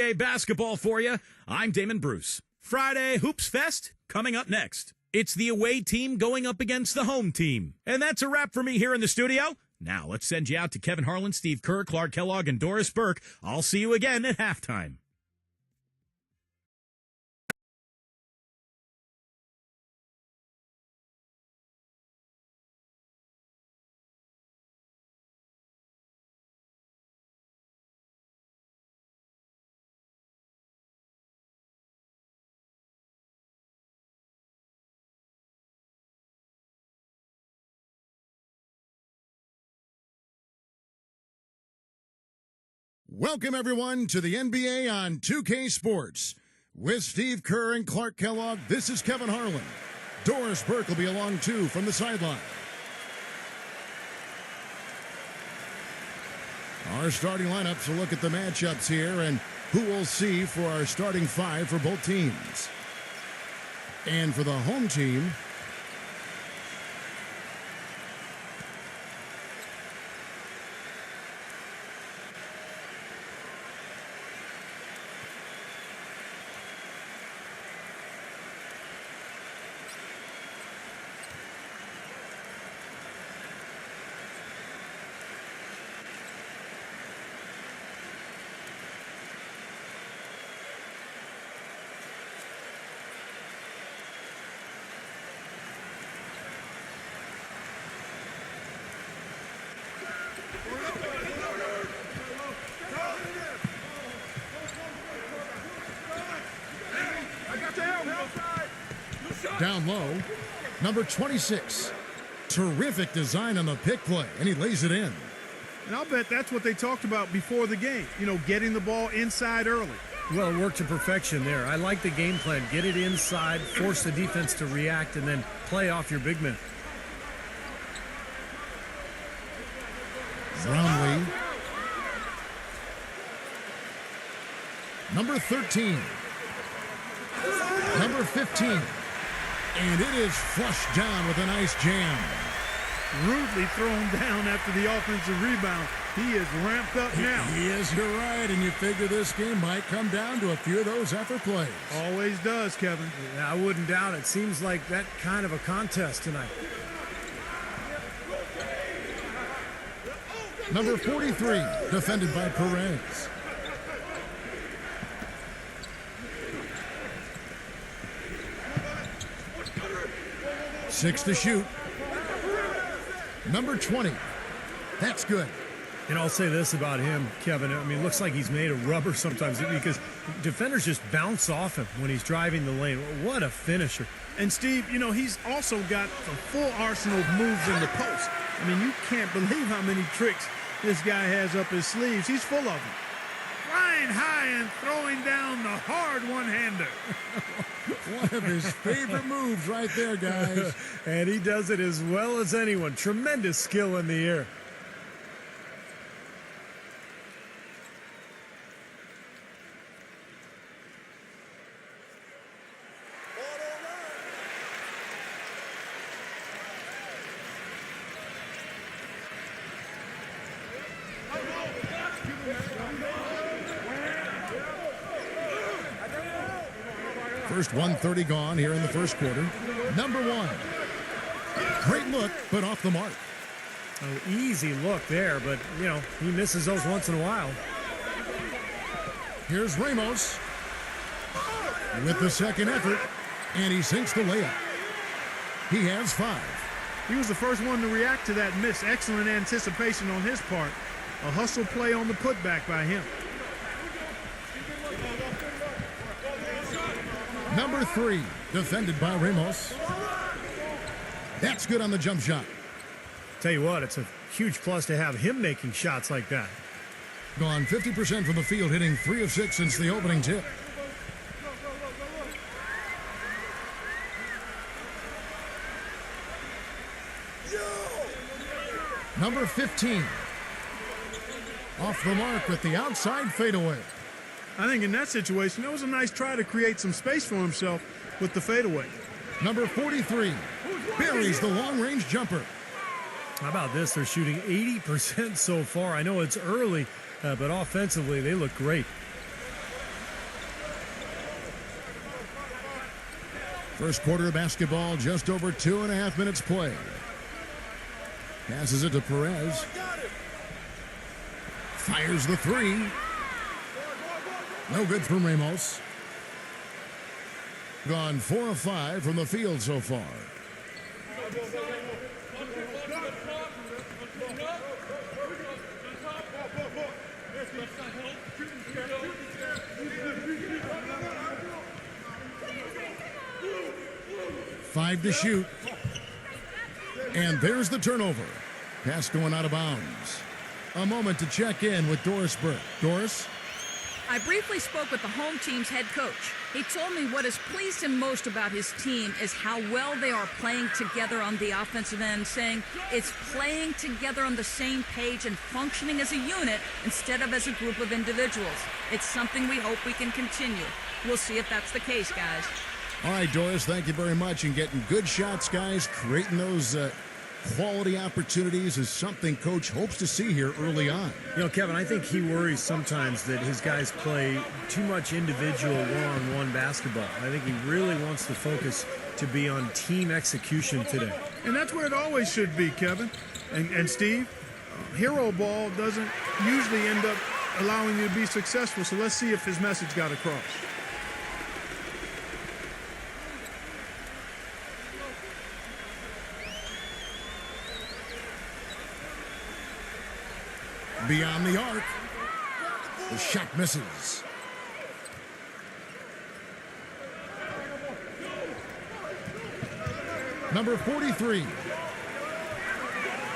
NBA basketball for you. I'm Damon Bruce. Friday Hoops Fest coming up next. It's the away team going up against the home team. And that's a wrap for me here in the studio. Now let's send you out to Kevin Harlan, Steve Kerr, Clark Kellogg, and Doris Burke. I'll see you again at halftime. Welcome, everyone, to the NBA on 2K Sports. With Steve Kerr and Clark Kellogg, this is Kevin Harlan. Doris Burke will be along, too, from the sideline. Our starting lineups will look at the matchups here and who we'll see for our starting five for both teams. And for the home team, down low, number 26. Terrific design on the pick play, and he lays it in. And I'll bet that's what they talked about before the game, getting the ball inside early. Well, it worked to perfection there. I like the game plan. Get it inside, force the defense to react, and then play off your big men. Brownlee. Number 13. Number 15. And it is flushed down with a nice jam. Rudely thrown down after the offensive rebound. He is ramped up now. He is, you're right, and you figure this game might come down to a few of those effort plays. Always does, Kevin. Yeah, I wouldn't doubt it. Seems like that kind of a contest tonight. Number 43, defended by Perez. Six to shoot. Number 20. That's good. And I'll say this about him, Kevin. I mean, it looks like he's made of rubber sometimes because defenders just bounce off him when he's driving the lane. What a finisher. And, Steve, he's also got a full arsenal of moves in the post. I mean, you can't believe how many tricks this guy has up his sleeves. He's full of them. Flying high and throwing down the hard one-hander. One of his favorite moves right there, guys. And he does it as well as anyone. Tremendous skill in the air. First 1:30 gone here in the first quarter. Number 1. Great look, but off the mark. Oh, easy look there, but, he misses those once in a while. Here's Ramos with the second effort, and he sinks the layup. He has 5. He was the first one to react to that miss. Excellent anticipation on his part. A hustle play on the putback by him. Number 3, defended by Ramos. That's good on the jump shot. Tell you what, it's a huge plus to have him making shots like that. Gone 50% from the field, hitting 3 of 6 since the opening tip. Number 15. Off the mark with the outside fadeaway. I think in that situation, it was a nice try to create some space for himself with the fadeaway. Number 43 buries the long-range jumper. How about this? They're shooting 80% so far. I know it's early, but offensively, they look great. First quarter of basketball, just over 2.5 minutes played. Passes it to Perez. Fires the three. No good from Ramos. Gone 4 of 5 from the field so far. Five to shoot. And there's the turnover. Pass going out of bounds. A moment to check in with Doris Burke. Doris? I briefly spoke with the home team's head coach. He told me what has pleased him most about his team is how well they are playing together on the offensive end, saying it's playing together on the same page and functioning as a unit instead of as a group of individuals. It's something we hope we can continue. We'll see if that's the case, guys. All right, Doris, thank you very much. And getting good shots, guys, creating those quality opportunities is something Coach hopes to see here early on. You know, Kevin, I think he worries sometimes that his guys play too much individual one-on-one basketball. I think he really wants the focus to be on team execution today. And that's where it always should be, Kevin. And Steve, hero ball doesn't usually end up allowing you to be successful, so let's see if his message got across. Beyond the arc. The shot misses. Number 43.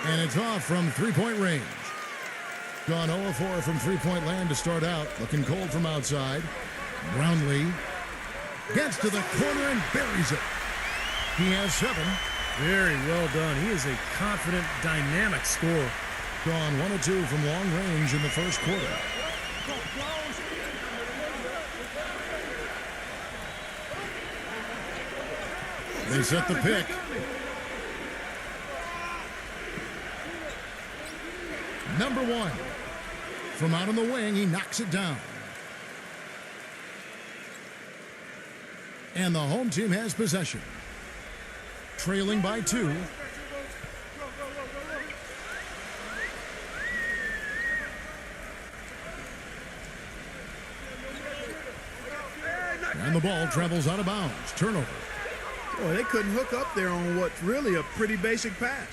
And it's off from three-point range. Gone 0-4 from three-point land to start out. Looking cold from outside. Brownlee gets to the corner and buries it. He has 7. Very well done. He is a confident, dynamic scorer. Gone 1 of 2 from long range in the first quarter. They set the pick. Number 1. From out on the wing, he knocks it down. And the home team has possession. Trailing by 2. And the ball travels out of bounds. Turnover. Boy, they couldn't hook up there on what's really a pretty basic pass.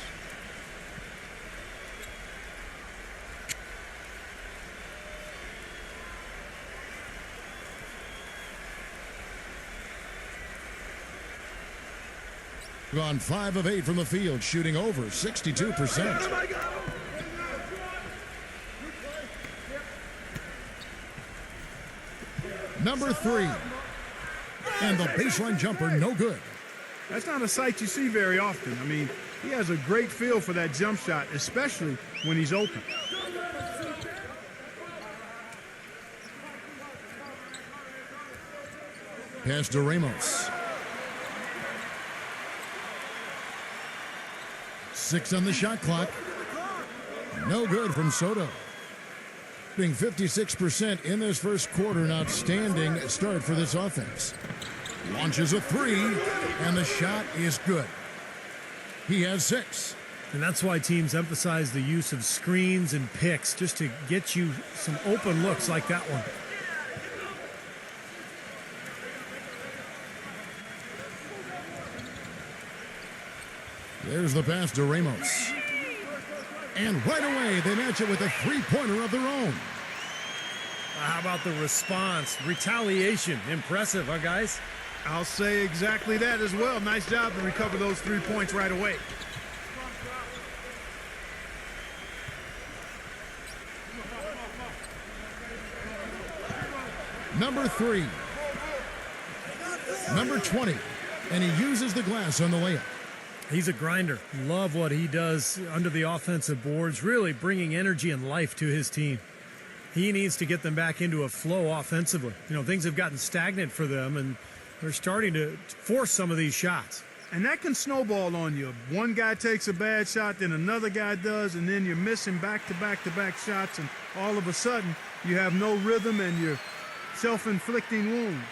Gone 5 of 8 from the field, shooting over 62%. Number 3. And the baseline jumper, no good. That's not a sight you see very often. I mean, he has a great feel for that jump shot, especially when he's open. Pass to Ramos. 6 on the shot clock. No good from Soto. Being 56% in this first quarter, an outstanding start for this offense. Launches a 3, and the shot is good. He has 6. And that's why teams emphasize the use of screens and picks, just to get you some open looks like that one. There's the pass to Ramos. And right away, they match it with a three-pointer of their own. How about the response? Retaliation. Impressive, huh, guys? I'll say exactly that as well. Nice job to recover those 3 points right away. Number 3. Number 20. And he uses the glass on the layup. He's a grinder. Love what he does under the offensive boards, really bringing energy and life to his team. He needs to get them back into a flow offensively. You know, things have gotten stagnant for them, and they're starting to force some of these shots. And that can snowball on you. One guy takes a bad shot, then another guy does, and then you're missing back-to-back-to-back shots, and all of a sudden you have no rhythm and you're self-inflicting wounds.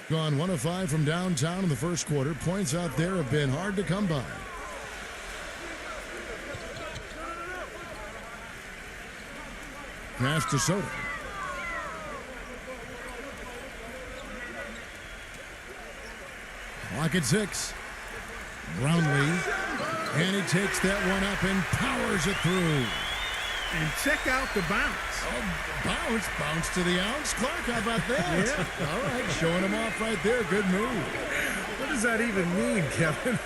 Gone 1 of 5 from downtown in the first quarter. Points out there have been hard to come by. Pass to Soto. Clock at 6. Brownlee. And he takes that one up and powers it through. And check out the bounce. Oh, bounce to the ounce. Clark, how about that? Yeah. All right, showing him off right there. Good move. What does that even mean, Kevin?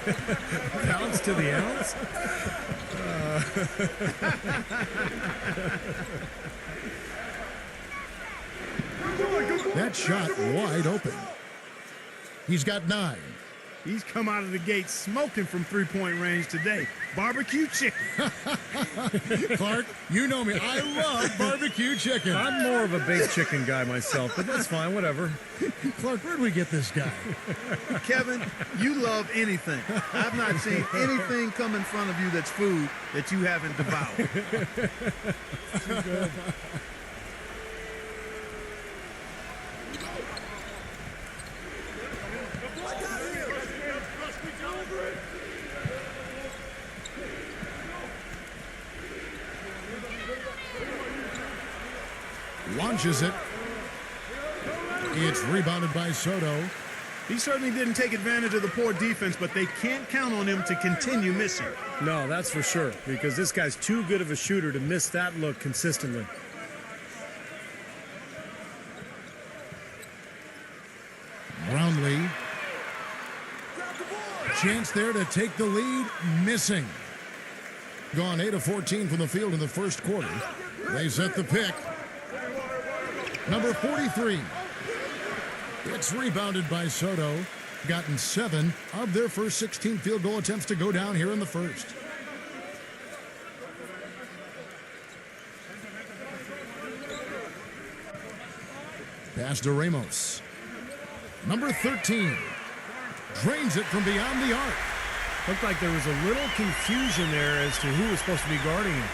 Bounce to the ounce? That shot wide open. He's got 9. He's come out of the gate smoking from three-point range today. Barbecue chicken. Clark, you know me. I love barbecue chicken. I'm more of a baked chicken guy myself, but that's fine, whatever. Clark, where'd we get this guy? Kevin, you love anything. I've not seen anything come in front of you that's food that you haven't devoured. Launches it. It's rebounded by Soto. He certainly didn't take advantage of the poor defense, but they can't count on him to continue missing. No, that's for sure, because this guy's too good of a shooter to miss that look consistently. Brownlee. Chance there to take the lead. Missing. Gone 8 of 14 from the field in the first quarter. They set the pick. Number 43. It's rebounded by Soto. Gotten 7 of their first 16 field goal attempts to go down here in the first. Pass to Ramos. Number 13. Drains it from beyond the arc. Looked like there was a little confusion there as to who was supposed to be guarding him.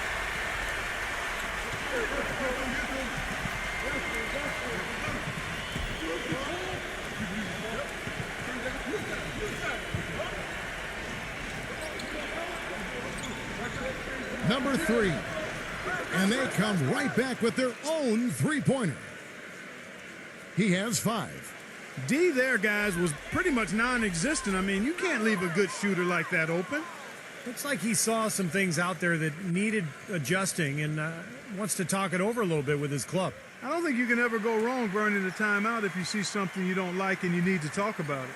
Number 3. And they come right back with their own three-pointer. He has 5. D there, guys, was pretty much non-existent. I mean, you can't leave a good shooter like that open. Looks like he saw some things out there that needed adjusting and wants to talk it over a little bit with his club. I don't think you can ever go wrong burning a timeout if you see something you don't like and you need to talk about it.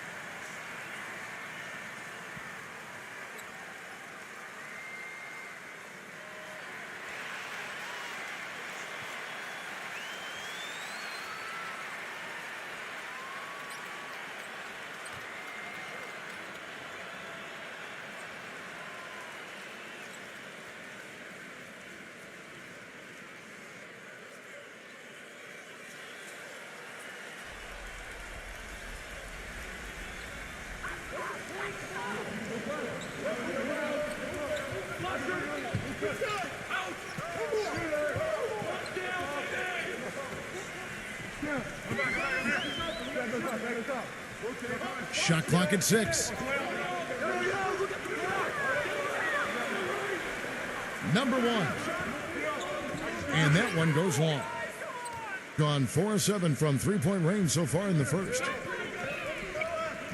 Shot clock at 6. Number 1. And that one goes long. Gone 4 of 7 from three-point range so far in the first.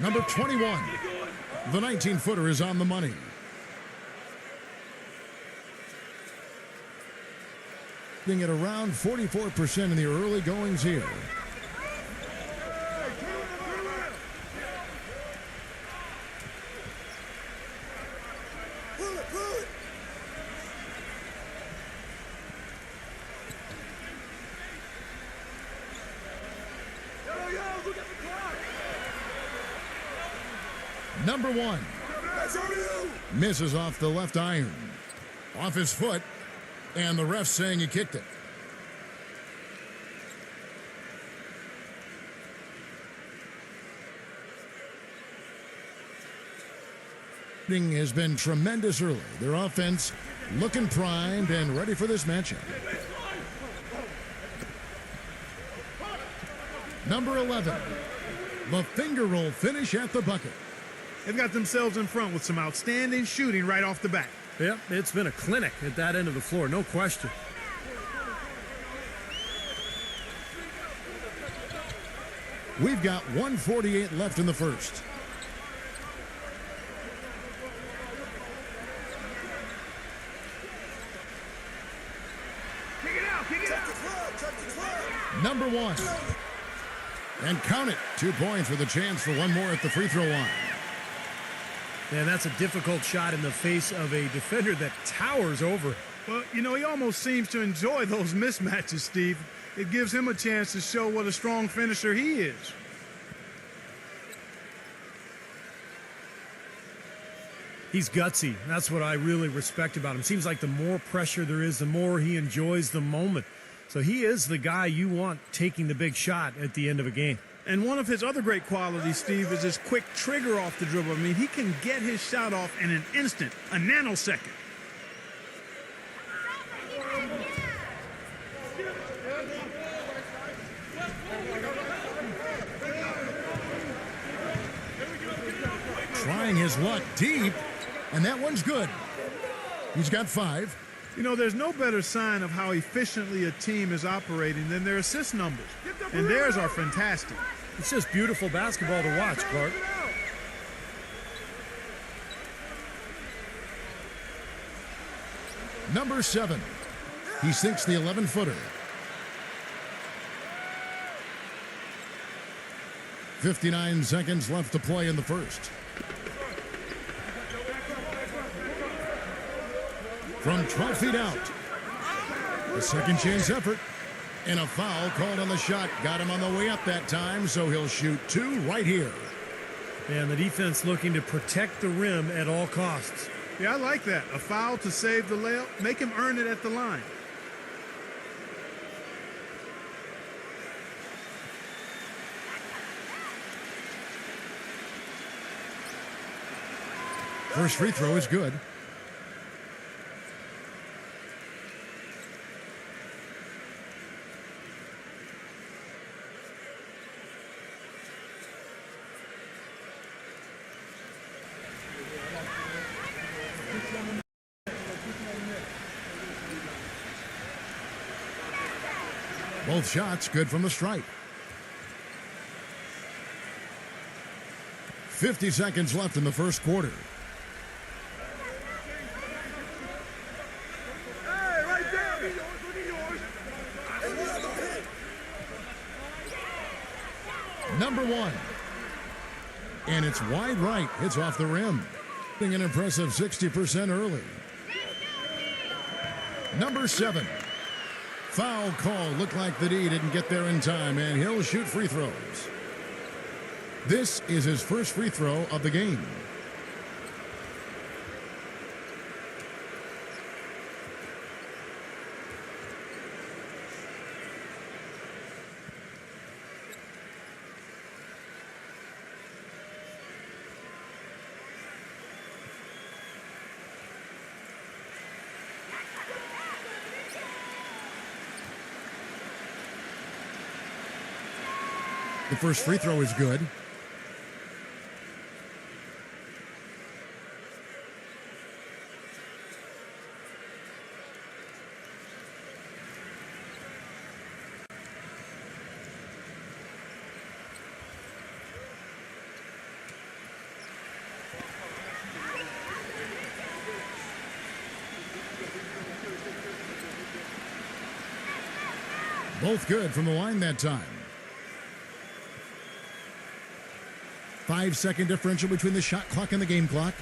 Number 21. The 19-footer is on the money. Being at around 44% in the early goings here. Number 1. Misses off the left iron. Off his foot. And the ref saying he kicked it. Has been tremendous early. Their offense looking primed and ready for this matchup. Number 11. The finger roll finish at the bucket. They've got themselves in front with some outstanding shooting right off the bat. Yep, it's been a clinic at that end of the floor, no question. We've got 1:48 left in the first. Number one. And count it. 2 points with a chance for one more at the free throw line. And that's a difficult shot in the face of a defender that towers over. Well, you know, he almost seems to enjoy those mismatches, Steve. It gives him a chance to show what a strong finisher he is. He's gutsy. That's what I really respect about him. Seems like the more pressure there is, the more he enjoys the moment. So he is the guy you want taking the big shot at the end of a game. And one of his other great qualities, Steve, is his quick trigger off the dribble. I mean, he can get his shot off in an instant, a nanosecond. Trying his luck deep, and that one's good. He's got 5. You know, there's no better sign of how efficiently a team is operating than their assist numbers. And theirs are fantastic. It's just beautiful basketball to watch, Clark. Number 7. He sinks the 11-footer. 59 seconds left to play in the first. From 12 feet out. A second chance effort. And a foul called on the shot. Got him on the way up that time, so he'll shoot 2 right here. And the defense looking to protect the rim at all costs. Yeah, I like that. A foul to save the layup. Make him earn it at the line. First free throw is good. Both shots good from the stripe. 50 seconds left in the first quarter. Number 1. And it's wide right. Hits off the rim. An impressive 60% early. Number 7. Foul call. Looked like the D didn't get there in time, and he'll shoot free throws. This is his first free throw of the game. The first free throw is good. Both good from the line that time. 5-second differential between the shot clock and the game clock.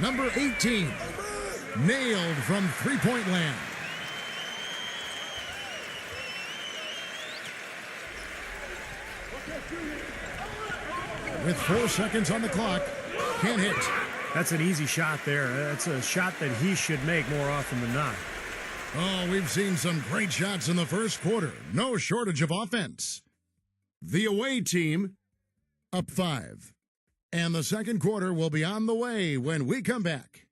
Number 18, nailed from three-point land. With 4 seconds on the clock, can't hit. That's an easy shot there. That's a shot that he should make more often than not. Oh, we've seen some great shots in the first quarter. No shortage of offense. The away team up 5. And the second quarter will be on the way when we come back.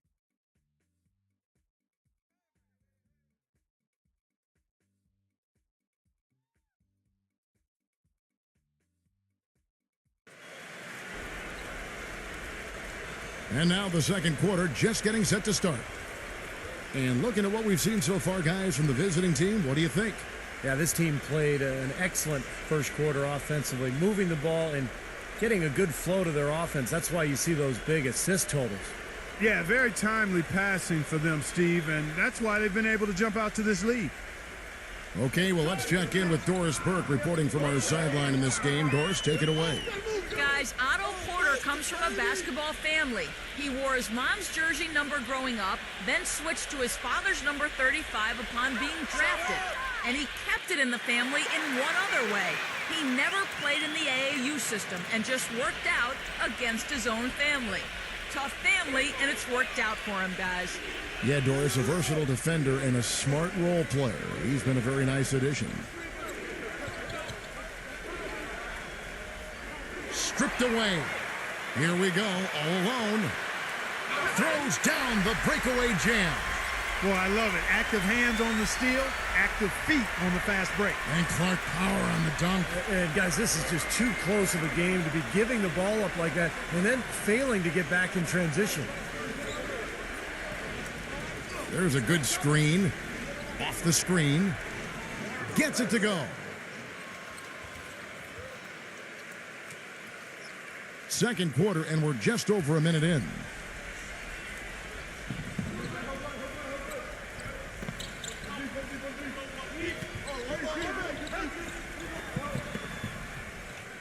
And now the second quarter just getting set to start. And looking at what we've seen so far, guys, from the visiting team, what do you think? Yeah, this team played an excellent first quarter offensively, moving the ball and getting a good flow to their offense. That's why you see those big assist totals. Yeah, very timely passing for them, Steve, and that's why they've been able to jump out to this lead. Okay, well, let's check in with Doris Burke reporting from our sideline in this game. Doris, take it away. Guys, Otto Porter comes from a basketball family. He wore his mom's jersey number growing up, then switched to his father's number 35 upon being drafted. And he kept it in the family in one other way. He never played in the AAU system and just worked out against his own family. Tough family, and it's worked out for him, guys. Yeah, Doris, a versatile defender and a smart role player. He's been a very nice addition. Stripped away. Here we go, all alone. Throws down the breakaway jam. Boy, I love it. Active hands on the steal, active feet on the fast break. And Clark power on the dunk. And guys, this is just too close of a game to be giving the ball up like that and then failing to get back in transition. There's a good screen. Off the screen. Gets it to go. Second quarter, and we're just over a minute in.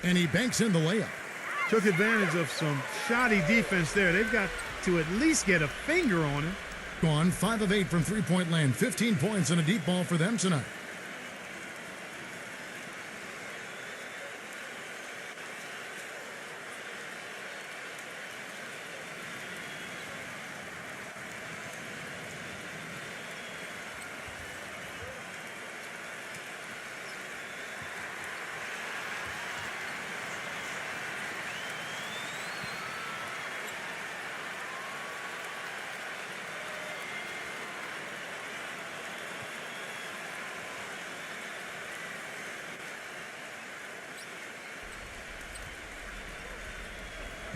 And he banks in the layup. Took advantage of some shoddy defense there. They've got to at least get a finger on him. Gone 5 of 8 from three-point land. 15 points and a deep ball for them tonight.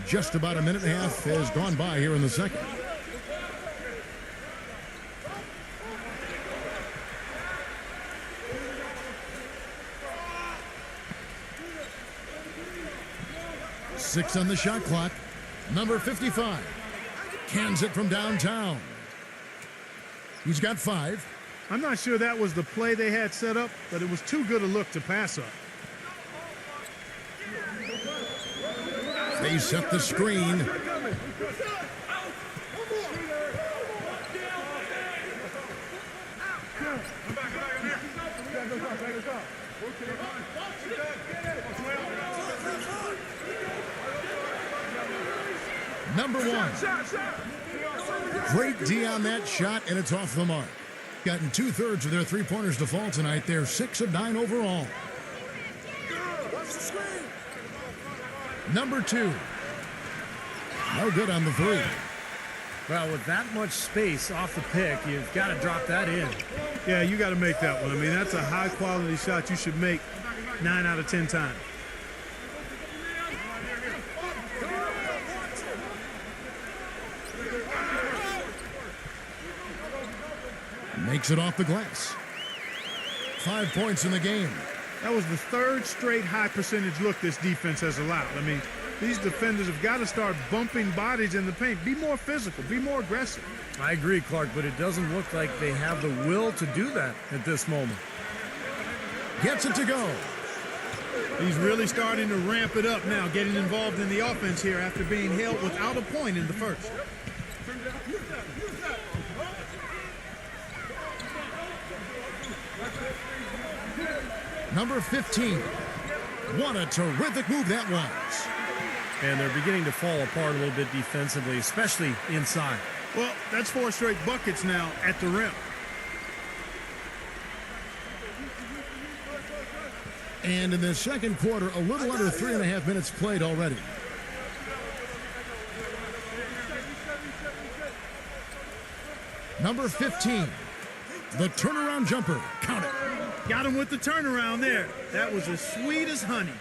Just about a minute and a half has gone by here in the second. Six on the shot clock. Number 55. Cans it from downtown. He's got 5. I'm not sure that was the play they had set up, but it was too good a look to pass up. They set the screen. Number 1. Great D on that shot, and it's off the mark. Gotten 2/3 of their three-pointers to fall tonight. They're 6 of 9 overall. Number 2. No good on the 3. Well, with that much space off the pick, you've got to drop that in. Yeah, you got to make that one. I mean, that's a high-quality shot you should make 9 out of 10 times. Makes it off the glass. 5 points in the game. That was the 3rd straight high percentage look this defense has allowed. I mean, these defenders have got to start bumping bodies in the paint. Be more physical. Be more aggressive. I agree, Clark, but it doesn't look like they have the will to do that at this moment. Gets it to go. He's really starting to ramp it up now, getting involved in the offense here after being held without a point in the first. Number 15. What a terrific move that was. And they're beginning to fall apart a little bit defensively, especially inside. Well, that's 4 straight buckets now at the rim. And in the second quarter, a little under 3.5 minutes played already. Number 15, the turnaround jumper. Count it. Got him with the turnaround there. That was as sweet as honey.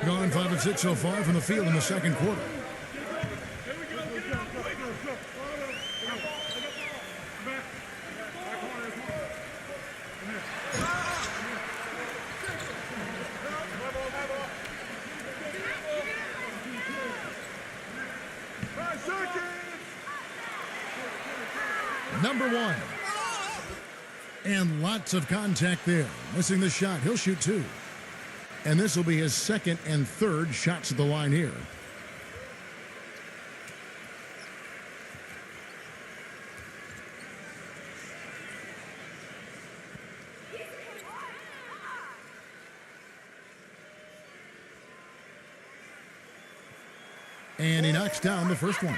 Gone 5 of 6 so far from the field in the second quarter. Number 1. And lots of contact there. Missing the shot. He'll shoot 2. And this will be his second and third shots at the line here. And he knocks down the first one.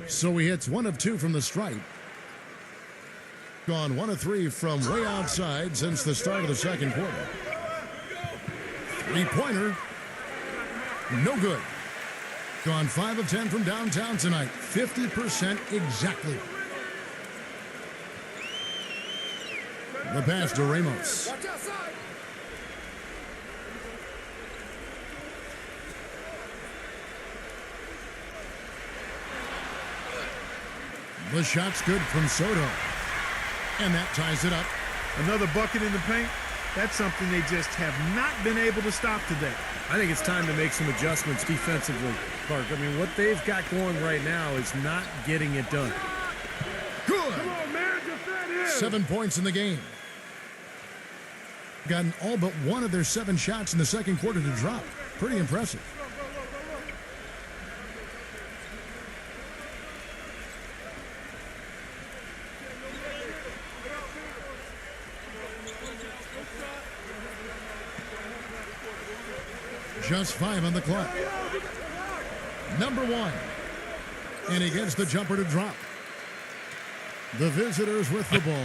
So he hits 1 of 2 from the stripe. Gone 1 of 3 from way outside since the start of the second quarter. 3-pointer. No good. Gone 5 of 10 from downtown tonight. 50% exactly. The pass to Ramos. The shot's good from Soto. And that ties it up. Another bucket in the paint. That's something they just have not been able to stop today. I think it's time to make some adjustments defensively, Clark. I mean, what they've got going right now is not getting it done. Good. Come on, man, defend him. 7 points in the game. Gotten all but 1 of their 7 shots in the second quarter to drop. Pretty impressive. Just 5 on the clock. Number 1. And he gets the jumper to drop. The visitors with the ball.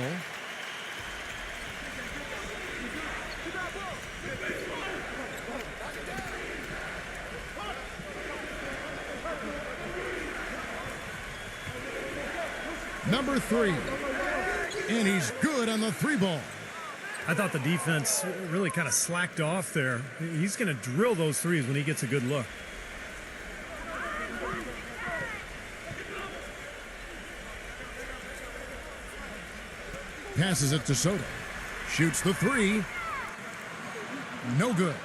Number 3. And he's good on the 3-ball. I thought the defense really kind of slacked off there. He's going to drill those threes when he gets a good look. Passes it to Soto. Shoots the 3. No good.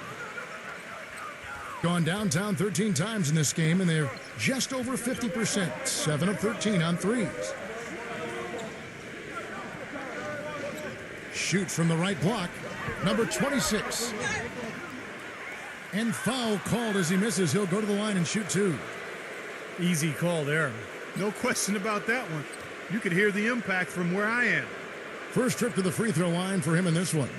Gone downtown 13 times in this game, and they're just over 50%. 7 of 13 on threes. Shoots from the right block. Number 26. And foul called as he misses. He'll go to the line and shoot 2. Easy call there. No question about that one. You could hear the impact from where I am. First trip to the free throw line for him in this one.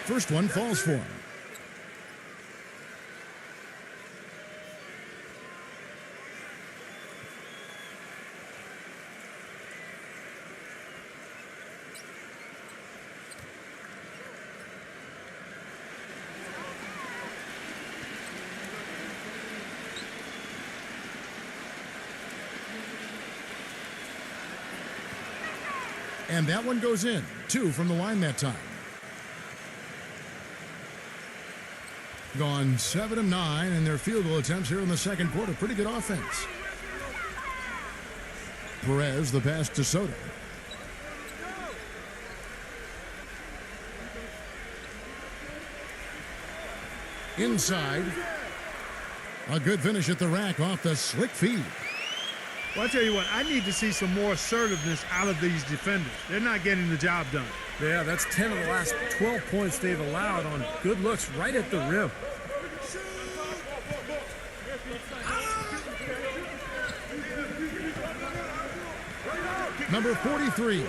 First one falls for him. And that one goes in. 2 from the line that time. Gone 7 of 9 in their field goal attempts here in the second quarter. Pretty good offense. Perez, the pass to Soto. Inside. A good finish at the rack off the slick feed. Well, I tell you what, I need to see some more assertiveness out of these defenders. They're not getting the job done. Yeah, that's 10 of the last 12 points they've allowed on good looks right at the rim. Number 43.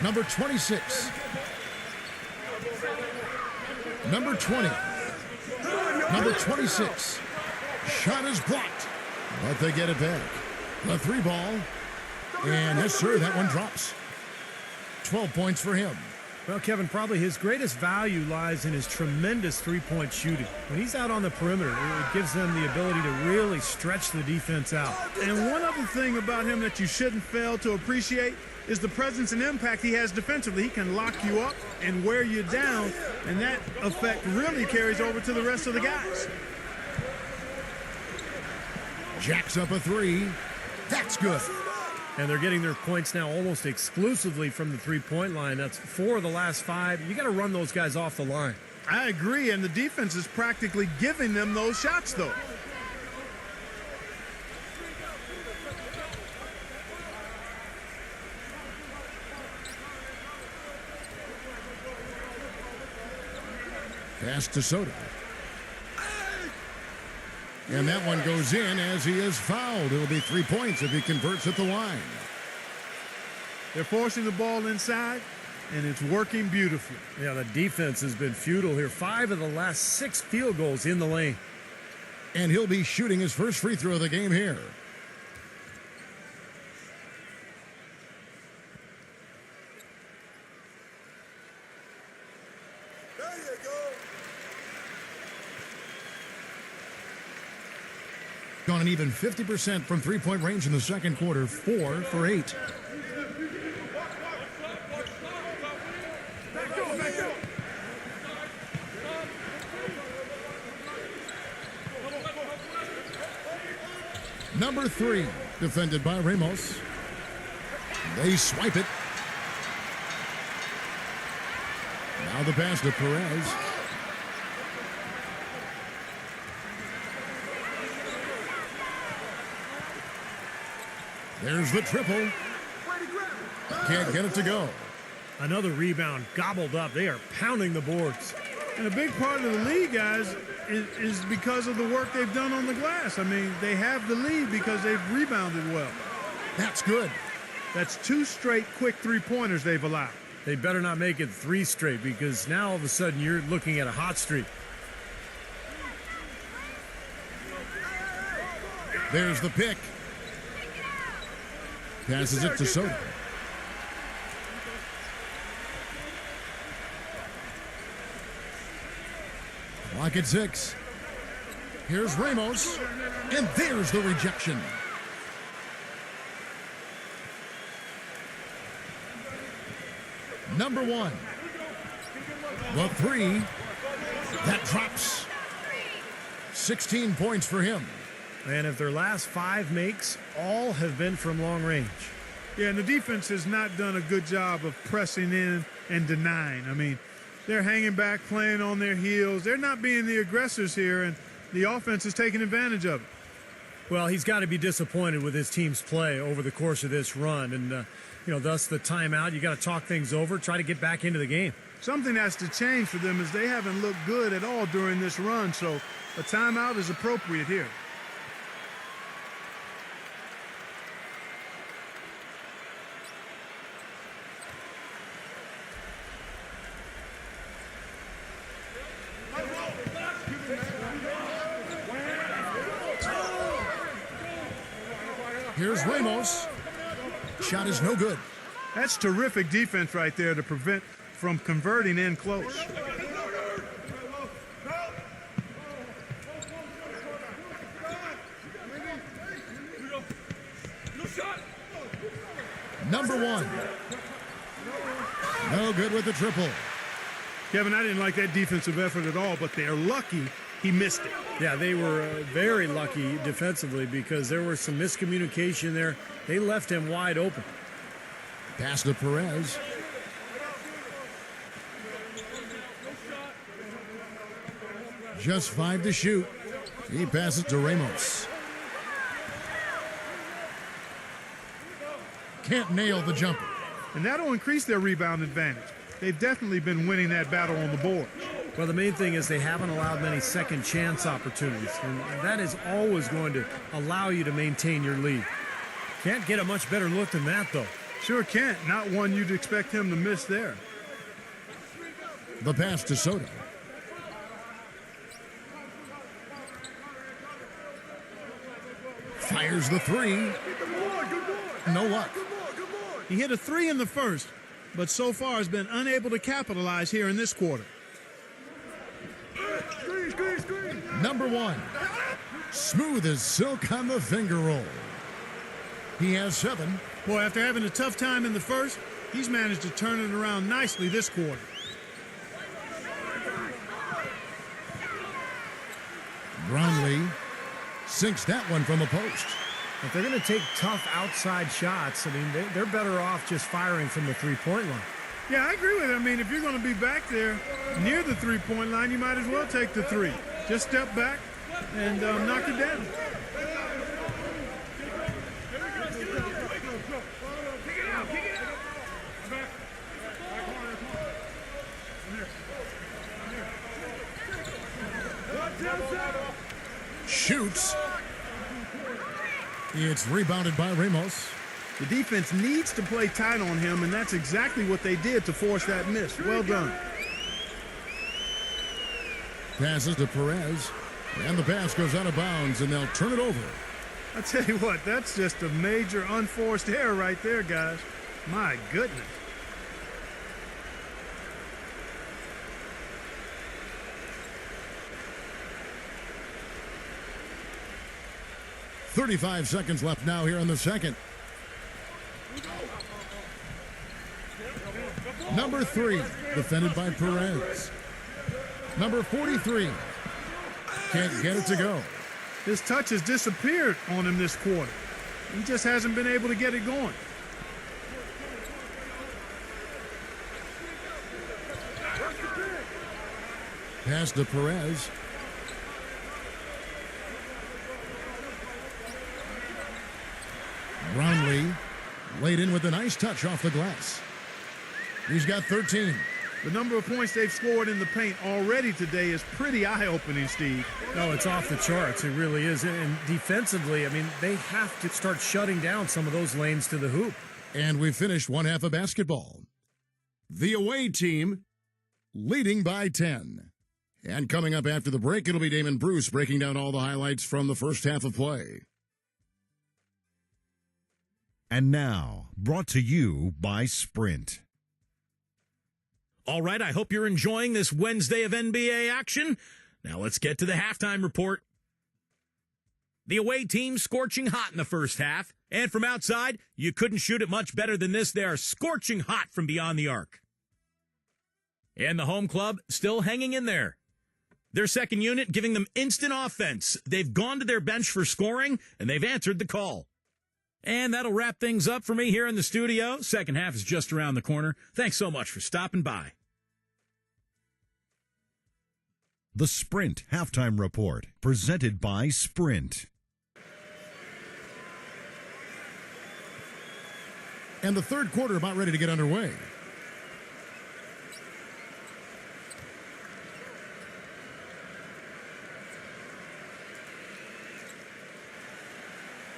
Number 26. Number 20. Number 26. Shot is blocked, but they get it back. The three ball. And yes, sir, that one drops. 12 points for him. Well, Kevin, probably his greatest value lies in his tremendous three-point shooting. When he's out on the perimeter, it gives them the ability to really stretch the defense out. And one other thing about him that you shouldn't fail to appreciate is the presence and impact he has defensively. He can lock you up and wear you down, and that effect really carries over to the rest of the guys. Jacks up a three. That's good. And they're getting their points now almost exclusively from the three-point line. That's 4 of the last 5. You got to run those guys off the line. I agree, and the defense is practically giving them those shots, though. Pass to Soto. And that one goes in as he is fouled. It'll be 3 points if he converts at the line. They're forcing the ball inside, and it's working beautifully. Yeah, the defense has been futile here. 5 of the last 6 field goals in the lane. And he'll be shooting his first free throw of the game here. Gone an even 50% from three-point range in the second quarter, 4 for 8. Number 3, defended by Ramos. They swipe it. Now the pass to Perez. There's the triple. Can't get it to go. Another rebound gobbled up. They are pounding the boards. And a big part of the lead, guys, is because of the work they've done on the glass. I mean, they have the lead because they've rebounded well. That's good. That's 2 straight quick three-pointers they've allowed. They better not make it 3 straight, because now all of a sudden you're looking at a hot streak. There's the pick. Passes it to Soto. Clock at 6. Here's Ramos. And there's the rejection. Number 1. The 3. That drops. 16 points for him. And if their last 5 makes, all have been from long range. Yeah, and the defense has not done a good job of pressing in and denying. I mean, they're hanging back, playing on their heels. They're not being the aggressors here, and the offense is taking advantage of it. Well, he's got to be disappointed with his team's play over the course of this run. And, thus the timeout. You got to talk things over, try to get back into the game. Something has to change for them as they haven't looked good at all during this run, so a timeout is appropriate here. Here's Ramos. Shot is no good. That's terrific defense right there to prevent from converting in close. Number 1. No good with the triple. Kevin, I didn't like that defensive effort at all, but they're lucky he missed it. Yeah, they were very lucky defensively because there was some miscommunication there. They left him wide open. Pass to Perez. Just 5 to shoot. He passes to Ramos. Can't nail the jumper. And that'll increase their rebound advantage. They've definitely been winning that battle on the board. Well, the main thing is they haven't allowed many second chance opportunities. And that is always going to allow you to maintain your lead. Can't get a much better look than that, though. Sure can't. Not one you'd expect him to miss there. The pass to Soto. Fires the three. No luck. He hit a 3 in the first, but so far has been unable to capitalize here in this quarter. Number 1. Smooth as silk on the finger roll. He has 7. Boy, after having a tough time in the first, he's managed to turn it around nicely this quarter. Brownlee sinks that one from the post. If they're going to take tough outside shots, I mean, they're better off just firing from the three-point line. Yeah, I agree with it. I mean, if you're going to be back there near the three-point line, you might as well take the 3. Just step back and knock it down. Shoots. It's rebounded by Ramos. The defense needs to play tight on him, and that's exactly what they did to force that miss. Well done. Passes to Perez, and the pass goes out of bounds, and they'll turn it over. I tell you what, that's just a major unforced error right there, guys. My goodness. .35 seconds left now here in the second. Number 3, defended by Perez. Number 43, can't get it to go. His touch has disappeared on him this quarter. He just hasn't been able to get it going. Pass to Perez. Brownlee laid in with a nice touch off the glass. He's got 13. The number of points they've scored in the paint already today is pretty eye-opening, Steve. No, it's off the charts. It really is. And defensively, I mean, they have to start shutting down some of those lanes to the hoop. And we finished one half of basketball. The away team leading by 10. And coming up after the break, it'll be Damon Bruce breaking down all the highlights from the first half of play. And now, brought to you by Sprint. All right, I hope you're enjoying this Wednesday of NBA action. Now let's get to the halftime report. The away team scorching hot in the first half. And from outside, you couldn't shoot it much better than this. They are scorching hot from beyond the arc. And the home club still hanging in there. Their second unit giving them instant offense. They've gone to their bench for scoring, and they've answered the call. And that'll wrap things up for me here in the studio. Second half is just around the corner. Thanks so much for stopping by. The Sprint Halftime Report, presented by Sprint. And the third quarter about ready to get underway.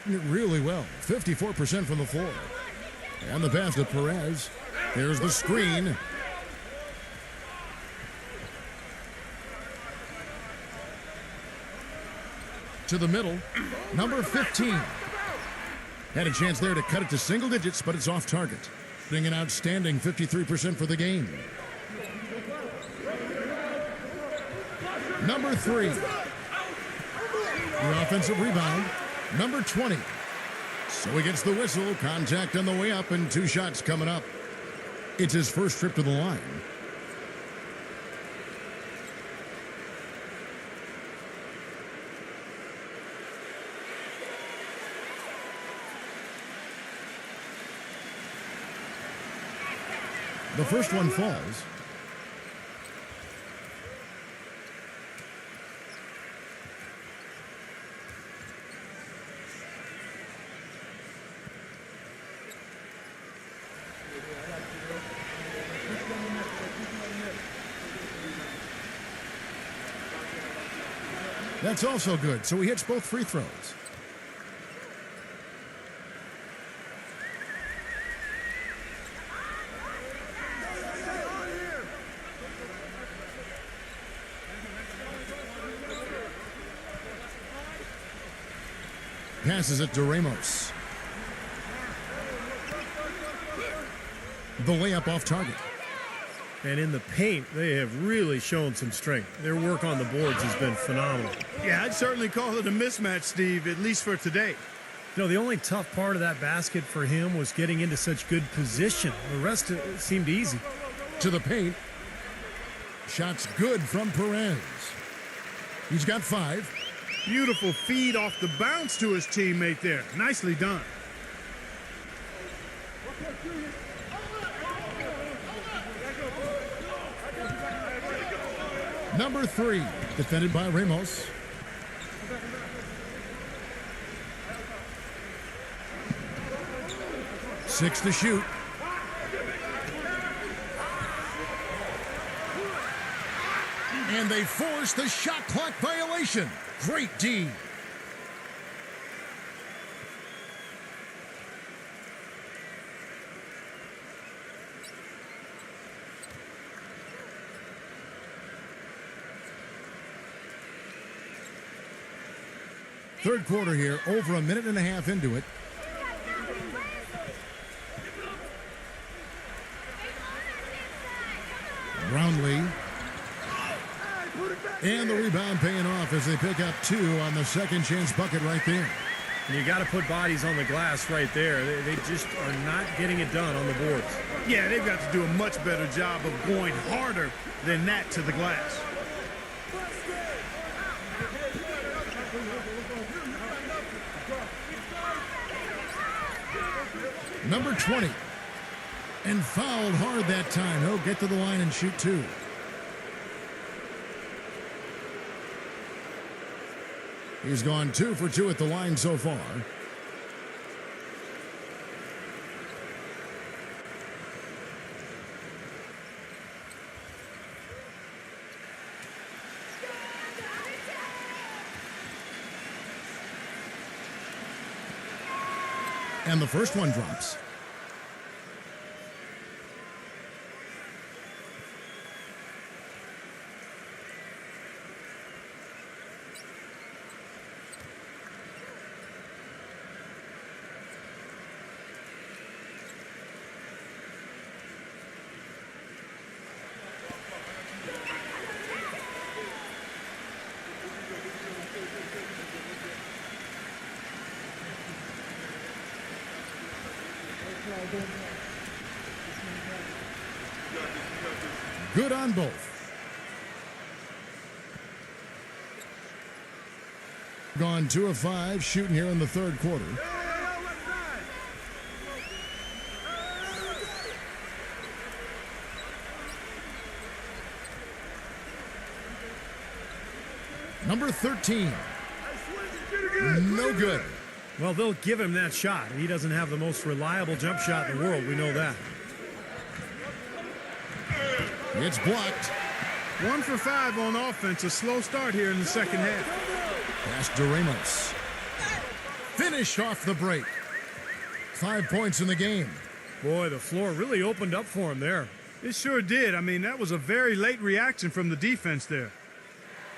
Really well. 54% from the floor. And the pass to Perez. There's the screen. To the middle. Number 15. Had a chance there to cut it to single digits, but it's off target. Being an outstanding 53% for the game. Number 3. The offensive rebound. Number 20. So he gets the whistle. Contact on the way up and 2 shots coming up. It's his first trip to the line. The first one falls. That's also good, so he hits both free throws. Passes it to Ramos. The layup off target. And in the paint, they have really shown some strength. Their work on the boards has been phenomenal. Yeah, I'd certainly call it a mismatch, Steve, at least for today. You know, the only tough part of that basket for him was getting into such good position. The rest seemed easy. To the paint. Shots good from Perez. He's got 5. Beautiful feed off the bounce to his teammate there. Nicely done. Number 3, defended by Ramos. Six to shoot. And they force the shot clock violation. Great D. Third quarter here, over a minute and a half into it. Brownlee. And the rebound paying off as they pick up 2 on the second chance bucket right there. And you got to put bodies on the glass right there. They just are not getting it done on the boards. Yeah, they've got to do a much better job of going harder than that to the glass. Number 20. And fouled hard that time. He'll get to the line and shoot 2. He's gone 2 for 2 at the line so far. And the first one drops. Good on both. Gone 2 of 5 shooting here in the third quarter. Number 13. No good. Well, they'll give him that shot. He doesn't have the most reliable jump shot in the world. We know that. It's blocked. 1 for 5 on offense. A slow start here in the second half. Pass to Ramos. Finished off the break. 5 points in the game. Boy, the floor really opened up for him there. It sure did. I mean, that was a very late reaction from the defense there.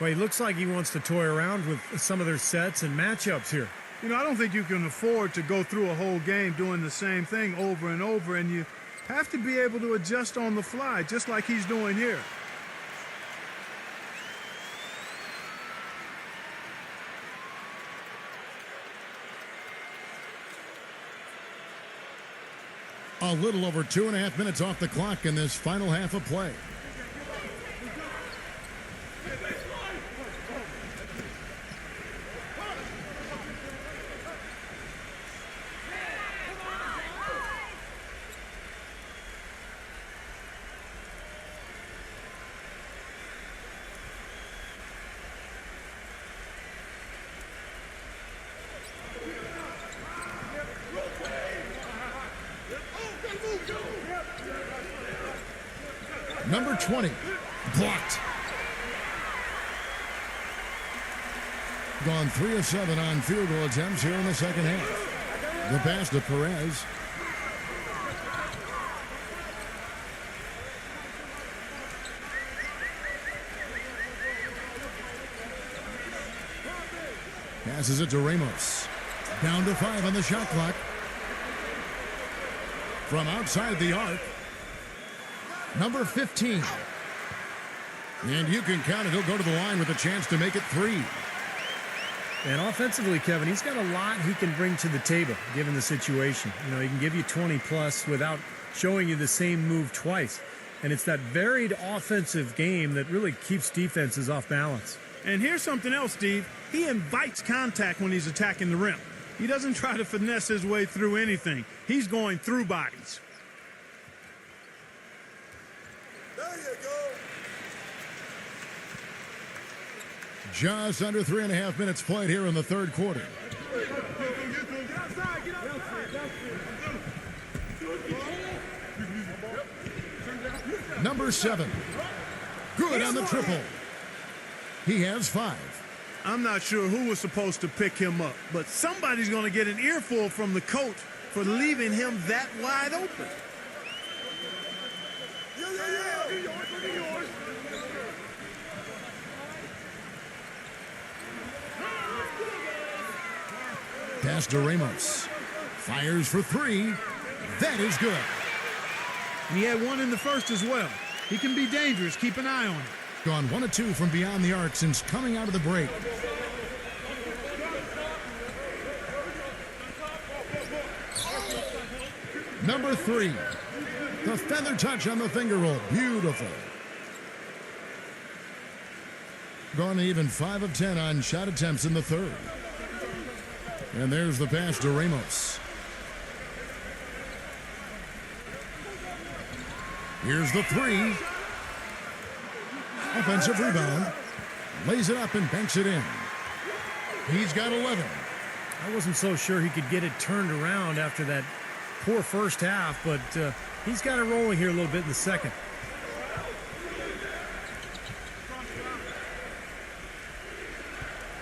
Well, he looks like he wants to toy around with some of their sets and matchups here. You know, I don't think you can afford to go through a whole game doing the same thing over and over, and you have to be able to adjust on the fly, just like he's doing here. A little over 2.5 minutes off the clock in this final half of play. Number 20. Blocked. Gone 3 of 7 on field goal attempts here in the second half. The pass to Perez. Passes it to Ramos. Down to 5 on the shot clock. From outside the arc. Number 15. And you can count it. He'll go to the line with a chance to make it 3. And offensively, Kevin, he's got a lot he can bring to the table, given the situation. You know, he can give you 20 plus without showing you the same move twice. And it's that varied offensive game that really keeps defenses off balance. And here's something else, Steve. He invites contact when he's attacking the rim. He doesn't try to finesse his way through anything. He's going through bodies. There you go. Just under 3.5 minutes played here in the third quarter. Number 7. Good on the triple. He has 5. I'm not sure who was supposed to pick him up, but somebody's going to get an earful from the coach for leaving him that wide open. Pass to Ramos. Fires for 3. That is good. And he had one in the first as well. He can be dangerous. Keep an eye on him. Gone 1 of 2 from beyond the arc since coming out of the break. Number 3. The feather touch on the finger roll. Beautiful. Gone even 5 of 10 on shot attempts in the third. And there's the pass to Ramos. Here's the 3. Offensive rebound. Lays it up and banks it in. He's got 11. I wasn't so sure he could get it turned around after that poor first half, but he's got it rolling here a little bit in the second.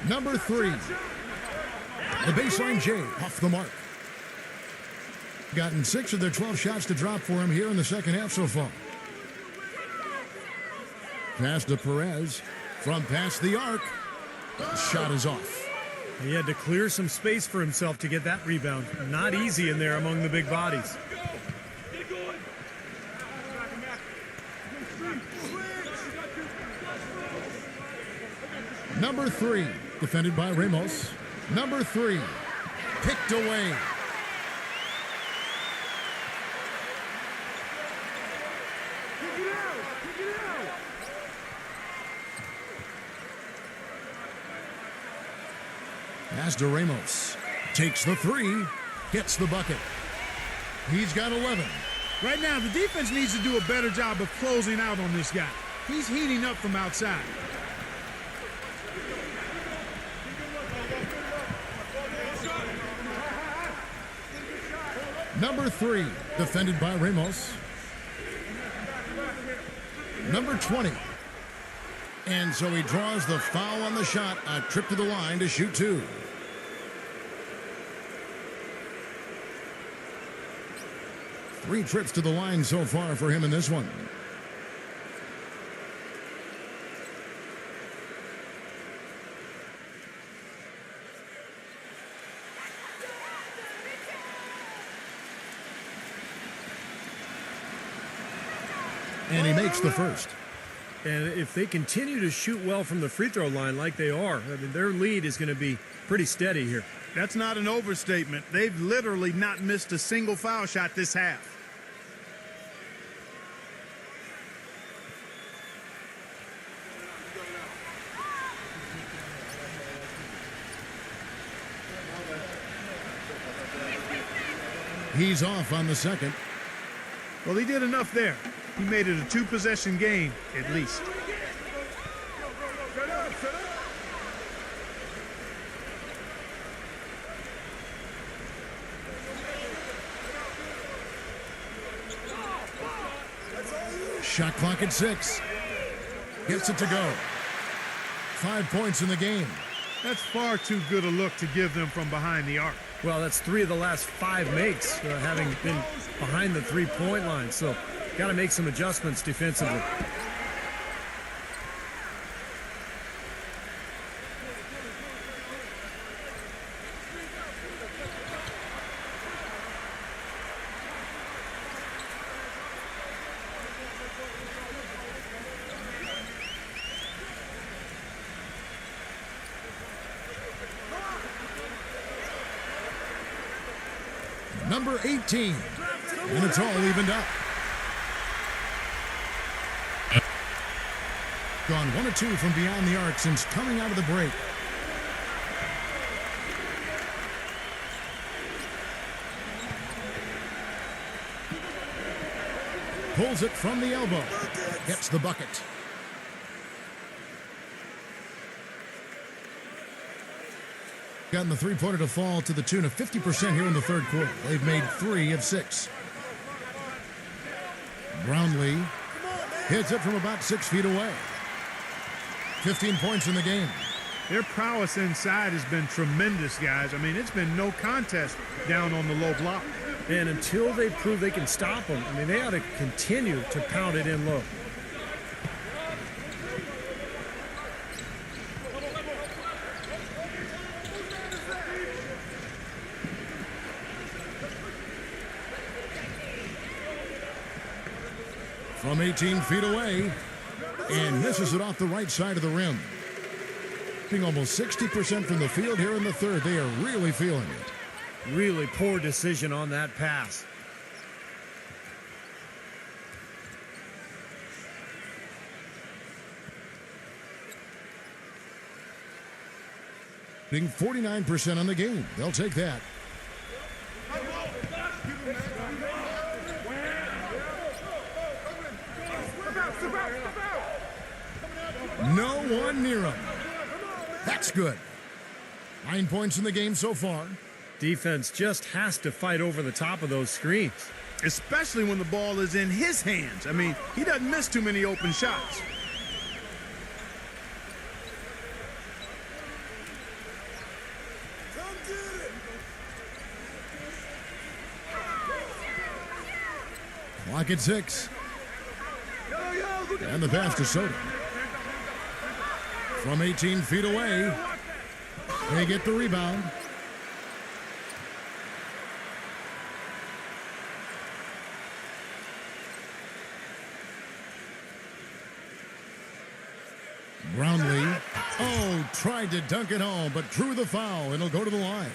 Number 3. The baseline J off the mark. Gotten 6 of their 12 shots to drop for him here in the second half so far. Pass to Perez from past the arc. Shot is off. He had to clear some space for himself to get that rebound. Not easy in there among the big bodies. Number 3, defended by Ramos. Number 3, picked away. Pass to Ramos. Takes the 3, hits the bucket. He's got 11. Right now, the defense needs to do a better job of closing out on this guy. He's heating up from outside. Number 3, defended by Ramos. Number 20. And so he draws the foul on the shot, a trip to the line to shoot 2. Three trips to the line so far for him in this one. And he makes the first. And if they continue to shoot well from the free throw line like they are, I mean, their lead is going to be pretty steady here. That's not an overstatement. They've literally not missed a single foul shot this half. He's off on the second. Well, he did enough there. He made it a 2-possession game, at least. Shot clock at 6. Gets it to go. 5 points in the game. That's far too good a look to give them from behind the arc. Well, that's 3 of the last 5 makes, having been behind the 3-point line. So, got to make some adjustments defensively. Number 18. And it's all evened up. Gone 1 of 2 from beyond the arc since coming out of the break. Pulls it from the elbow. Gets the bucket. Gotten the three-pointer to fall to the tune of 50% here in the third quarter. They've made 3 of 6. Brownlee hits it from about 6 feet away. 15 points in the game. Their prowess inside has been tremendous, guys. I mean, it's been no contest down on the low block. And until they prove they can stop them, I mean, they ought to continue to pound it in low. From 18 feet away, and misses it off the right side of the rim. Being almost 60% from the field here in the third. They are really feeling it. Really poor decision on that pass. Being 49% on the game. They'll take that. No one near him. That's good. 9 points in the game so far. Defense just has to fight over the top of those screens. Especially when the ball is in his hands. I mean, he doesn't miss too many open shots. Come get it. Clock at 6. And the pass to Soto. From 18 feet away, they get the rebound. Brownlee, tried to dunk it home, but drew the foul. It'll go to the line.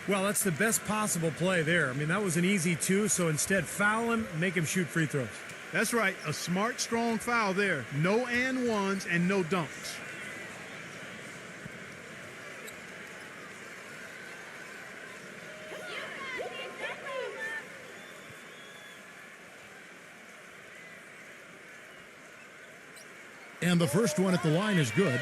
Well, that's the best possible play there. I mean, that was an easy 2, so instead foul him, make him shoot free throws. That's right, a smart, strong foul there. No and ones and no dunks. And the first one at the line is good.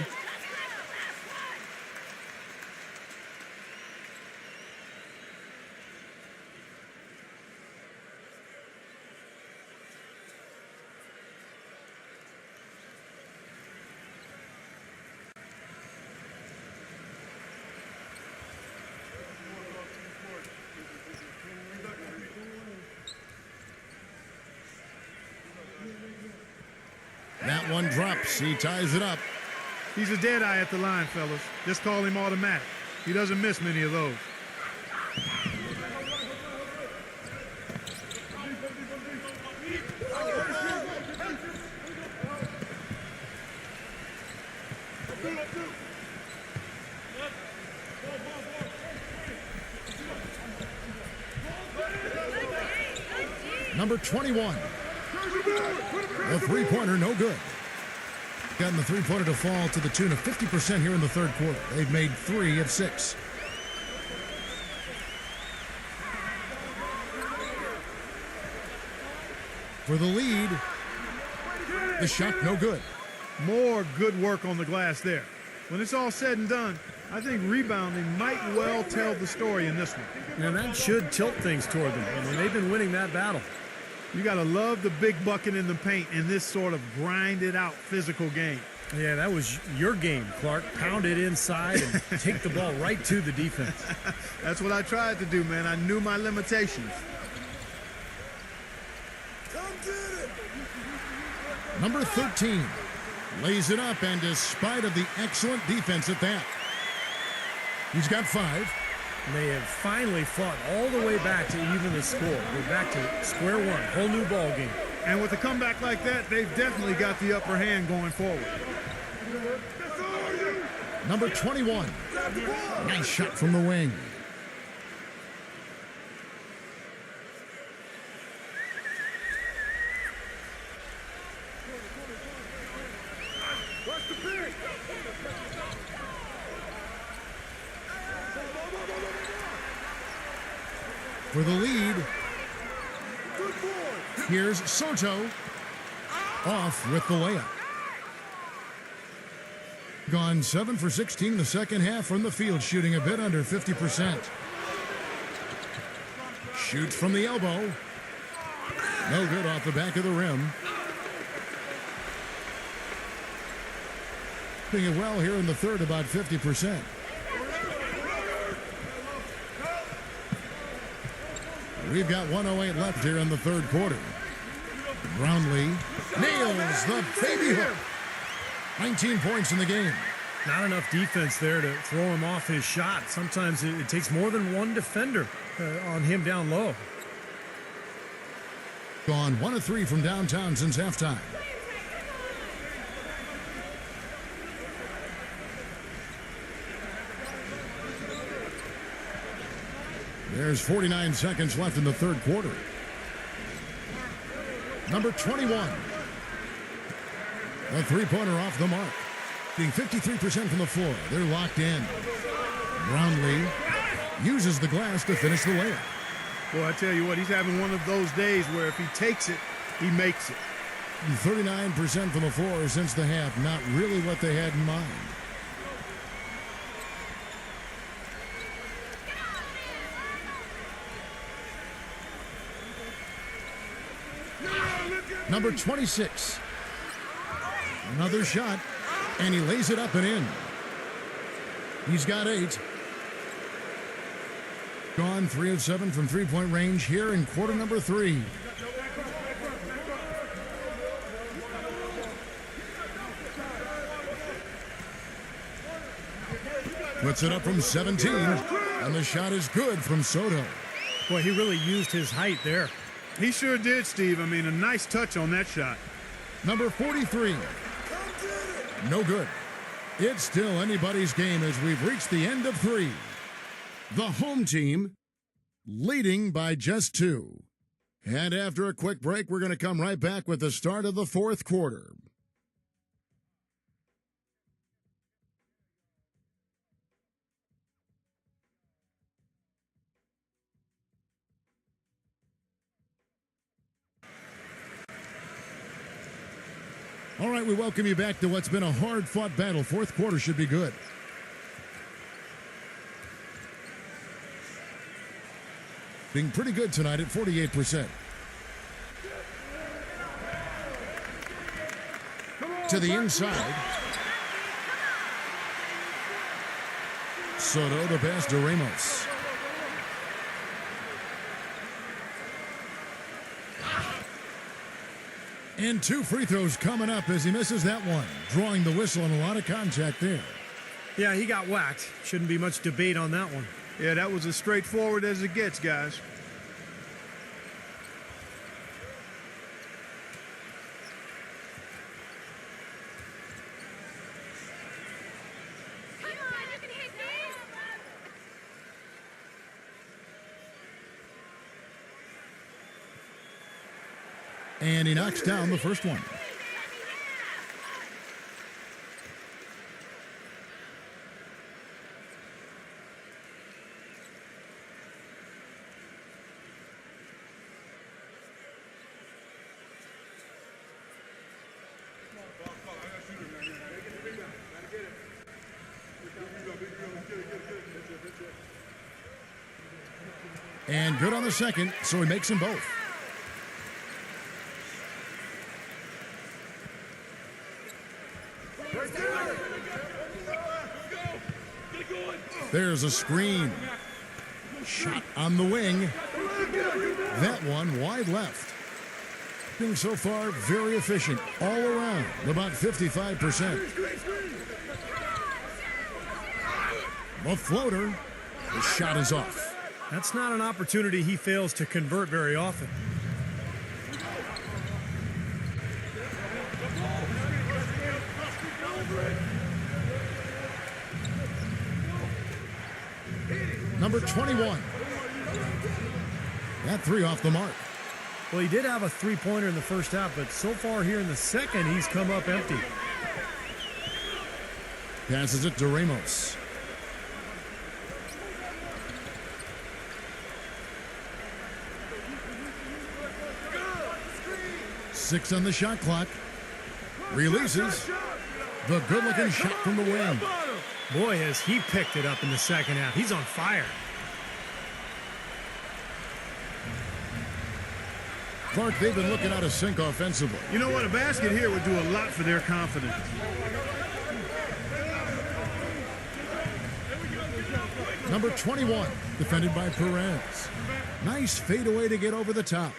That one drops. He ties it up. He's a dead eye at the line, fellas. Just call him automatic. He doesn't miss many of those. Number 21. The three-pointer, no good. Gotten the three-pointer to fall to the tune of 50% here in the third quarter. They've made 3 of 6. For the lead, the shot no good. More good work on the glass there. When it's all said and done, I think rebounding might well tell the story in this one. And that should tilt things toward them. I mean, they've been winning that battle. You got to love the big bucket in the paint in this sort of grinded-out physical game. Yeah, that was your game, Clark. Pound it inside and take the ball right to the defense. That's what I tried to do, man. I knew my limitations. Come get it. Number 13 lays it up, and despite of the excellent defense at that, he's got 5. They have finally fought all the way back to even the score. We're back to square one, whole new ball game. And with a comeback like that, they've definitely got the upper hand going forward. Number 21. Nice shot from the wing. For the lead, here's Soto off with the layup. Gone 7 for 16 the second half from the field, shooting a bit under 50%. Shoots from the elbow. No good off the back of the rim. Doing it well here in the third, about 50%. We've got 1:08 left here in the third quarter. Brownlee nails the baby hook. 19 points in the game. Not enough defense there to throw him off his shot. Sometimes it takes more than one defender on him down low. Gone 1 of 3 from downtown since halftime. There's 49 seconds left in the third quarter. Number 21. A three-pointer off the mark. Being 53% from the floor. They're locked in. Brownlee uses the glass to finish the layup. Boy, I tell you what, he's having one of those days where if he takes it, he makes it. 39% from the floor since the half. Not really what they had in mind. Number 26. Another shot, and he lays it up and in. He's got 8. Gone 3 of 7 from three-point range here in quarter number 3. Puts it up from 17, and the shot is good from Soto. Boy, he really used his height there. He sure did, Steve. I mean, a nice touch on that shot. Number 43. No good. It's still anybody's game as we've reached the end of 3. The home team leading by just 2. And after a quick break, we're going to come right back with the start of the fourth quarter. All right, we welcome you back to what's been a hard-fought battle. Fourth quarter should be good. Being pretty good tonight at 48%. To the inside. Soto, the pass to Ramos. And 2 free throws coming up as he misses that one. Drawing the whistle and a lot of contact there. Yeah, he got whacked. Shouldn't be much debate on that one. Yeah, that was as straightforward as it gets, guys. And he knocks down the first one. And good on the second, so he makes them both. There's a screen. Shot on the wing. That one wide left. Being so far very efficient all around, about 55%. The floater. The shot is off. That's not an opportunity he fails to convert very often. Number 21. That three off the mark. Well, he did have a three-pointer in the first half, but so far here in the second, he's come up empty. Passes it to Ramos. Six on the shot clock. Releases. The good-looking shot from the wing. Boy, has he picked it up in the second half. He's on fire. Clark, they've been looking out of sync offensively. You know what? A basket here would do a lot for their confidence. Number 21, defended by Perez. Nice fadeaway to get over the top.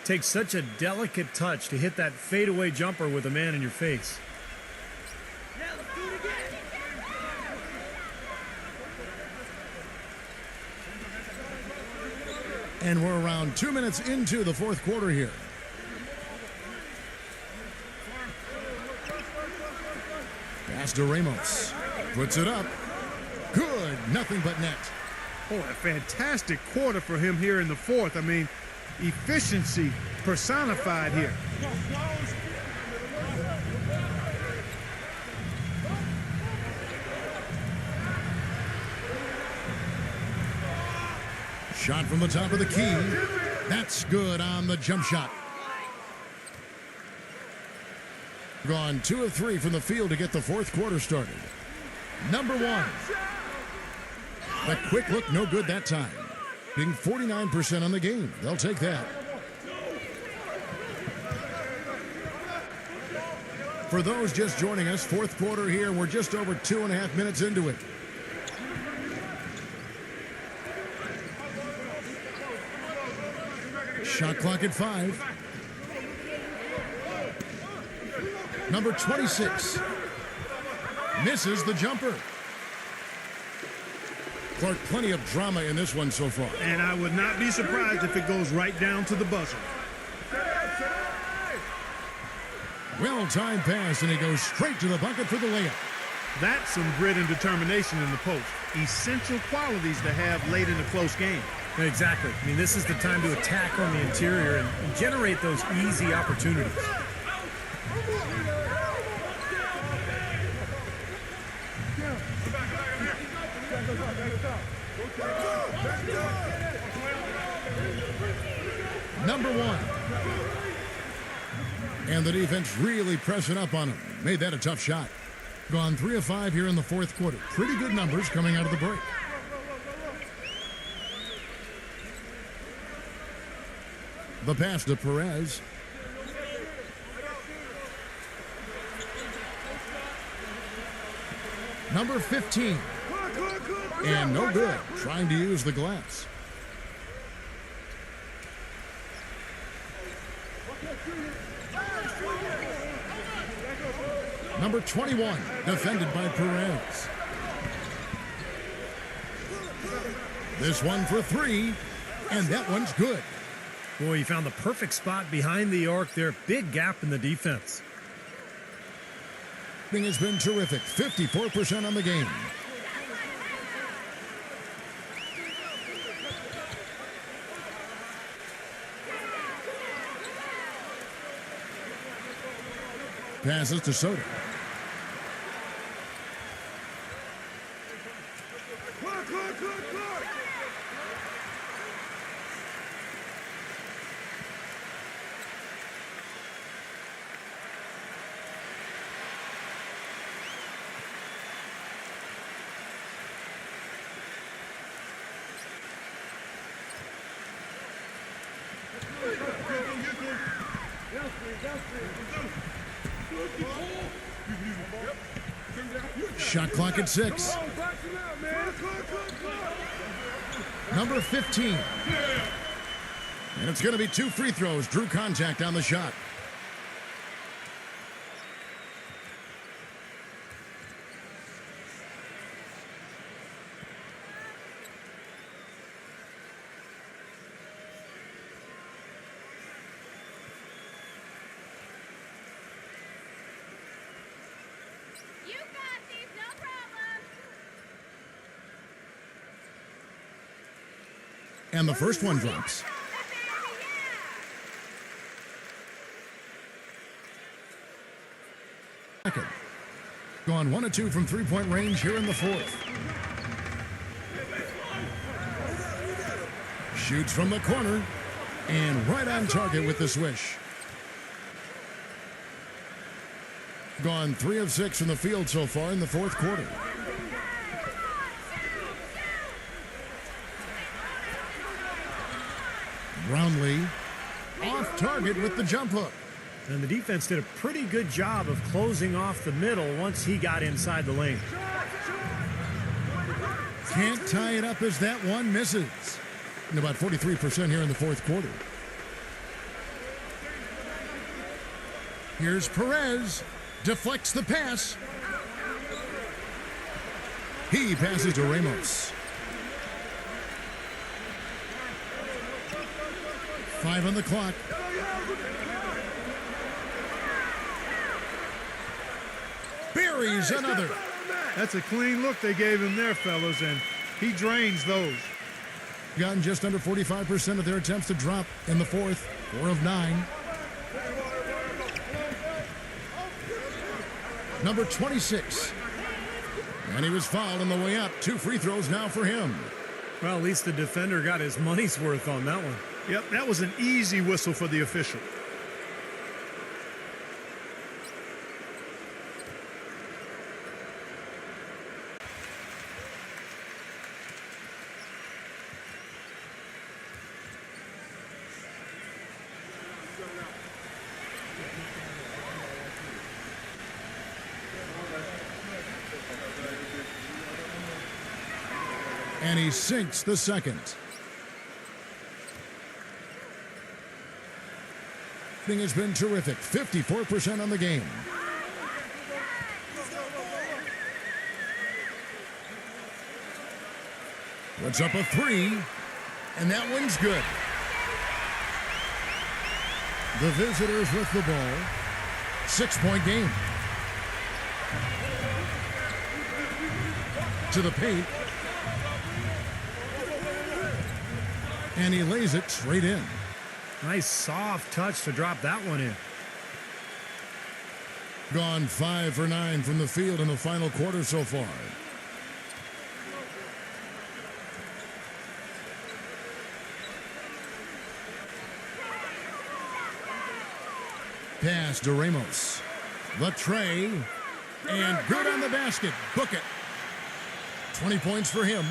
Takes such a delicate touch to hit that fadeaway jumper with a man in your face. And we're around 2 minutes into the fourth quarter here. Pass to Ramos. Puts it up. Good. Nothing but net. Oh, a fantastic quarter for him here in the fourth. I mean, efficiency personified here. Shot from the top of the key. That's good on the jump shot. Gone 2 of 3 from the field to get the fourth quarter started. Number 1. The quick look, no good that time. Being 49% on the game. They'll take that. For those just joining us, fourth quarter here. We're just over 2.5 minutes into it. Shot clock at 5. Number 26. Misses the jumper. Clark, plenty of drama in this one so far. And I would not be surprised if it goes right down to the buzzer. Well-timed pass, and he goes straight to the bucket for the layup. That's some grit and determination in the post. Essential qualities to have late in a close game. Exactly. I mean, this is the time to attack on the interior and generate those easy opportunities. Number 1. And the defense really pressing up on him. Made that a tough shot. Gone 3 of 5 here in the fourth quarter. Pretty good numbers coming out of the break. The pass to Perez. Number 15. And no good. Trying to use the glass. Number 21, defended by Perez. This one for 3, and that one's good. Boy, he found the perfect spot behind the arc there. Big gap in the defense. Thing has been terrific. 54% on the game. Passes to Soto. Shot clock at 6. Number 15. And it's going to be 2 free throws. Drew contact on the shot. And the first one drops. Second. Gone 1 of 2 from three-point range here in the fourth. Shoots from the corner. And right on target with the swish. Gone 3 of 6 from the field so far in the fourth quarter. Brownlee off target with the jump hook. And the defense did a pretty good job of closing off the middle once he got inside the lane. Can't tie it up as that one misses. And about 43% here in the fourth quarter. Here's Perez. Deflects the pass. He passes to Ramos. 5 on the clock. Buries another. That's a clean look they gave him there, fellas, and he drains those. Gotten just under 45% of their attempts to drop in the fourth. 4 of 9. Number 26. And he was fouled on the way up. 2 free throws now for him. Well, at least the defender got his money's worth on that one. Yep, that was an easy whistle for the official. And he sinks the second. Has been terrific. 54% on the game. Puts up a 3, and that one's good. The visitors with the ball. 6-point game. To the paint. And he lays it straight in. Nice soft touch to drop that one in. Gone 5 for 9 from the field in the final quarter so far. Pass to Ramos. The tray. And good on the basket. Book it. 20 points for him.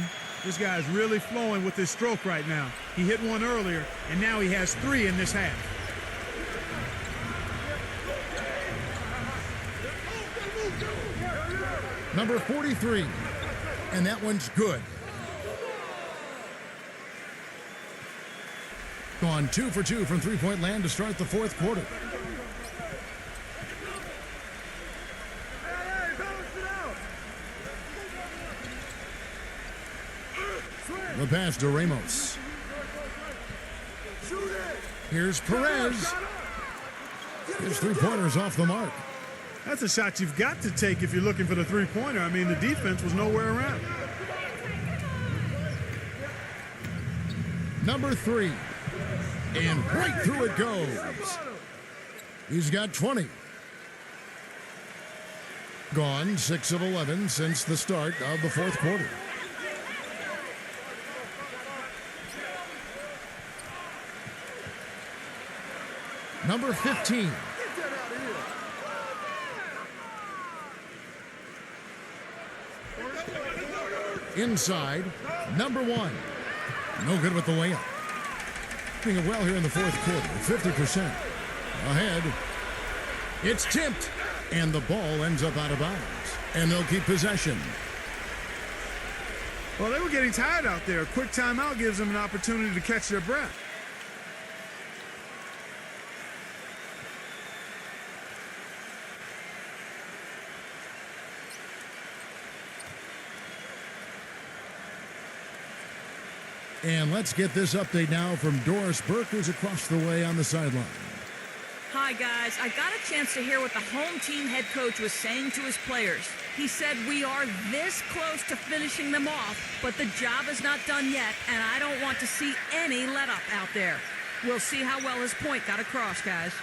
This guy's really flowing with his stroke right now. He hit one earlier, and now he has 3 in this half. Number 43. And that one's good. Gone 2 for 2 from three-point land to start the fourth quarter. The pass to Ramos. Here's Perez. His three-pointer's off the mark. That's a shot you've got to take if you're looking for the three-pointer. I mean, the defense was nowhere around. Number 3. And right through it goes. He's got 20. Gone 6 of 11 since the start of the fourth quarter. Number 15. Inside, number 1. No good with the layup. Doing it well here in the fourth quarter, 50%. Ahead. It's tipped. And the ball ends up out of bounds. And they'll keep possession. Well, they were getting tired out there. A quick timeout gives them an opportunity to catch their breath. And let's get this update now from Doris Burke, who's across the way on the sideline. Hi, guys. I got a chance to hear what the home team head coach was saying to his players. He said, we are this close to finishing them off, but the job is not done yet, and I don't want to see any let-up out there. We'll see how well his point got across, guys.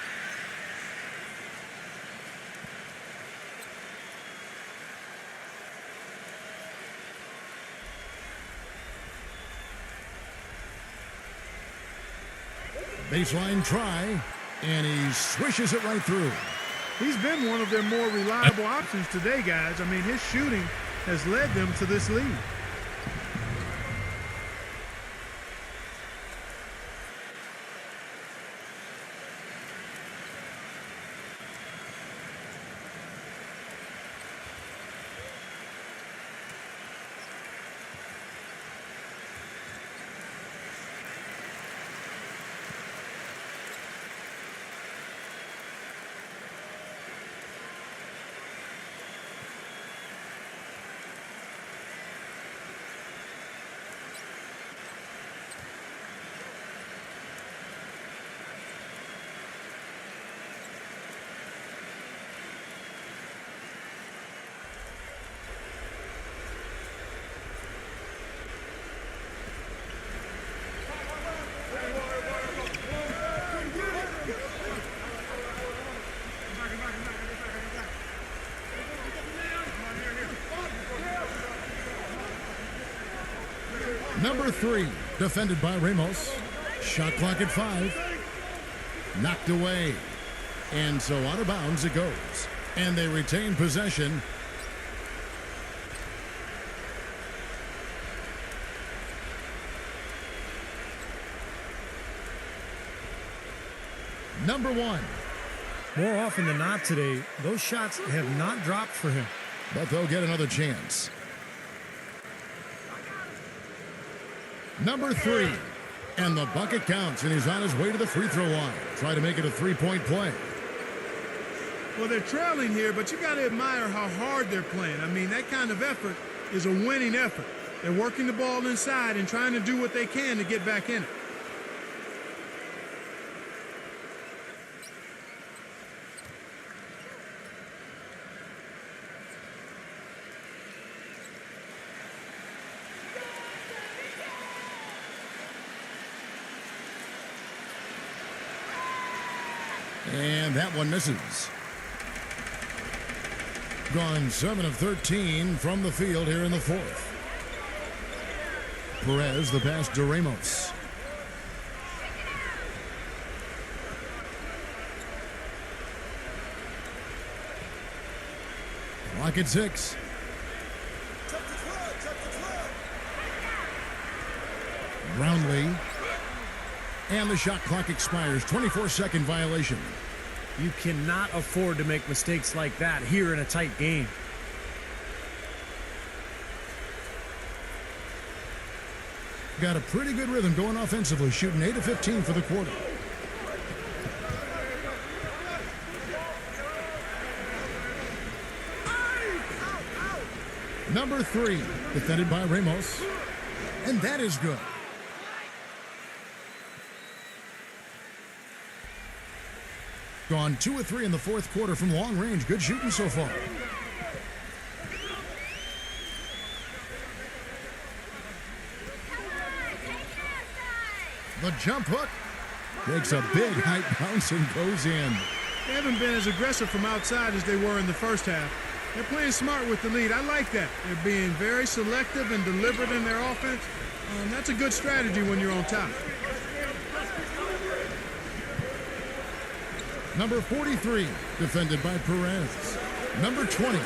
Baseline try, and he swishes it right through. He's been one of their more reliable options today, guys. I mean, his shooting has led them to this lead. Number 3, defended by Ramos. Shot clock at 5. Knocked away. And so out of bounds it goes. And they retain possession. Number 1. More often than not today, those shots have not dropped for him. But they'll get another chance. Number 3. And the bucket counts, and he's on his way to the free throw line. Try to make it a three-point play. Well, they're trailing here, but you got to admire how hard they're playing. I mean, that kind of effort is a winning effort. They're working the ball inside and trying to do what they can to get back in it. And that one misses. Gone 7 of 13 from the field here in the fourth. Perez, the pass to Ramos. Clock at 6. Brownlee. And the shot clock expires. 24-second violation. You cannot afford to make mistakes like that here in a tight game. Got a pretty good rhythm going offensively, shooting 8 of 15 for the quarter. Number 3, defended by Ramos. And that is good. Gone 2 of 3 in the fourth quarter from long range. Good shooting so far. The jump hook takes a big height bounce and goes in. They haven't been as aggressive from outside as they were in the first half. They're playing smart with the lead. I like that. They're being very selective and deliberate in their offense. That's a good strategy when you're on top. Number 43, defended by Perez. Number 20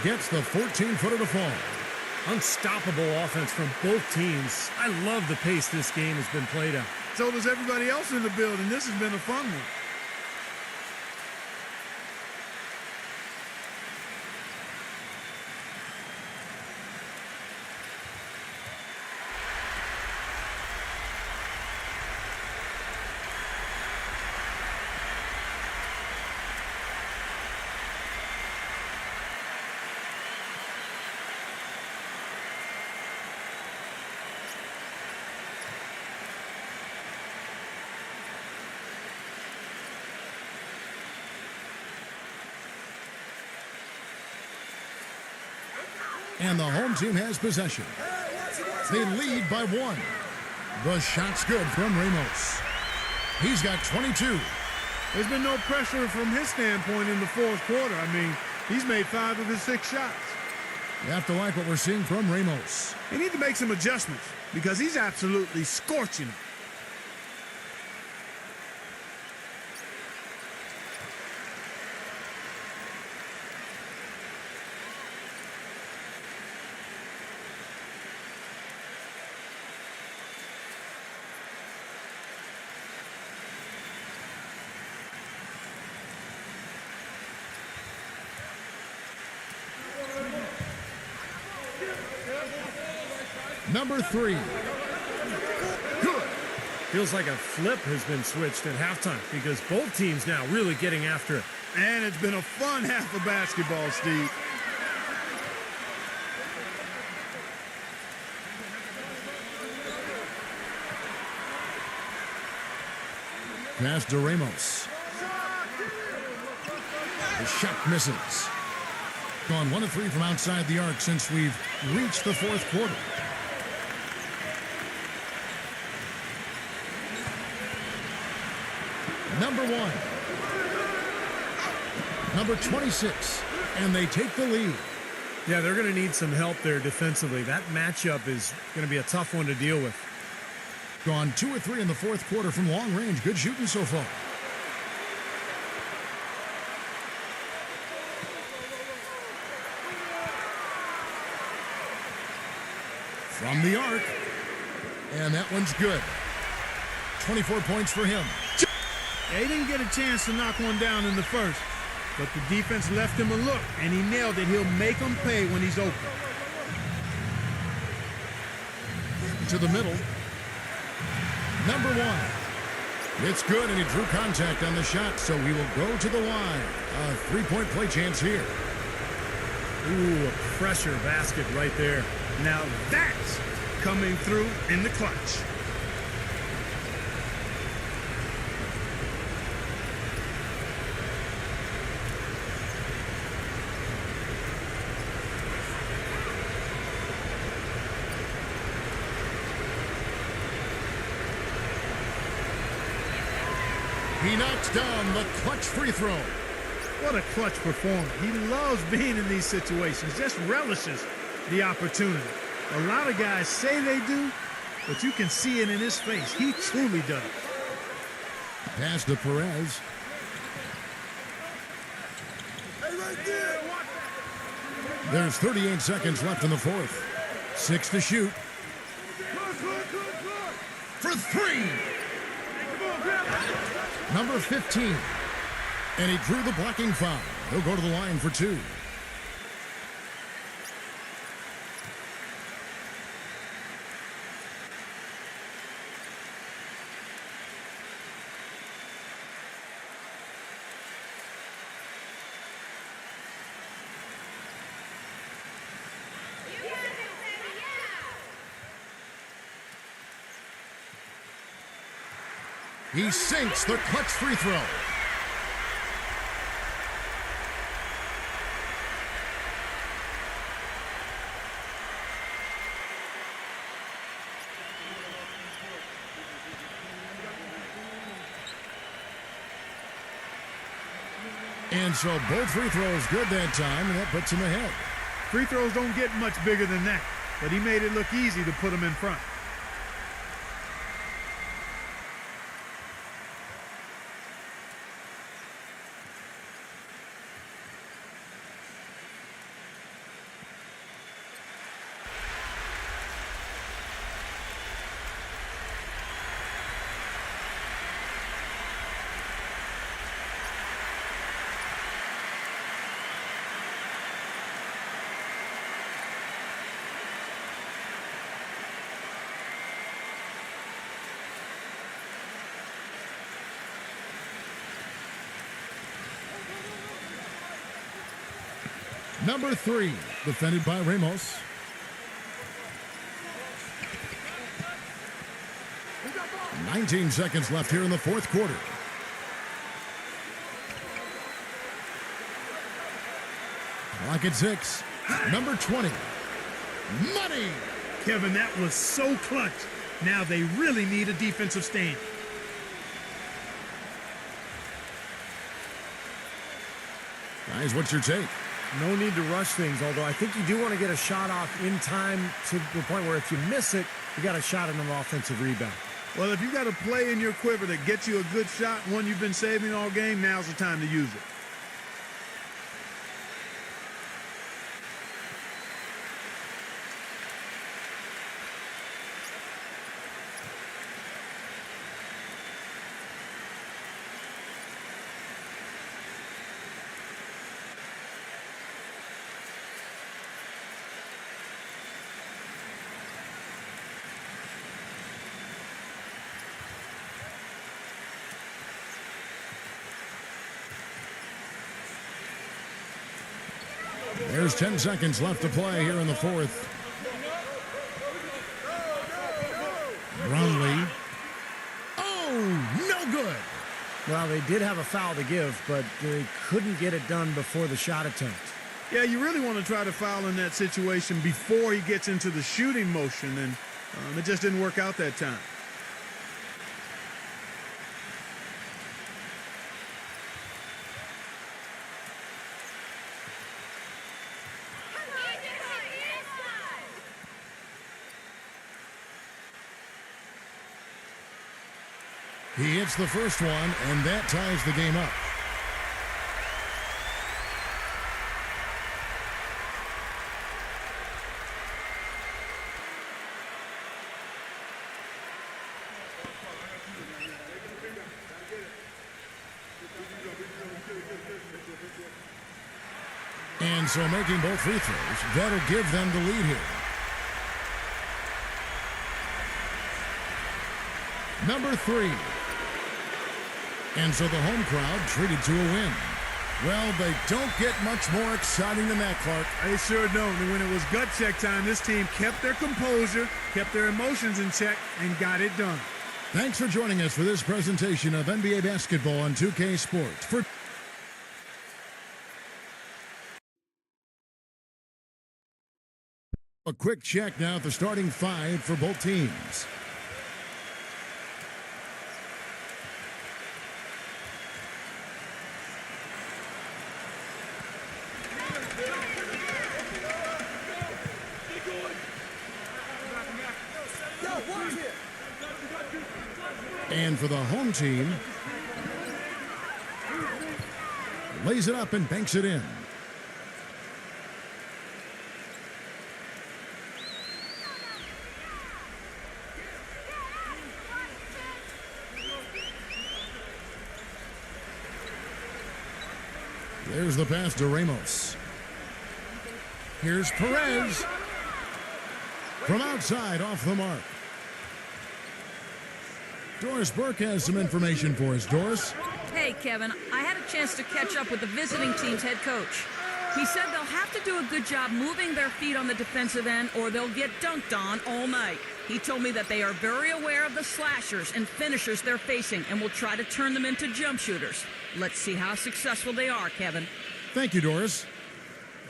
gets the 14-footer to fall. Unstoppable offense from both teams. I love the pace this game has been played at. So does everybody else in the building. This has been a fun one. And the home team has possession. They lead by 1. The shot's good from Ramos. He's got 22. There's been no pressure from his standpoint in the fourth quarter. I mean, he's made 5 of his 6 shots. You have to like what we're seeing from Ramos. They need to make some adjustments because he's absolutely scorching it. Number 3. Good. Feels like a flip has been switched at halftime because both teams now really getting after it. And it's been a fun half of basketball, Steve. Pass to Ramos. The shot misses. Gone 1 of 3 from outside the arc since we've reached the fourth quarter. Number 1. Number 26. And they take the lead. Yeah, they're going to need some help there defensively. That matchup is going to be a tough one to deal with. Gone 2 of 3 in the fourth quarter from long range. Good shooting so far. From the arc. And that one's good. 24 points for him. They didn't get a chance to knock one down in the first, but the defense left him a look, and he nailed it. He'll make them pay when he's open. To the middle. Number 1. It's good, and he drew contact on the shot, so he will go to the line. A 3-point play chance here. Ooh, a pressure basket right there. Now that's coming through in the clutch. He knocks down the clutch free throw. What a clutch performer. He loves being in these situations, just relishes the opportunity. A lot of guys say they do, but you can see it in his face. He truly does. Pass to Perez. Hey, right there. There's 38 seconds left in the fourth. 6 to shoot. For 3. Number 15. And he drew the blocking foul. He'll go to the line for 2. He sinks the clutch free throw. And so both free throws good that time, and that puts him ahead. Free throws don't get much bigger than that, but he made it look easy to put him in front. Number 3, defended by Ramos. "19 seconds left here in the fourth quarter. Clock at 6. Number 20. Money! Kevin, that was so clutch. Now they really need a defensive stand. Guys, what's your take? No need to rush things, although I think you do want to get a shot off in time to the point where if you miss it, you got a shot at an offensive rebound. Well, if you got a play in your quiver that gets you a good shot, one you've been saving all game, now's the time to use it. There's 10 seconds left to play here in the fourth. Brownlee. Oh, no good. Well, they did have a foul to give, but they couldn't get it done before the shot attempt. Yeah, you really want to try to foul in that situation before he gets into the shooting motion, and it just didn't work out that time. He hits the first one, and that ties the game up. And so making both free throws, that'll give them the lead here. Number 3. And so the home crowd treated to a win. Well, they don't get much more exciting than that, Clark. They sure don't. And when it was gut check time, this team kept their composure, kept their emotions in check, and got it done. Thanks for joining us for this presentation of NBA basketball on 2K Sports. A quick check now at the starting 5 for both teams. And for the home team, lays it up and banks it in. There's the pass to Ramos. Here's Perez. From outside, off the mark. Doris Burke has some information for us. Doris? Hey, Kevin, I had a chance to catch up with the visiting team's head coach. He said they'll have to do a good job moving their feet on the defensive end or they'll get dunked on all night. He told me that they are very aware of the slashers and finishers they're facing and will try to turn them into jump shooters. Let's see how successful they are, Kevin. Thank you, Doris.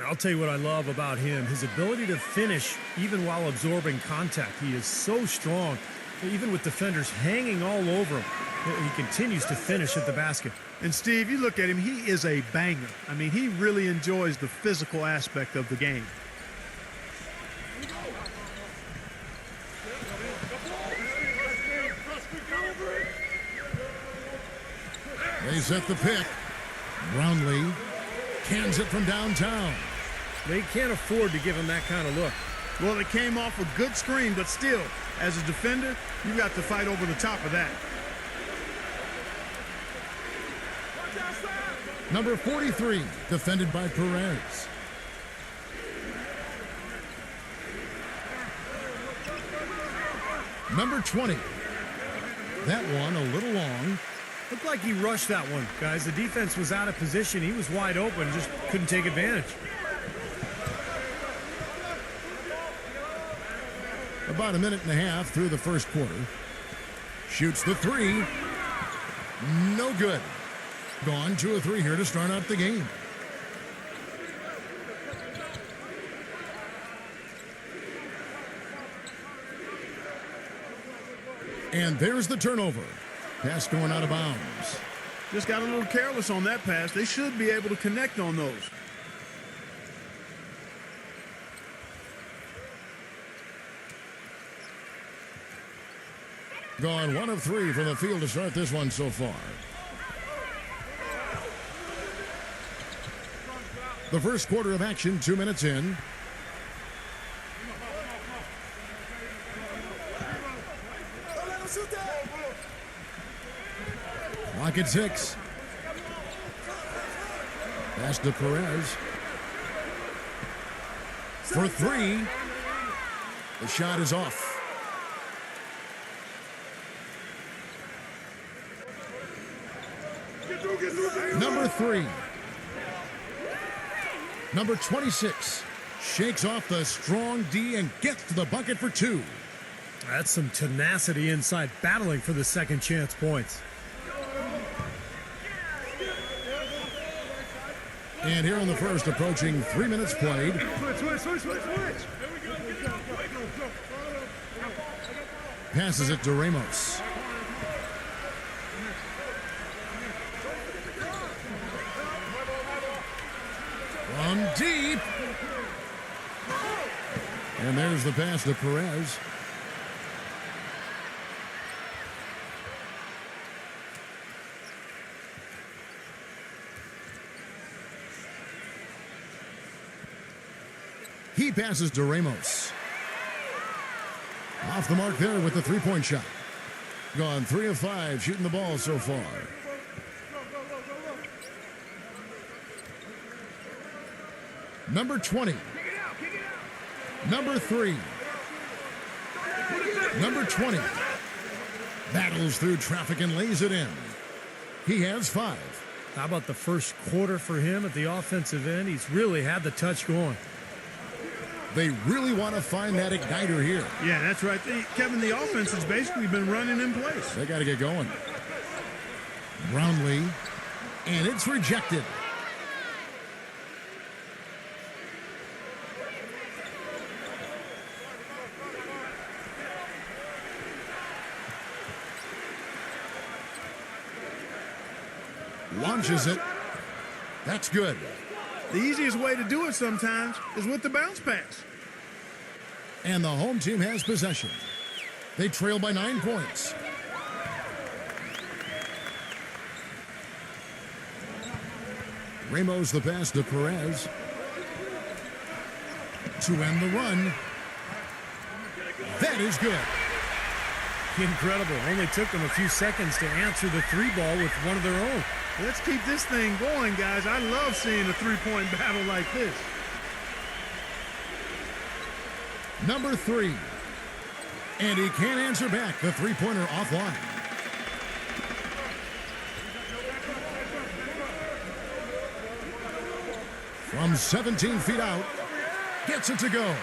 I'll tell you what I love about him, his ability to finish even while absorbing contact. He is so strong, even with defenders hanging all over him. He continues to finish at the basket. And Steve, you look at him, he is a banger. I mean, he really enjoys the physical aspect of the game. They set the pick. Brownlee cans it from downtown. They can't afford to give him that kind of look. Well, it came off a good screen, but still, as a defender, you got to fight over the top of that. Number 43, defended by Perez. Number 20. That one a little long. Looked like he rushed that one, guys. The defense was out of position. He was wide open, just couldn't take advantage. About a minute and a half through the first quarter. Shoots the three. No good. Gone 2 of 3 here to start out the game. And there's the turnover. Pass going out of bounds. Just got a little careless on that pass. They should be able to connect on those. Gone 1 of 3 from the field to start this one so far. The first quarter of action, 2 minutes in. Clock at 6. Pass to Perez. For 3. The shot is off. Number 3. Number 26 shakes off the strong D and gets to the bucket for 2. That's some tenacity inside, battling for the second chance points. And here in the first, approaching 3 minutes played. Passes it to Ramos. From deep. And there's the pass to Perez. He passes to Ramos. Off the mark there with the three-point shot. Gone 3 of 5 shooting the ball so far. Number 20. Number 3. Number 20. Battles through traffic and lays it in. He has 5. How about the first quarter for him at the offensive end? He's really had the touch going. They really want to find that igniter here. Yeah, that's right. Kevin, the offense has basically been running in place. They got to get going. Brownlee. And it's rejected. Launches it. That's good. The easiest way to do it sometimes is with the bounce pass. And the home team has possession. They trail by 9 points. Ramos the pass to Perez. To end the run. That is good. Incredible. Only took them a few seconds to answer the 3-ball with one of their own. Let's keep this thing going, guys. I love seeing a three-point battle like this. Number 3. And he can't answer back. The three-pointer offline. From 17 feet out. Gets it to go.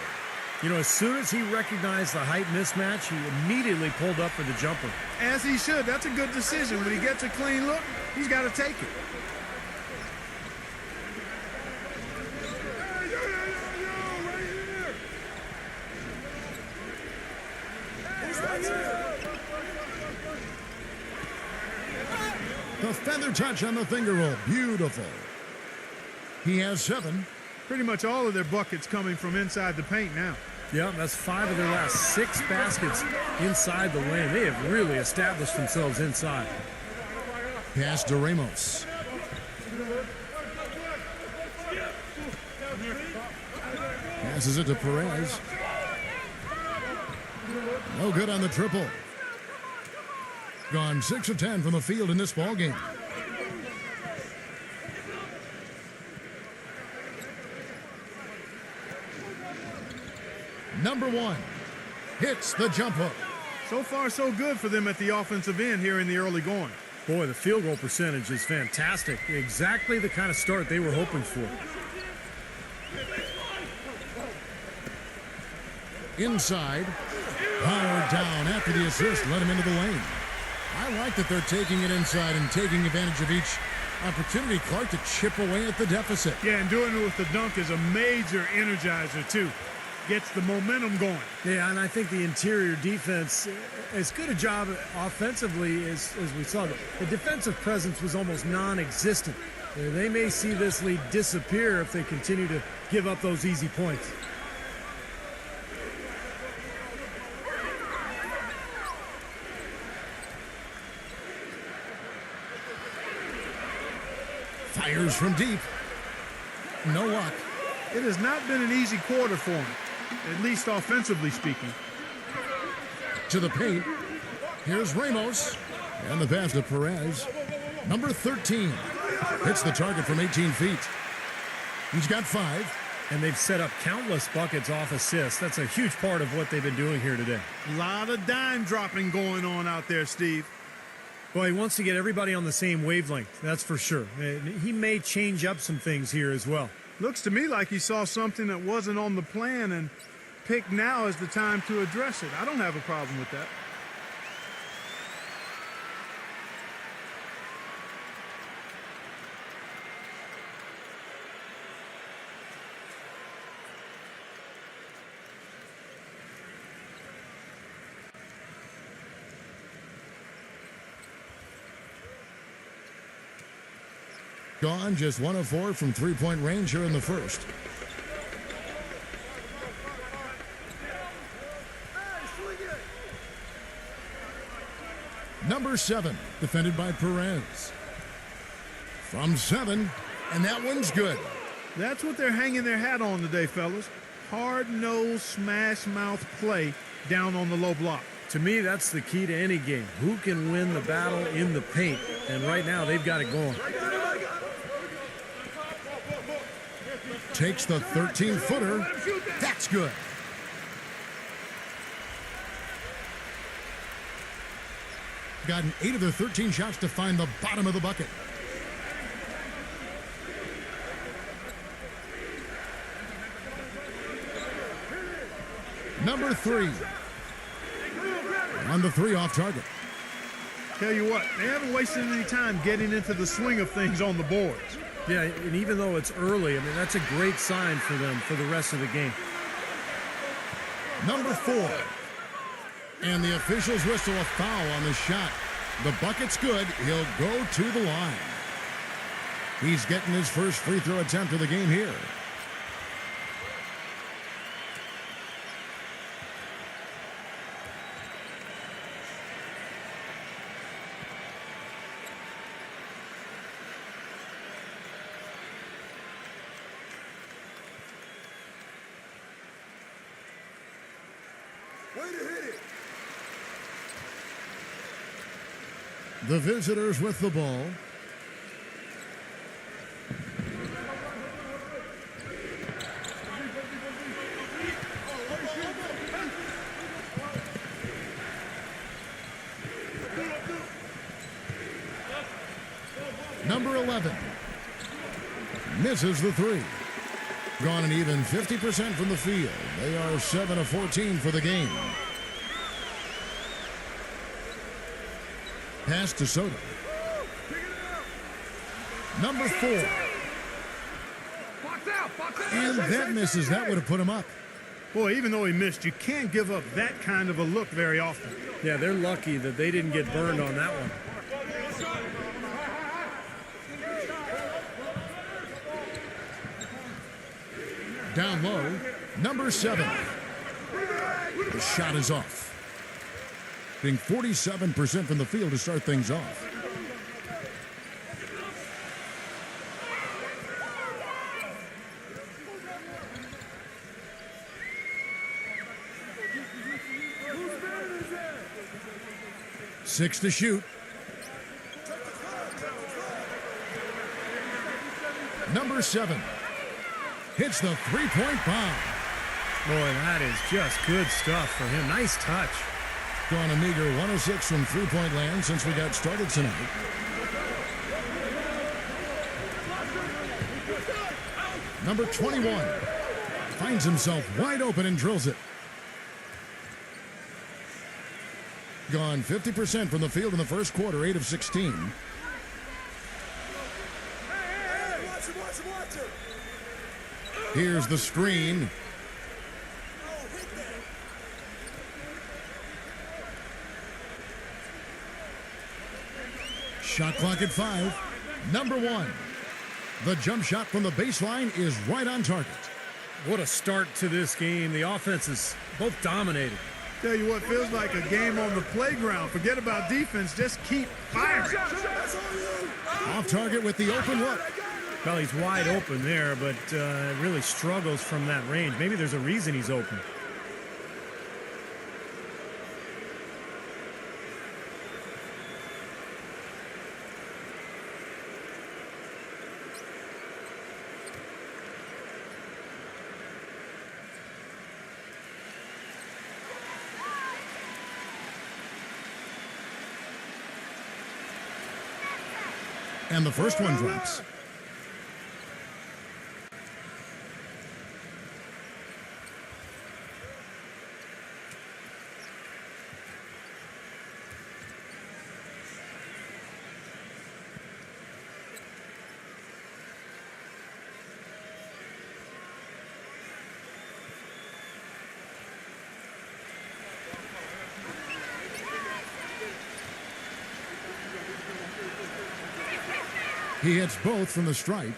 You know, as soon as he recognized the height mismatch, he immediately pulled up for the jumper. As he should. That's a good decision. When he gets a clean look, he's got to take it. The feather touch on the finger roll. Beautiful. He has 7. Pretty much all of their buckets coming from inside the paint now. Yeah, that's 5 of their last 6 baskets inside the lane. They have really established themselves inside. Pass to Ramos. Passes it to Perez. No good on the triple. Gone 6 of 10 from the field in this ball game. Number 1 hits the jump hook. So far, so good for them at the offensive end here in the early going. Boy, the field goal percentage is fantastic. Exactly the kind of start they were hoping for. Inside. Powered down after the assist. Let him into the lane. I like that they're taking it inside and taking advantage of each opportunity, Clark, to chip away at the deficit. Yeah, and doing it with the dunk is a major energizer, too. gets the momentum going. Yeah, and I think the interior defense, as good a job offensively as we saw. The defensive presence was almost non-existent. They may see this lead disappear if they continue to give up those easy points. Fires from deep. No luck. It has not been an easy quarter for him, at least offensively speaking. To the paint. Here's Ramos. And the pass to Perez. Number 13. Hits the target from 18 feet. He's got 5. And they've set up countless buckets off assists. That's a huge part of what they've been doing here today. A lot of dime dropping going on out there, Steve. Well, he wants to get everybody on the same wavelength, that's for sure. He may change up some things here as well. Looks to me like he saw something that wasn't on the plan and picked now as the time to address it. I don't have a problem with that. Gone just 1 of 4 from three-point range here in the first. Number 7, defended by Perez. From 7, and that one's good. That's what they're hanging their hat on today, fellas. Hard-nosed, smash-mouth play down on the low block. To me, that's the key to any game. Who can win the battle in the paint? And right now, they've got it going. Takes the 13-footer. That's good. Gotten 8 of their 13 shots to find the bottom of the bucket. Number 3. On the 3 off target. Tell you what, they haven't wasted any time getting into the swing of things on the boards. Yeah, and even though it's early, I mean, that's a great sign for them for the rest of the game. Number 4. And the officials whistle a foul on the shot. The bucket's good. He'll go to the line. He's getting his first free throw attempt of the game here. Way to hit it. The visitors with the ball. Number 11 misses the 3. Gone an even 50% from the field. They are 7 of 14 for the game. Pass to Soto. Number 4. And that misses. That would have put him up. Boy, even though he missed, you can't give up that kind of a look very often. Yeah, they're lucky that they didn't get burned on that one. Down low, number 7. The shot is off. Being 47% from the field to start things off. Six to shoot. Number 7 hits the three-point bomb. Boy, that is just good stuff for him. Nice touch. Gone a meager 1 of 6 from three-point land since we got started tonight. Number 21 finds himself wide open and drills it. Gone 50% from the field in the first quarter, 8 of 16. Here's the screen. Shot clock at 5. Number 1. The jump shot from the baseline is right on target. What a start to this game. The offense is both dominated. Tell you what, feels like a game on the playground. Forget about defense, just keep firing. Off target with the open look. Well, he's wide open there, but really struggles from that range. Maybe there's a reason he's open. And the first one drops. He hits both from the stripe.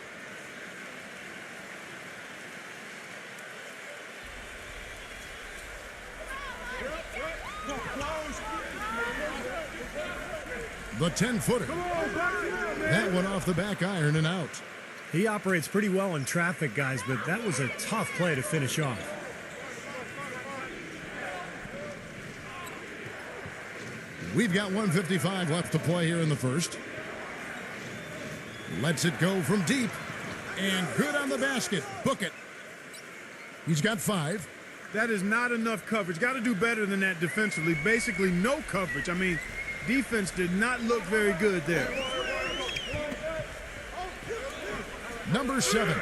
The 10-footer. That one off the back iron and out. He operates pretty well in traffic, guys, but that was a tough play to finish off. We've got 1:55 left to play here in the first. Lets it go from deep. And good on the basket. Book it. He's got 5. That is not enough coverage. Got to do better than that defensively. Basically no coverage. I mean, defense did not look very good there. Number 7.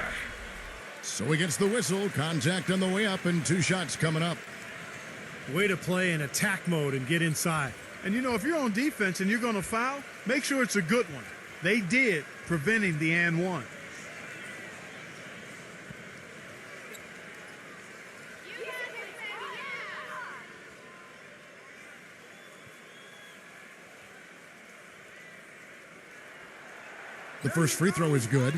So he gets the whistle. Contact on the way up and 2 shots coming up. Way to play in attack mode and get inside. And you know, if you're on defense and you're going to foul, make sure it's a good one. They did, preventing the and one. The first free throw is good.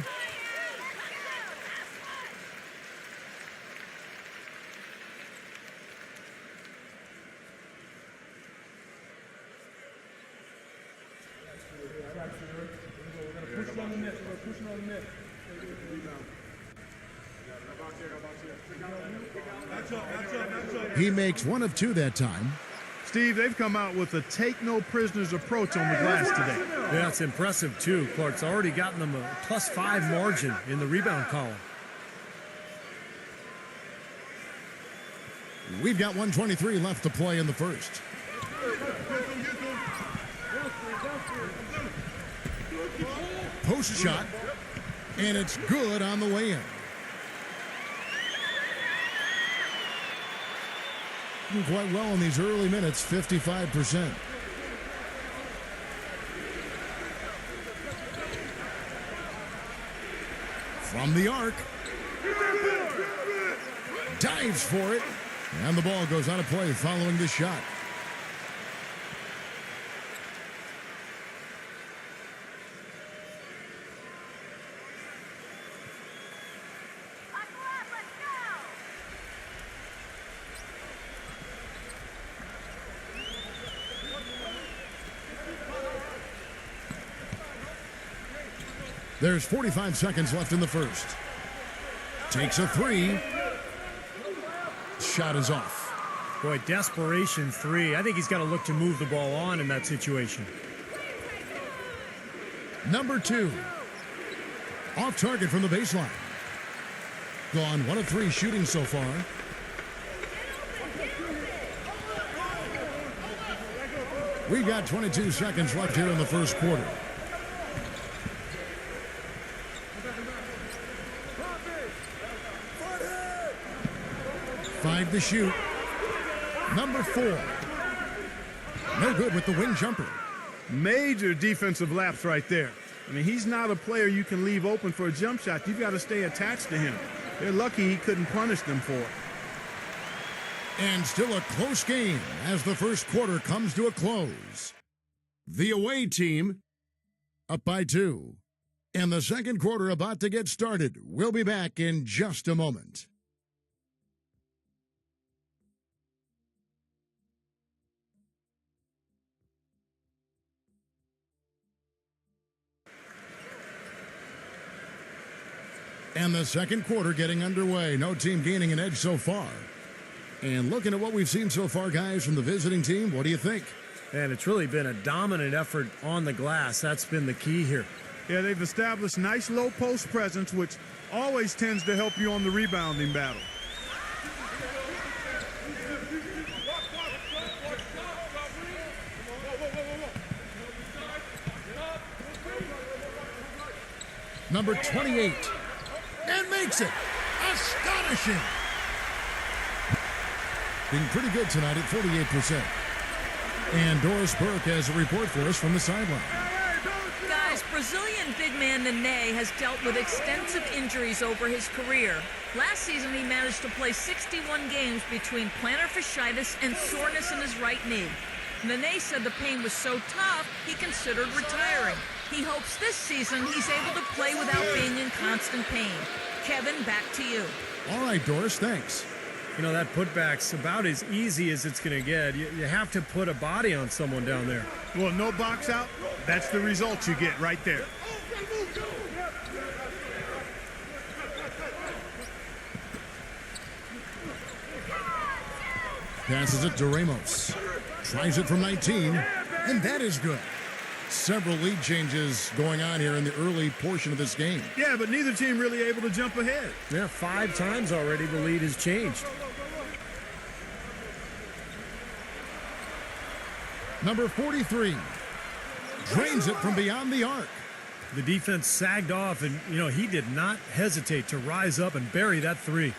He makes 1 of 2 that time. Steve, they've come out with a take-no-prisoners approach on the glass today. Yeah, it's impressive, too. Clark's already gotten them a +5 margin in the rebound column. We've got 1:23 left to play in the first. Post shot, and it's good on the way in. Doing quite well in these early minutes, 55%. From the arc. Dives for it. And the ball goes out of play following the shot. There's 45 seconds left in the first. Takes a 3. Shot is off. Boy, desperation 3. I think he's got to look to move the ball on in that situation. Number 2. Off target from the baseline. Gone 1 of 3 shooting so far. We've got 22 seconds left here in the first quarter. 5 to shoot. Number 4. No good with the wing jumper. Major defensive lapse right there. I mean, he's not a player you can leave open for a jump shot. You've got to stay attached to him. They're lucky he couldn't punish them for it. And still a close game as the first quarter comes to a close. The away team up by 2. And the second quarter about to get started. We'll be back in just a moment. And the second quarter getting underway. No team gaining an edge so far. And looking at what we've seen so far, guys, from the visiting team, what do you think? And it's really been a dominant effort on the glass. That's been the key here. Yeah, they've established nice low post presence, which always tends to help you on the rebounding battle. Number 28. And makes it. Astonishing. Being pretty good tonight at 48%. And Doris Burke has a report for us from the sideline. Guys, Brazilian big man Nene has dealt with extensive injuries over his career. Last season, he managed to play 61 games between plantar fasciitis and soreness in his right knee. Nene said the pain was so tough, he considered retiring. He hopes this season he's able to play without being in constant pain. Kevin, back to you. All right, Doris, thanks. You know, that putback's about as easy as it's going to get. You have to put a body on someone down there. Well, no box out. That's the result you get right there. Passes it to Ramos. Tries it from 19, and that is good. Several lead changes going on here in the early portion of this game. Yeah, but neither team really able to jump ahead. Yeah, 5 times already the lead has changed. Number 43 drains it from beyond the arc. The defense sagged off, and, you know, he did not hesitate to rise up and bury that 3.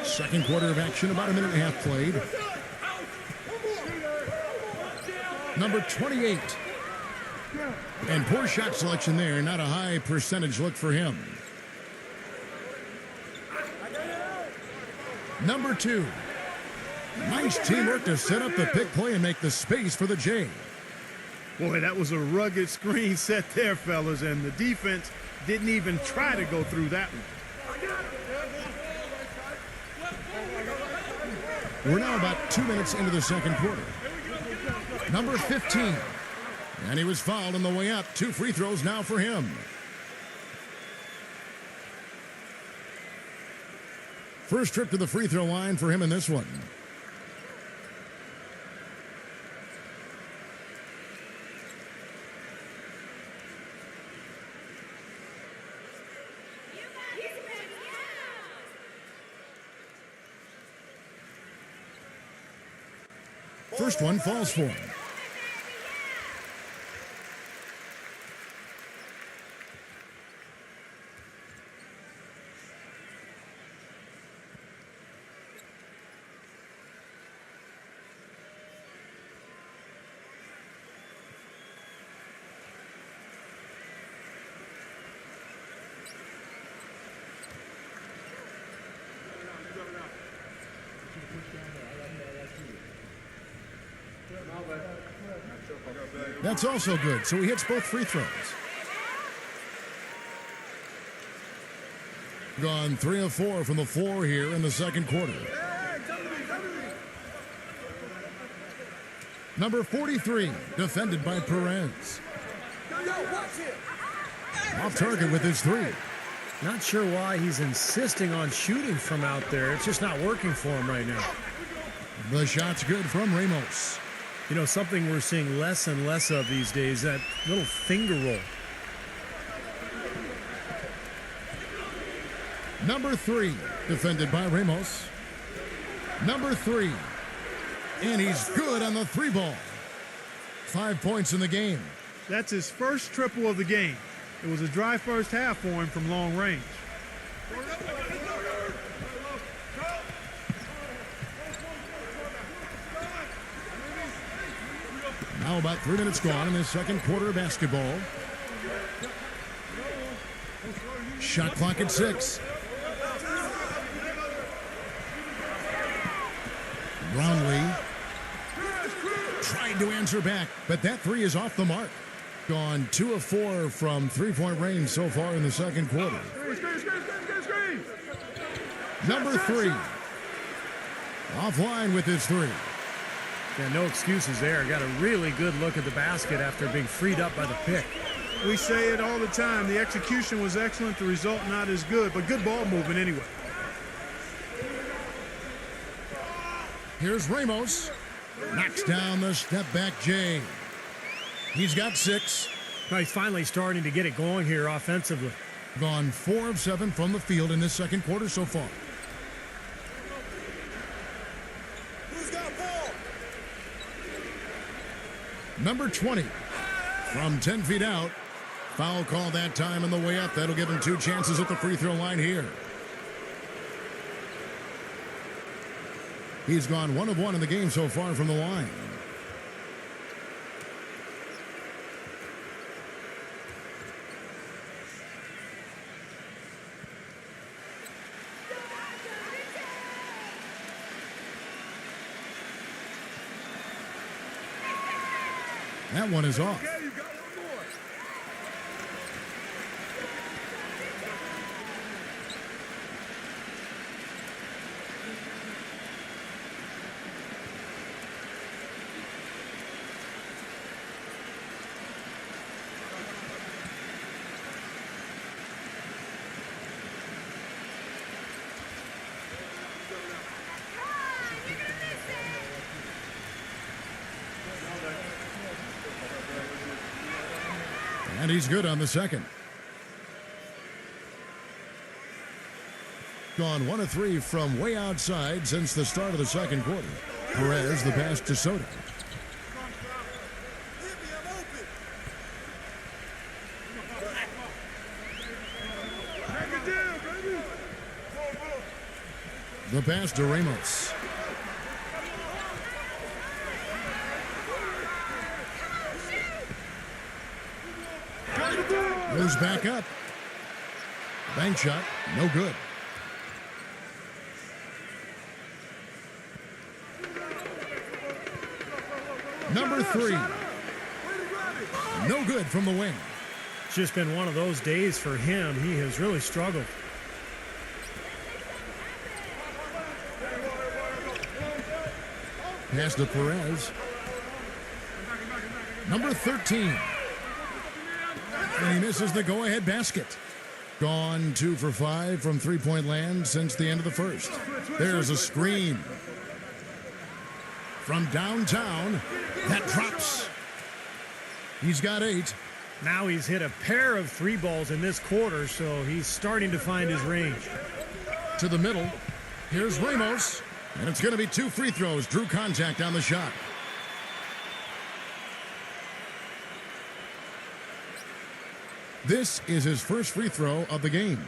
Second quarter of action, about a minute and a half played. Number 28. And poor shot selection there. Not a high percentage look for him. Number 2. Nice teamwork to set up the pick play and make the space for the J. Boy, that was a rugged screen set there, fellas, and the defense didn't even try to go through that one. We're now about 2 minutes into the second quarter. Number 15. And he was fouled on the way up. 2 free throws now for him. First trip to the free throw line for him in this one. First one falls for him. That's also good, so he hits both free throws. Gone 3 of 4 from the floor here in the second quarter. Number 43, defended by Perez. Off target with his 3. Not sure why he's insisting on shooting from out there. It's just not working for him right now. The shot's good from Ramos. You know, something we're seeing less and less of these days, that little finger roll. Number 3, defended by Ramos. Number 3, and he's good on the 3 ball. 5 points in the game. That's his first triple of the game. It was a dry first half for him from long range. Now about 3 minutes gone in the second quarter of basketball. Shot clock at 6. Brownlee tried to answer back, but that three is off the mark. Gone 2 of 4 from three-point range so far in the second quarter. Number 3. Offline with his three. Yeah, no excuses there. Got a really good look at the basket after being freed up by the pick. We say it all the time. The execution was excellent. The result not as good, but good ball movement anyway. Here's Ramos. Knocks down the step-back J. He's got 6. Well, he's finally starting to get it going here offensively. Gone 4 of 7 from the field in this second quarter so far. Who's got ball? Number 20. From 10 feet out. Foul call that time on the way up. That'll give him 2 chances at the free throw line here. He's gone 1 of 1 in the game so far from the line. That one is off. Okay, you got one more. And he's good on the second. Gone 1 of 3 from way outside since the start of the second quarter. Perez, the pass to Soto. Hit me, I'm open. Break it down, baby. The pass to Ramos. Goes back up. Bank shot, no good. Number 3. No good from the wing. It's just been one of those days for him. He has really struggled. Pass to Perez. Number 13. And he misses the go-ahead basket. Gone 2 for 5 from three-point land since the end of the first. There's a screen. From downtown, that drops. He's got 8. Now he's hit a pair of 3 balls in this quarter, so he's starting to find his range. To the middle. Here's Ramos. And it's going to be 2 free throws. Drew contact on the shot. This is his first free throw of the game.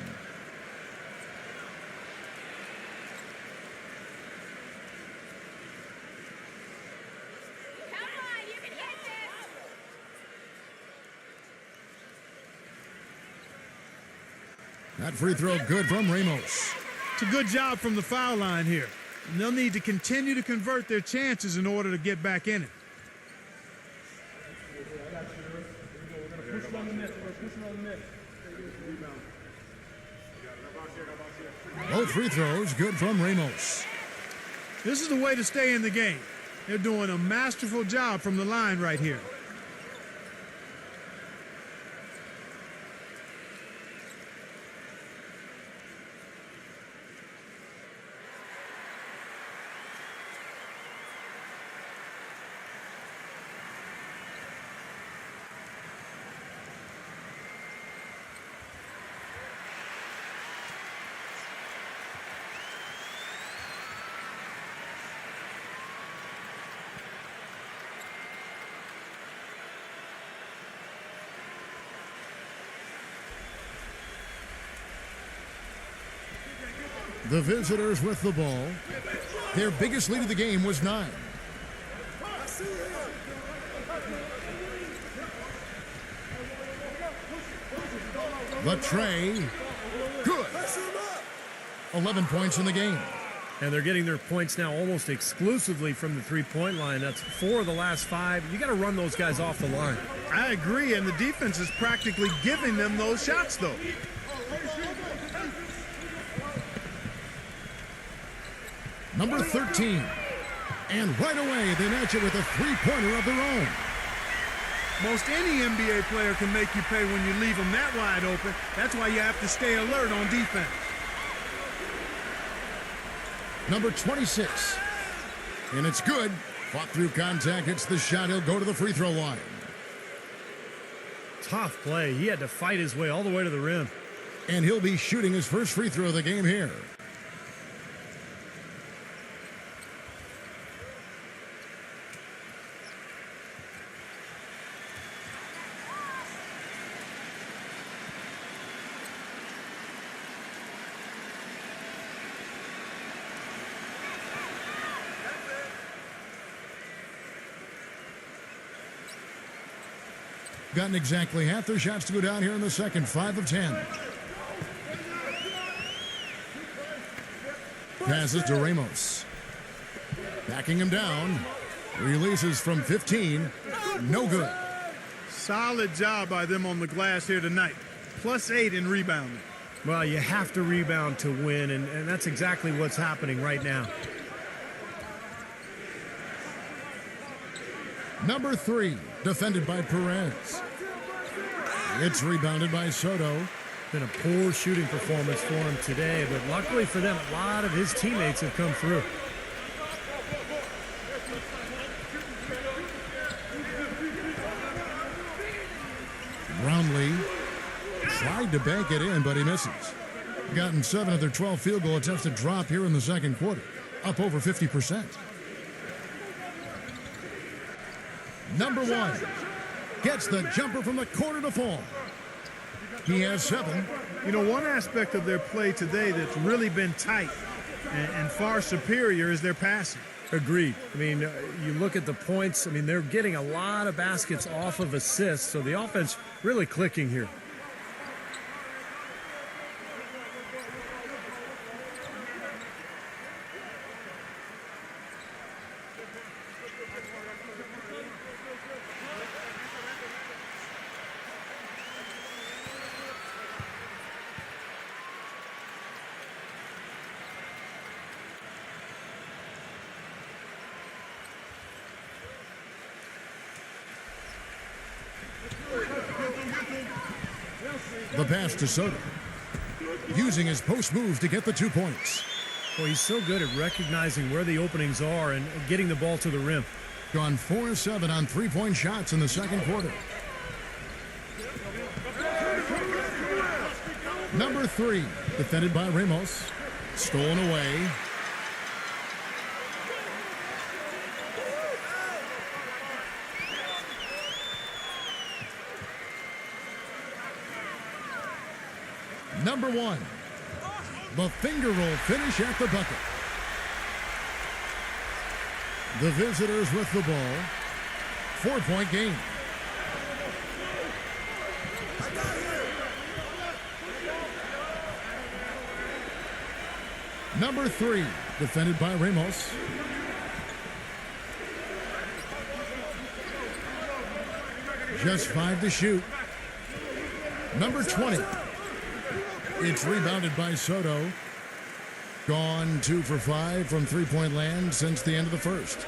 That free throw good from Ramos. It's a good job from the foul line here. And they'll need to continue to convert their chances in order to get back in it. Both free throws good from Ramos. This is the way to stay in the game. They're doing a masterful job from the line right here. The visitors with the ball. Their biggest lead of the game was 9. The tray. Good. 11 points in the game. And they're getting their points now almost exclusively from the three-point line. That's 4 of the last 5. You got to run those guys off the line. I agree, and the defense is practically giving them those shots, though. Number 13. And right away, they match it with a three-pointer of their own. Most any NBA player can make you pay when you leave them that wide open. That's why you have to stay alert on defense. Number 26. And it's good. Fought through contact, hits the shot. He'll go to the free throw line. Tough play. He had to fight his way all the way to the rim. And he'll be shooting his first free throw of the game here. Gotten exactly half their shots to go down here in the second. 5 of 10. Passes to Ramos. Backing him down. Releases from 15. No good. Solid job by them on the glass here tonight. +8 in rebounding. Well, you have to rebound to win, and that's exactly what's happening right now. Number 3, defended by Perez. It's rebounded by Soto. Been a poor shooting performance for him today, but luckily for them, a lot of his teammates have come through. Brownlee tried to bank it in, but he misses. Gotten 7 of their 12 field goal attempts to drop here in the second quarter. Up over 50%. Number 1 gets the jumper from the corner to fall. He has 7. You know, one aspect of their play today that's really been tight and far superior is their passing. Agreed. I mean, you look at the points. I mean, they're getting a lot of baskets off of assists, so the offense really clicking here. The pass to Soto. Using his post move to get the 2 points. Well, he's so good at recognizing where the openings are and getting the ball to the rim. Gone 4 of 7 on 3-point shots in the second quarter. Number 3, defended by Ramos. Stolen away. Number 1, the finger roll finish at the bucket. The visitors with the ball. 4-point game. Number 3, defended by Ramos. Just 5 to shoot. Number 20. It's rebounded by Soto. Gone 2 for 5 from three-point land since the end of the first.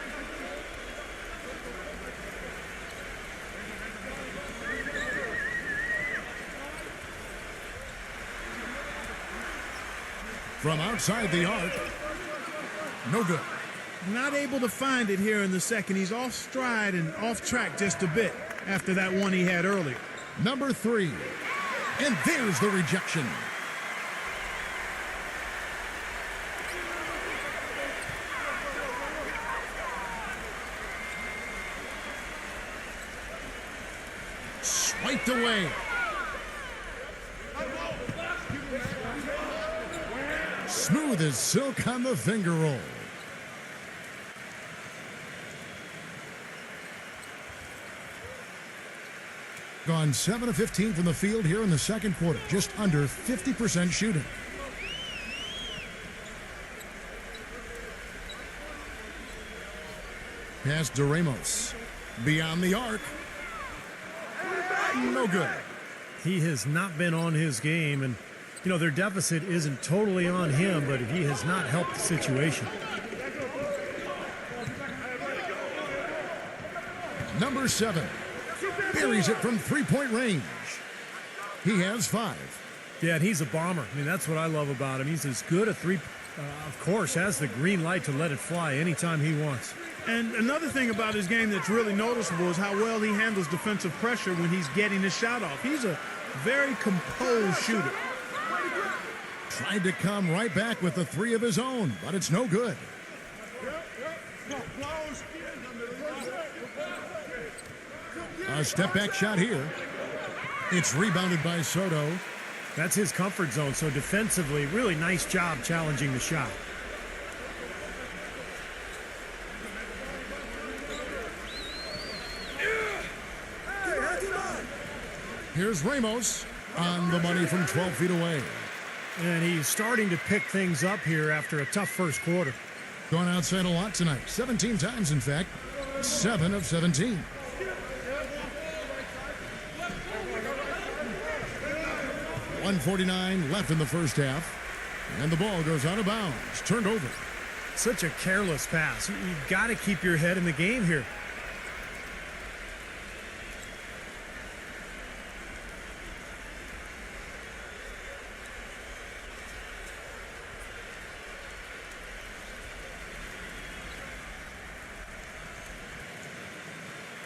From outside the arc. No good. Not able to find it here in the second. He's off stride and off track just a bit after that one he had earlier. Number 3. And there's the rejection. Swiped away. Smooth as silk on the finger roll. Gone 7 of 15 from the field here in the second quarter. Just under 50% shooting. Pass to Ramos. Beyond the arc. No good. He has not been on his game, and, their deficit isn't totally on him, but he has not helped the situation. Number 7 buries it from three-point range. He has 5. Yeah, and he's a bomber. That's what I love about him. He's as good a three, of course, has the green light to let it fly anytime he wants. And another thing about his game that's really noticeable is how well he handles defensive pressure when he's getting his shot off. He's a very composed shooter. Tried to come right back with the 3 of his own, but it's no good. A step-back shot here. It's rebounded by Soto. That's his comfort zone, so defensively, really nice job challenging the shot. Here's Ramos on the money from 12 feet away. And he's starting to pick things up here after a tough first quarter. Gone outside a lot tonight. 17 times, in fact. 7 of 17. .149 left in the first half. And the ball goes out of bounds. Turned over. Such a careless pass. You've got to keep your head in the game here.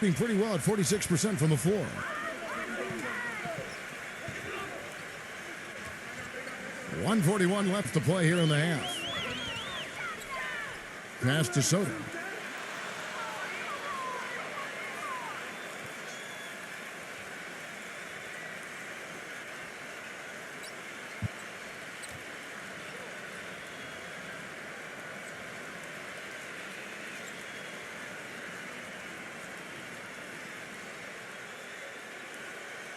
Being pretty well at 46% from the floor. .141 left to play here in the half. Pass to Soto.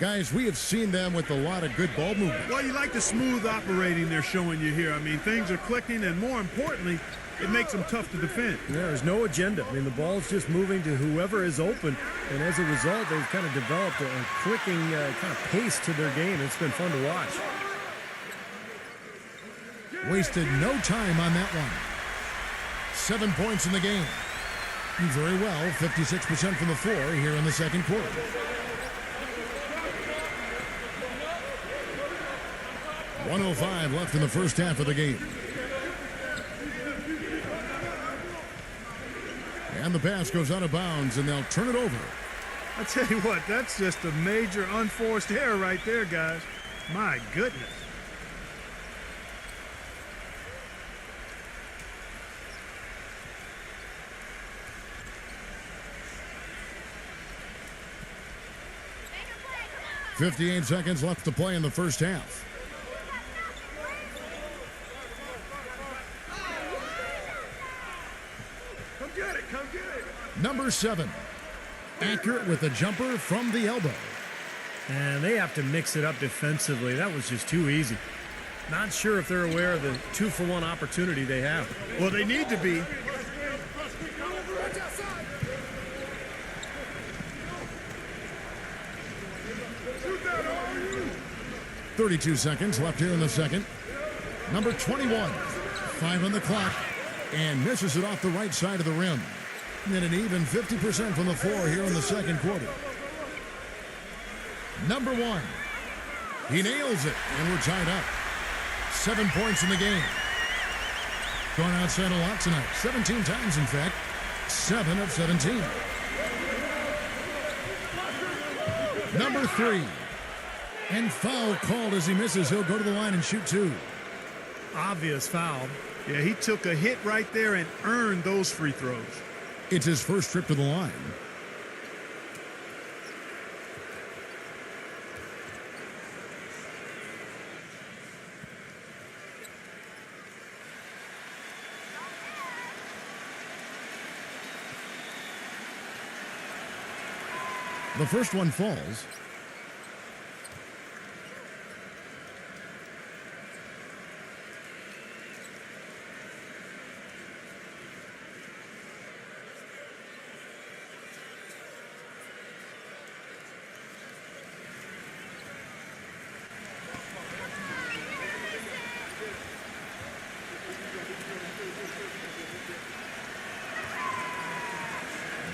Guys, we have seen them with a lot of good ball movement. Well, you like the smooth operating they're showing you here. Things are clicking, and more importantly, it makes them tough to defend. There's no agenda. The ball's just moving to whoever is open, and as a result, they've kind of developed a clicking kind of pace to their game. It's been fun to watch. Wasted no time on that one. 7 points in the game. Very well, 56% from the floor here in the second quarter. .105 left in the first half of the game. And the pass goes out of bounds, and they'll turn it over. I tell you what, that's just a major unforced error right there, guys. My goodness. .58 seconds left to play in the first half. Number 7, accurate with a jumper from the elbow. And they have to mix it up defensively. That was just too easy. Not sure if they're aware of the 2-for-1 opportunity they have. Well, they need to be. .32 seconds left here in the second. Number 21, 5 on the clock, and misses it off the right side of the rim. And an even 50% from the floor here in the second quarter. Number 1. He nails it, and we're tied up. 7 points in the game. Going outside a lot tonight. 17 times, in fact. 7 of 17. Number 3. And foul called as he misses. He'll go to the line and shoot 2. Obvious foul. Yeah, he took a hit right there and earned those free throws. It's his first trip to the line. The first one falls.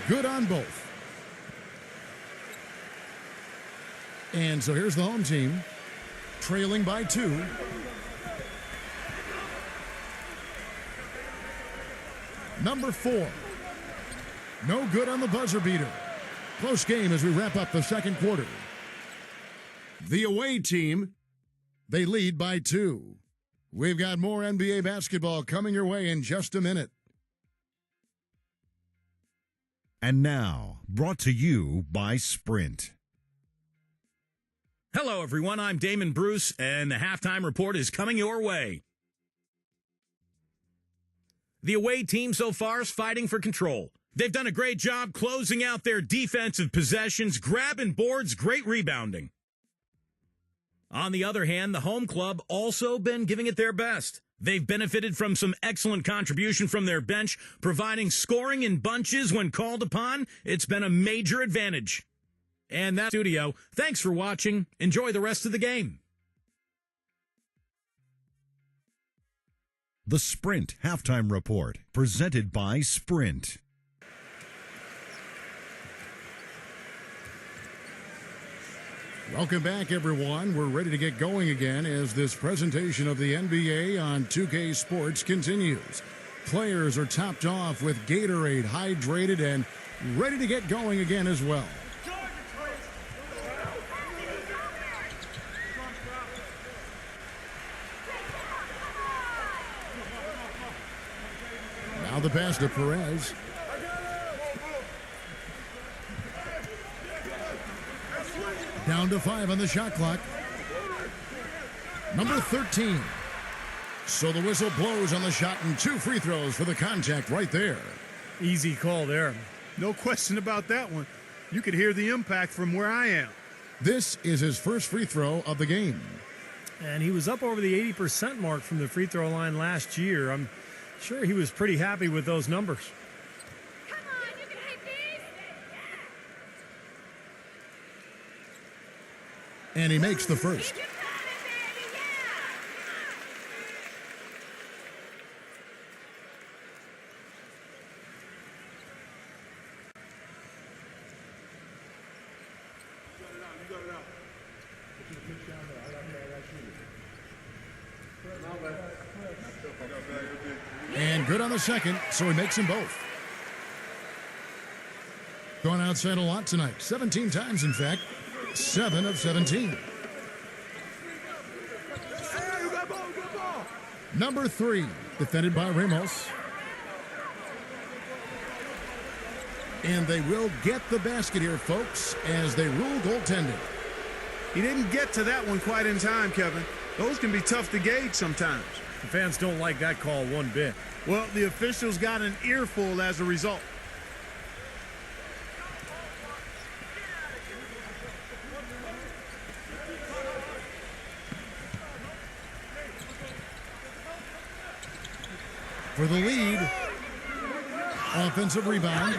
Good on both. And so here's the home team, trailing by 2. Number 4. No good on the buzzer beater. Close game as we wrap up the second quarter. The away team, they lead by 2. We've got more NBA basketball coming your way in just a minute. And now, brought to you by Sprint. Hello, everyone. I'm Damon Bruce, and the halftime report is coming your way. The away team so far is fighting for control. They've done a great job closing out their defensive possessions, grabbing boards, great rebounding. On the other hand, the home club also been giving it their best. They've benefited from some excellent contribution from their bench, providing scoring in bunches when called upon. It's been a major advantage. And that's studio. Thanks for watching. Enjoy the rest of the game. The Sprint Halftime Report, presented by Sprint. Welcome back, everyone. We're ready to get going again as this presentation of the NBA on 2K Sports continues. Players are topped off with Gatorade, hydrated, and ready to get going again as well. Now the pass to Perez. Down to 5 on the shot clock. Number 13. So the whistle blows on the shot and 2 free throws for the contact right there. Easy call there. No question about that one. You could hear the impact from where I am. This is his first free throw of the game. And he was up over the 80% mark from the free throw line last year. I'm sure he was pretty happy with those numbers. Come on, you can hit these. And he makes the first. You got it, baby, yeah. And good on the second, so he makes them both. Going outside a lot tonight. 17 times, in fact. 7 of 17. Number 3, defended by Ramos. And they will get the basket here, folks, as they rule goaltending. He didn't get to that one quite in time, Kevin. Those can be tough to gauge sometimes. The fans don't like that call one bit. Well, the officials got an earful as a result. For the lead, offensive rebound,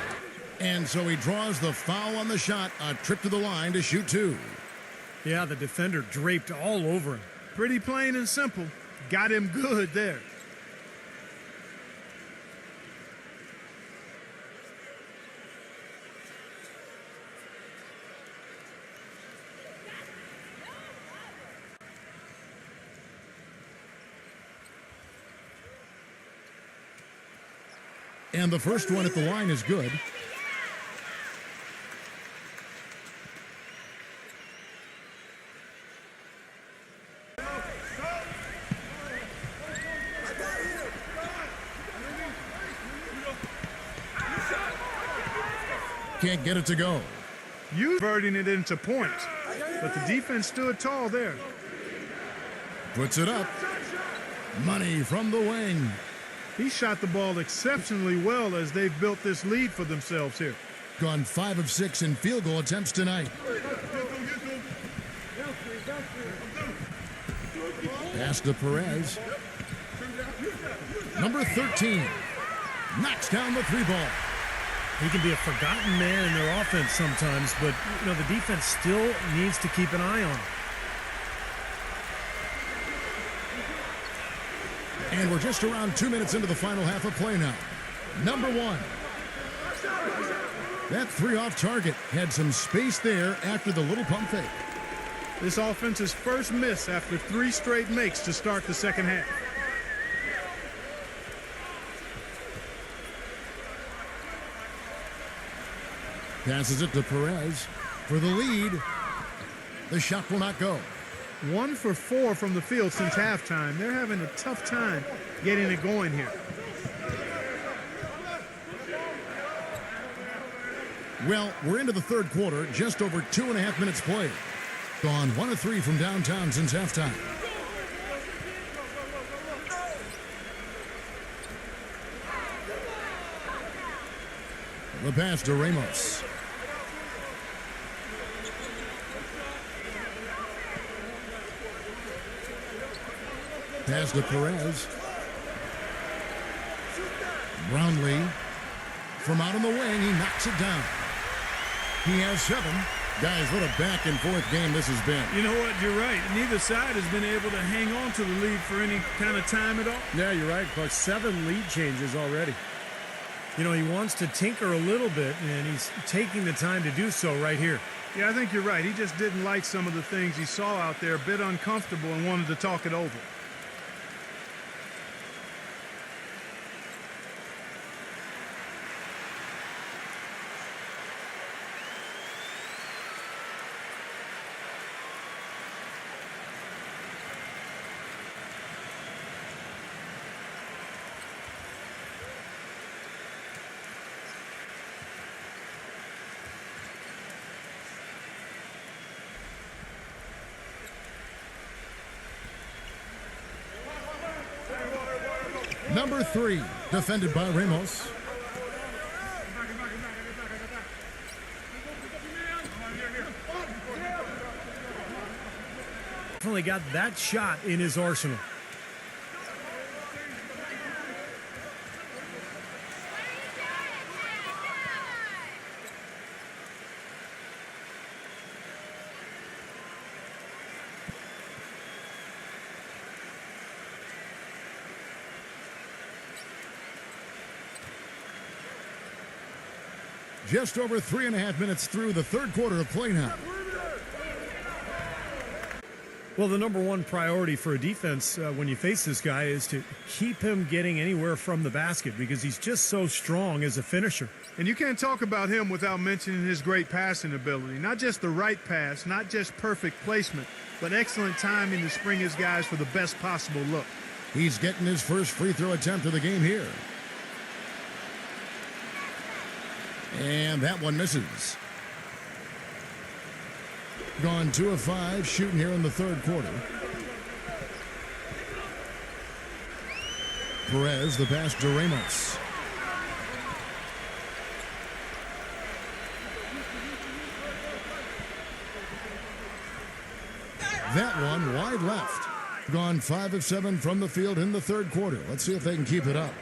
and so he draws the foul on the shot, a trip to the line to shoot 2. Yeah, the defender draped all over him. Pretty plain and simple. Got him good there. And the first one at the line is good. Can't get it to go. You converting it into points, but the defense stood tall there. Puts it up. Money from the wing. He shot the ball exceptionally well as they've built this lead for themselves here. Gone 5 of 6 in field goal attempts tonight. Pass to Perez. Number 13 knocks down the 3-ball. He can be a forgotten man in their offense sometimes, but the defense still needs to keep an eye on him. And we're just around 2 minutes into the final half of play now. Number 1. That three off target had some space there after the little pump fake. This offense's first miss after 3 straight makes to start the second half. Passes it to Perez for the lead. The shot will not go. 1 for 4 from the field since halftime. They're having a tough time getting it going here. Well, we're into the third quarter, just over 2.5 minutes played. Gone 1 of 3 from downtown since halftime. The pass to Ramos. Pass to Perez. Brownlee from out on the wing, he knocks it down. He has 7. Guys, what a back and forth game this has been. You know what? You're right. Neither side has been able to hang on to the lead for any kind of time at all. Yeah, you're right, Coach. 7 lead changes already. You know, he wants to tinker a little bit, and he's taking the time to do so right here. Yeah, I think you're right. He just didn't like some of the things he saw out there, a bit uncomfortable, and wanted to talk it over. Number 3, defended by Ramos. Definitely got that shot in his arsenal. Just over 3.5 minutes through the third quarter of play now. Well, the number one priority for a defense when you face this guy is to keep him getting anywhere from the basket because he's just so strong as a finisher. And you can't talk about him without mentioning his great passing ability. Not just the right pass, not just perfect placement, but excellent timing to spring his guys for the best possible look. He's getting his first free throw attempt of the game here. And that one misses. Gone 2 of 5 shooting here in the third quarter. Perez, the pass to Ramos. That one wide left. Gone 5 of 7 from the field in the third quarter. Let's see if they can keep it up.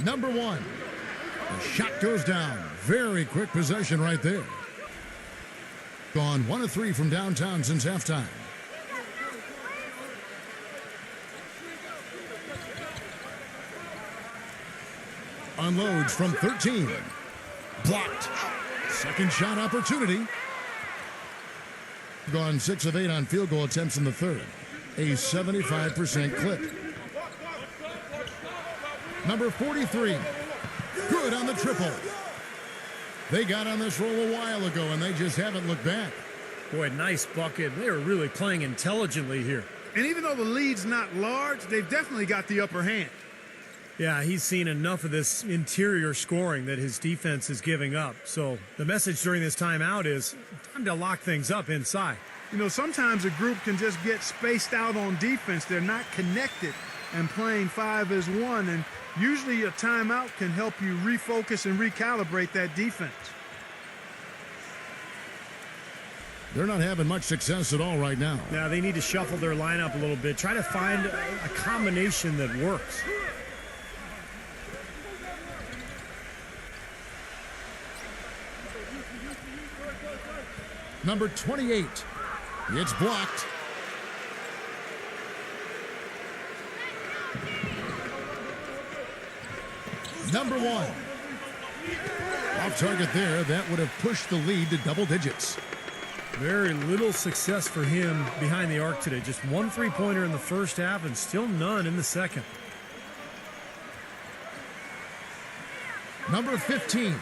Number 1. The shot goes down. Very quick possession right there. Gone 1 of 3 from downtown since halftime. Unloads from 13. Blocked. Second shot opportunity. Gone 6 of 8 on field goal attempts in the third. A 75% clip. Number 43. Good on the triple. They got on this roll a while ago, and they just haven't looked back. Boy, nice bucket. They are really playing intelligently here. And even though the lead's not large, they've definitely got the upper hand. Yeah, he's seen enough of this interior scoring that his defense is giving up. So the message during this timeout is time to lock things up inside. You know, sometimes a group can just get spaced out on defense. They're not connected and playing 5 as 1. And usually a timeout can help you refocus and recalibrate that defense. They're not having much success at all right now. Now they need to shuffle their lineup a little bit. Try to find a combination that works. Number 28. It's blocked. Number 1. Off target there. That would have pushed the lead to double digits. Very little success for him behind the arc today. Just one three-pointer in the first half and still none in the second. Number 15.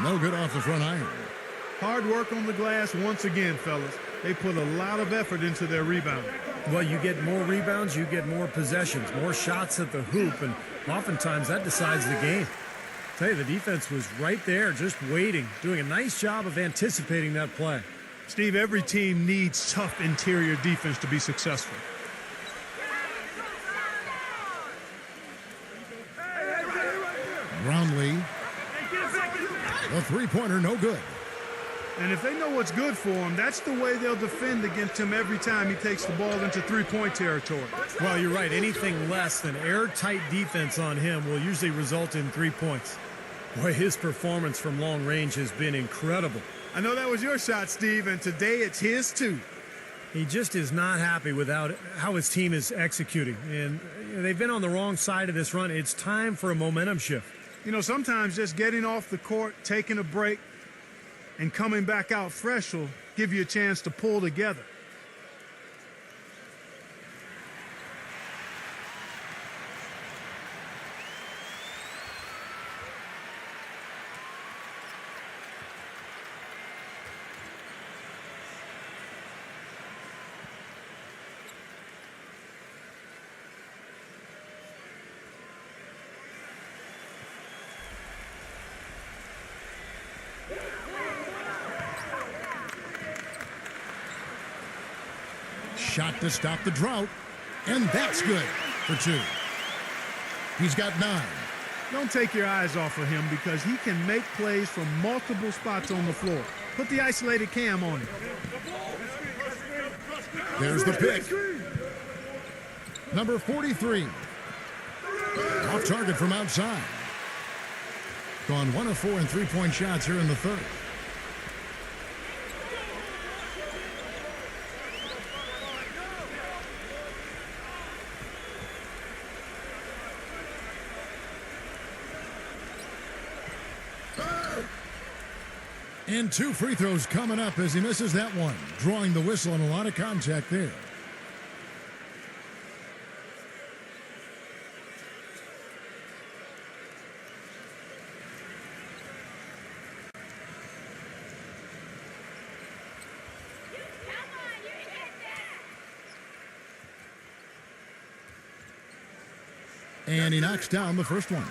No good off the front iron. Hard work on the glass once again, fellas. They put a lot of effort into their rebound. Well, you get more rebounds, you get more possessions, more shots at the hoop, and oftentimes that decides the game. I'll tell you, the defense was right there, just waiting, doing a nice job of anticipating that play. Steve, every team needs tough interior defense to be successful. Brownlee. A three-pointer, no good. And if they know what's good for him, that's the way they'll defend against him every time he takes the ball into three-point territory. Well, you're right. Anything less than airtight defense on him will usually result in 3 points. Boy, his performance from long range has been incredible. I know that was your shot, Steve, and today it's his too. He just is not happy with how his team is executing. And they've been on the wrong side of this run. It's time for a momentum shift. You know, sometimes just getting off the court, taking a break, and coming back out fresh will give you a chance to pull together. Shot to stop the drought, and that's good for 2. He's got 9. Don't take your eyes off of him because he can make plays from multiple spots on the floor. Put the isolated cam on him. There's the pick. Number 43. Off target from outside. Gone 1 of 4 in three-point shots here in the third. And 2 free throws coming up as he misses that one. Drawing the whistle and a lot of contact there. And he knocks down the first one.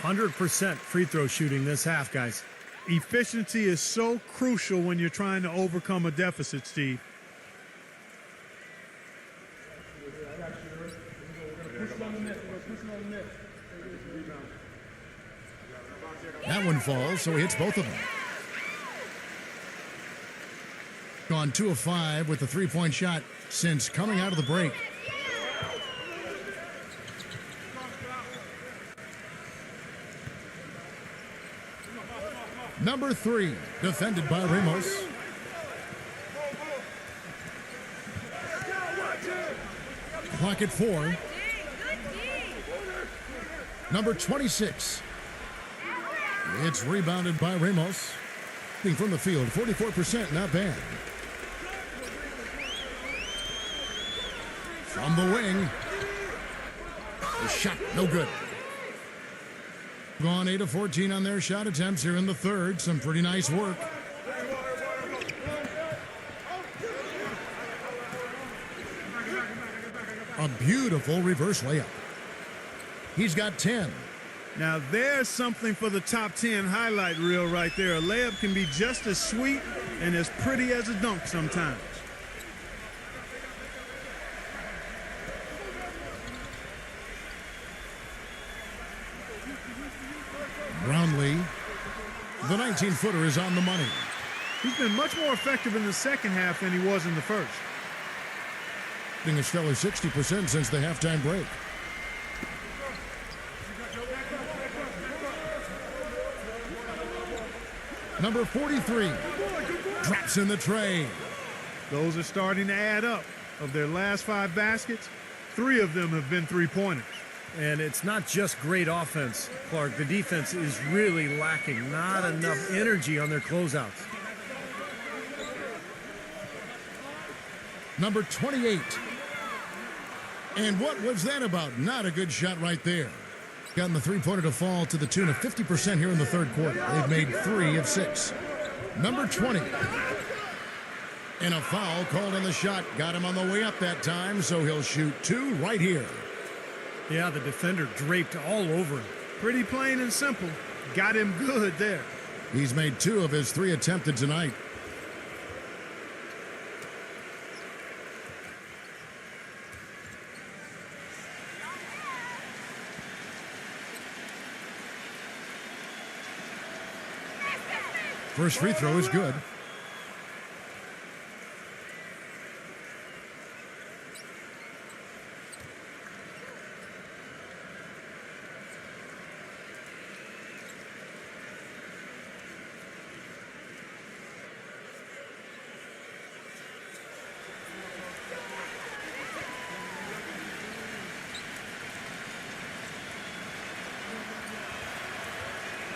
100% free throw shooting this half, guys. Efficiency is so crucial when you're trying to overcome a deficit, Steve. That one falls, so he hits both of them. Gone 2 of 5 with the three-point shot since coming out of the break. Number 3, defended by Ramos. Clock at 4. Number 26. It's rebounded by Ramos. From the field, 44%, not bad. From the wing. The shot, no good. Gone 8 of 14 on their shot attempts here in the third. Some pretty nice work. A beautiful reverse layup. He's got 10. Now there's something for the top 10 highlight reel right there. A layup can be just as sweet and as pretty as a dunk sometimes. Brownlee, the 19-footer is on the money. He's been much more effective in the second half than he was in the first. Being a stellar 60% since the halftime break. Number 43 drops in the tray. Those are starting to add up. Of their last 5 baskets, 3 of them have been three-pointers. And it's not just great offense, Clark. The defense is really lacking. Not enough energy on their closeouts. Number 28. And what was that about? Not a good shot right there. Gotten the three-pointer to fall to the tune of 50% here in the third quarter. They've made 3 of 6. Number 20. And a foul called on the shot. Got him on the way up that time, so he'll shoot 2 right here. Yeah, the defender draped all over him. Pretty plain and simple. Got him good there. He's made 2 of his 3 attempted tonight. First free throw is good.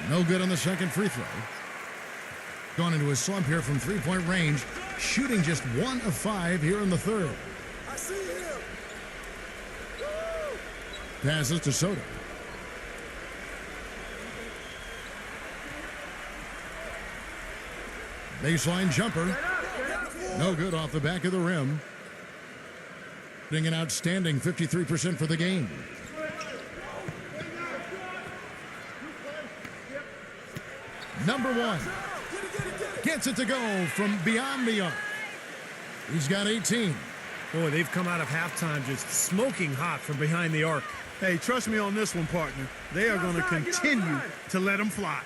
No good on the second free throw. Gone into a slump here from three-point range, shooting just 1 of 5 here in the third. I see him. Passes to Soto. Baseline jumper. No good off the back of the rim. Getting an outstanding 53% for the game. Number 1. Gets it to go from beyond the arc. He's got 18. Boy, they've come out of halftime just smoking hot from behind the arc. Hey, trust me on this one, partner. They are going to continue to let them fly.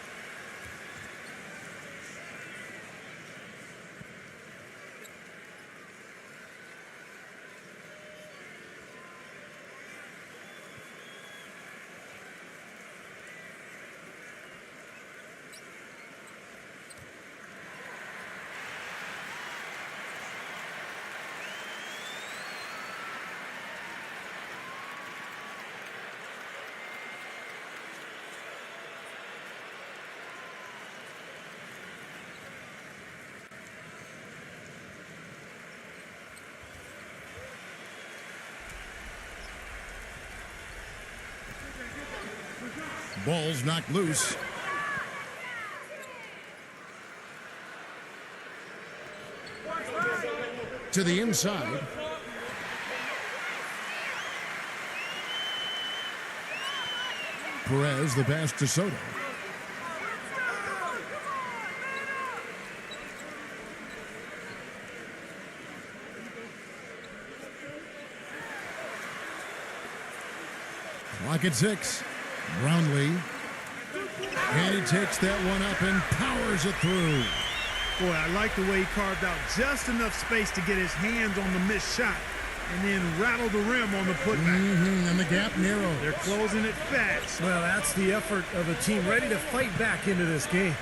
Ball's knocked loose. To the inside. Perez, the pass to Soto. Clock at 6. Brownlee. And he takes that one up and powers it through. Boy, I like the way he carved out just enough space to get his hands on the missed shot and then rattle the rim on the putback. And the gap narrows. They're closing it fast. Well, that's the effort of a team ready to fight back into this game.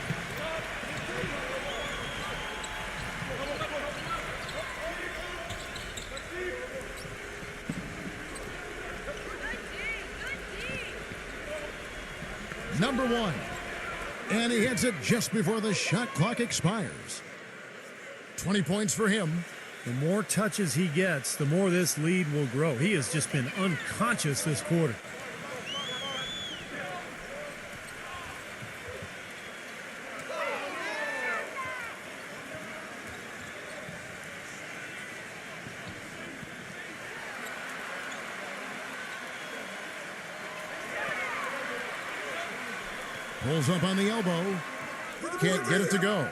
Number 1. And he hits it just before the shot clock expires. 20 points for him. The more touches he gets, the more this lead will grow. He has just been unconscious this quarter. Pulls up on the elbow. Can't get it to go.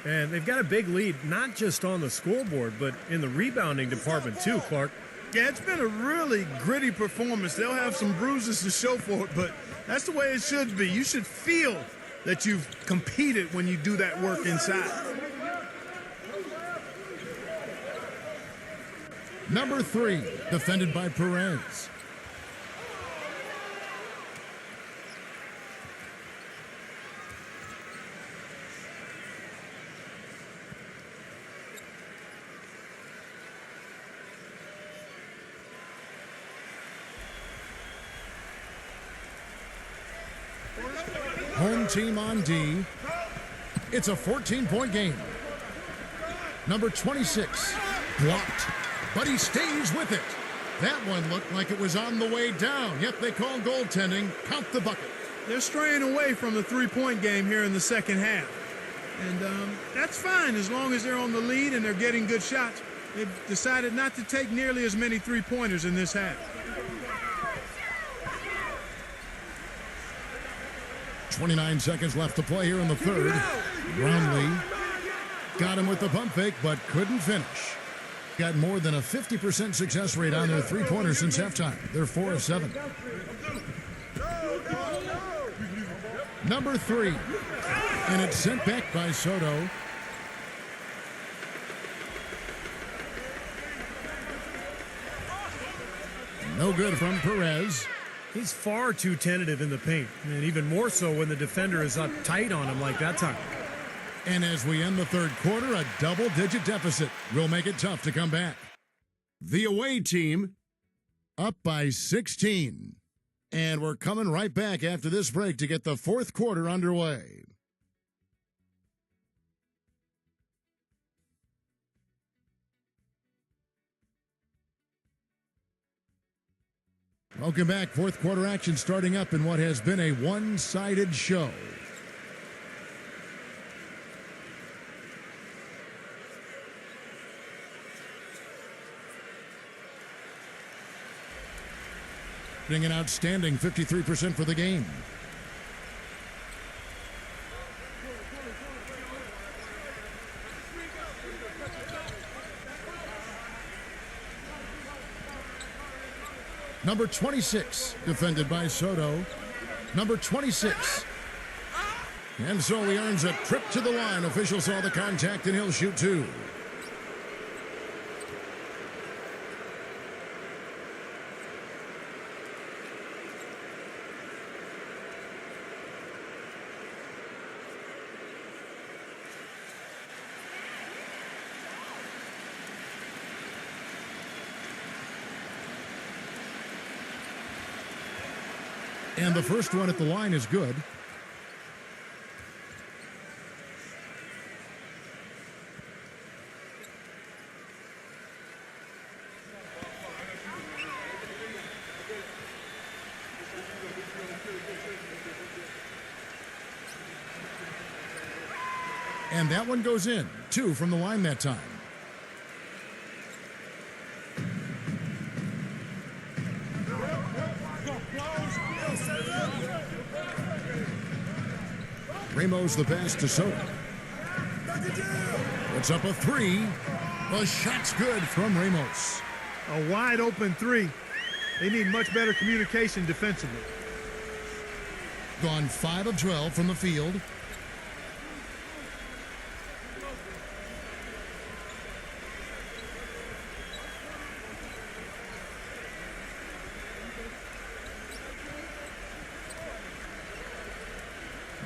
And they've got a big lead, not just on the scoreboard, but in the rebounding department too, Clark. Yeah, it's been a really gritty performance. They'll have some bruises to show for it, but that's the way it should be. You should feel that you've competed when you do that work inside. Number 3, defended by Perez. Home team on D. It's a 14-point game. Number 26, blocked, but he stays with it. That one looked like it was on the way down, yet they call goaltending. Count the bucket. They're straying away from the three-point game here in the second half. And that's fine as long as they're on the lead and they're getting good shots. They've decided not to take nearly as many three-pointers in this half. 29 seconds left to play here in the third. Brownlee got him with the pump fake, but couldn't finish. Got more than a 50% success rate on their three-pointers since halftime. They're 4 of 7. Number 3. And it's sent back by Soto. No good from Perez. He's far too tentative in the paint, and even more so when the defender is up tight on him like that time. And as we end the third quarter, a double-digit deficit will make it tough to come back. The away team up by 16. And we're coming right back after this break to get the fourth quarter underway. Welcome back. Fourth quarter action starting up in what has been a one-sided show. An outstanding 53% for the game. Number 26, defended by Soto. Number 26. And so he earns a trip to the line. Officials saw the contact and he'll shoot 2. And the first one at the line is good. And that one goes in. 2 from the line that time. Ramos the pass to Soto. Puts up a 3. The shot's good from Ramos. A wide open 3. They need much better communication defensively. Gone 5 of 12 from the field.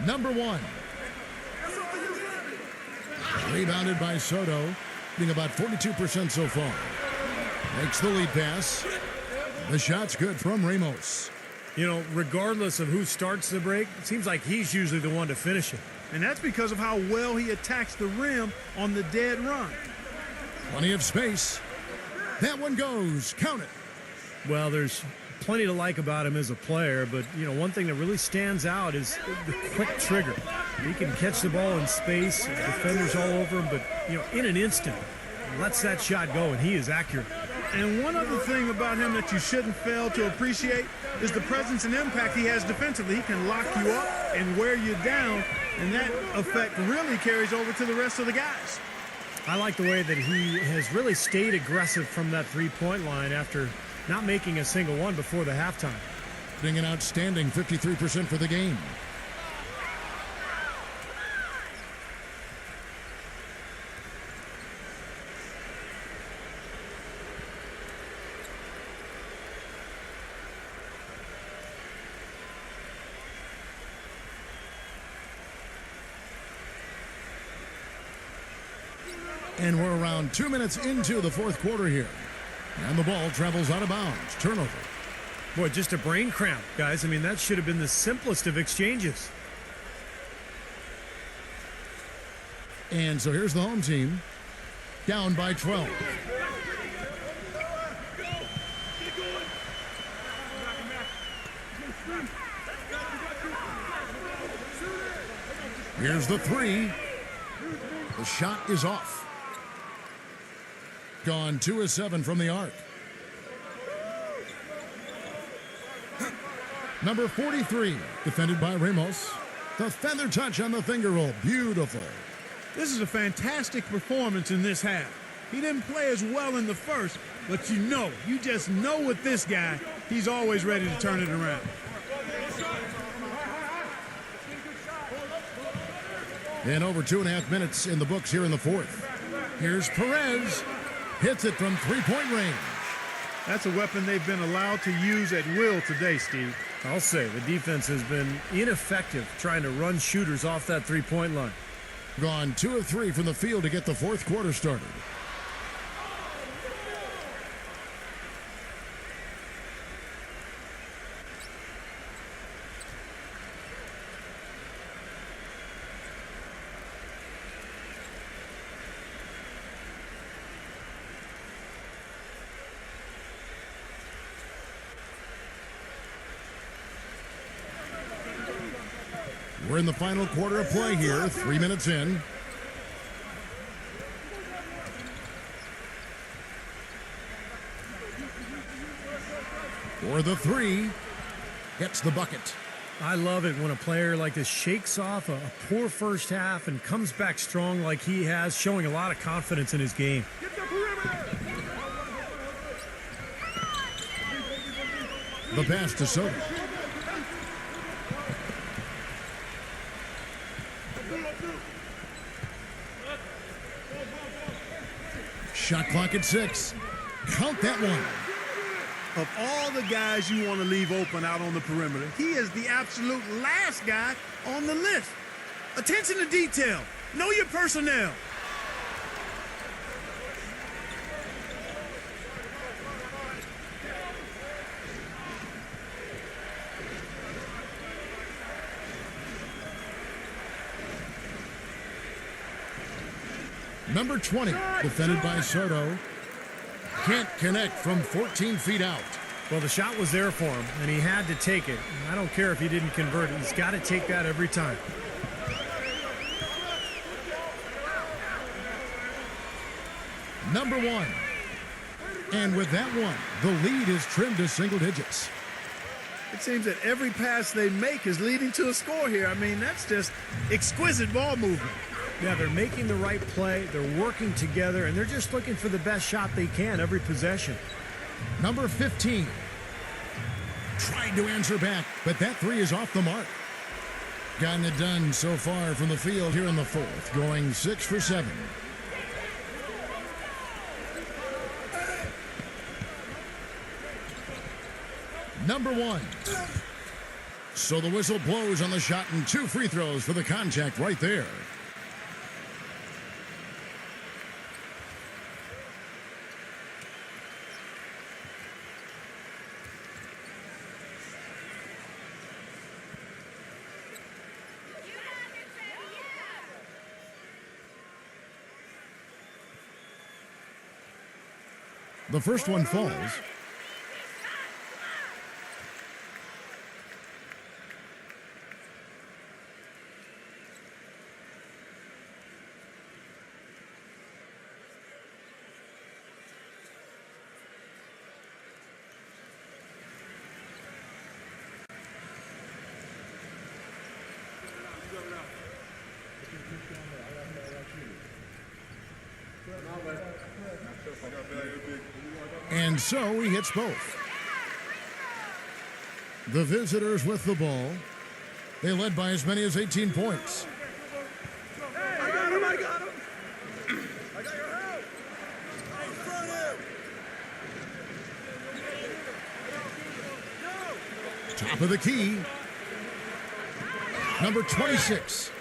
Number 1. Rebounded by Soto, being about 42% so far. Makes the lead pass. The shot's good from Ramos. You know, regardless of who starts the break, it seems like he's usually the one to finish it. And that's because of how well he attacks the rim on the dead run. Plenty of space. That one goes. Count it. Well, there's plenty to like about him as a player, but, you know, one thing that really stands out is the quick trigger. He can catch the ball in space, defenders all over him, but, you know, in an instant, lets that shot go, and he is accurate. And one other thing about him that you shouldn't fail to appreciate is the presence and impact he has defensively. He can lock you up and wear you down, and that effect really carries over to the rest of the guys. I like the way that he has really stayed aggressive from that three-point line after not making a single one before the halftime. Being an outstanding 53% for the game. And we're around 2 minutes into the fourth quarter here. And the ball travels out of bounds. Turnover. Boy, just a brain cramp, guys. I mean, that should have been the simplest of exchanges. And so here's the home team, down by 12. Here's the three. The shot is off. Gone 2 of 7 from the arc. Number 43, defended by Ramos. The feather touch on the finger roll. Beautiful. This is a fantastic performance in this half. He didn't play as well in the first, but you just know with this guy, he's always ready to turn it around. And over 2.5 minutes in the books here in the fourth. Here's Perez. Hits it from three-point range. That's a weapon they've been allowed to use at will today, Steve. I'll say the defense has been ineffective trying to run shooters off that three-point line. Gone 2 of 3 from the field to get the fourth quarter started. We're in the final quarter of play here, 3 minutes in. For the three, gets the bucket. I love it when a player like this shakes off a poor first half and comes back strong like he has, showing a lot of confidence in his game. The pass to Soto. Shot clock at 6. Count that one. Of all the guys you want to leave open out on the perimeter, he is the absolute last guy on the list. Attention to detail. Know your personnel. Number 20, defended by Soto. Can't connect from 14 feet out. Well, the shot was there for him, and he had to take it. I don't care if he didn't convert it. He's got to take that every time. Number 1. And with that one, the lead is trimmed to single digits. It seems that every pass they make is leading to a score here. I mean, that's just exquisite ball movement. Yeah, they're making the right play, they're working together, and they're just looking for the best shot they can every possession. Number 15. Tried to answer back, but that three is off the mark. Gotten it done so far from the field here in the fourth, going 6 for 7. Number 1. So the whistle blows on the shot and 2 free throws for the contact right there. The first one falls. And so he hits both. The visitors with the ball. They led by as many as 18 points. I got him! I got your help! In front of him! Top of the key. Number 26.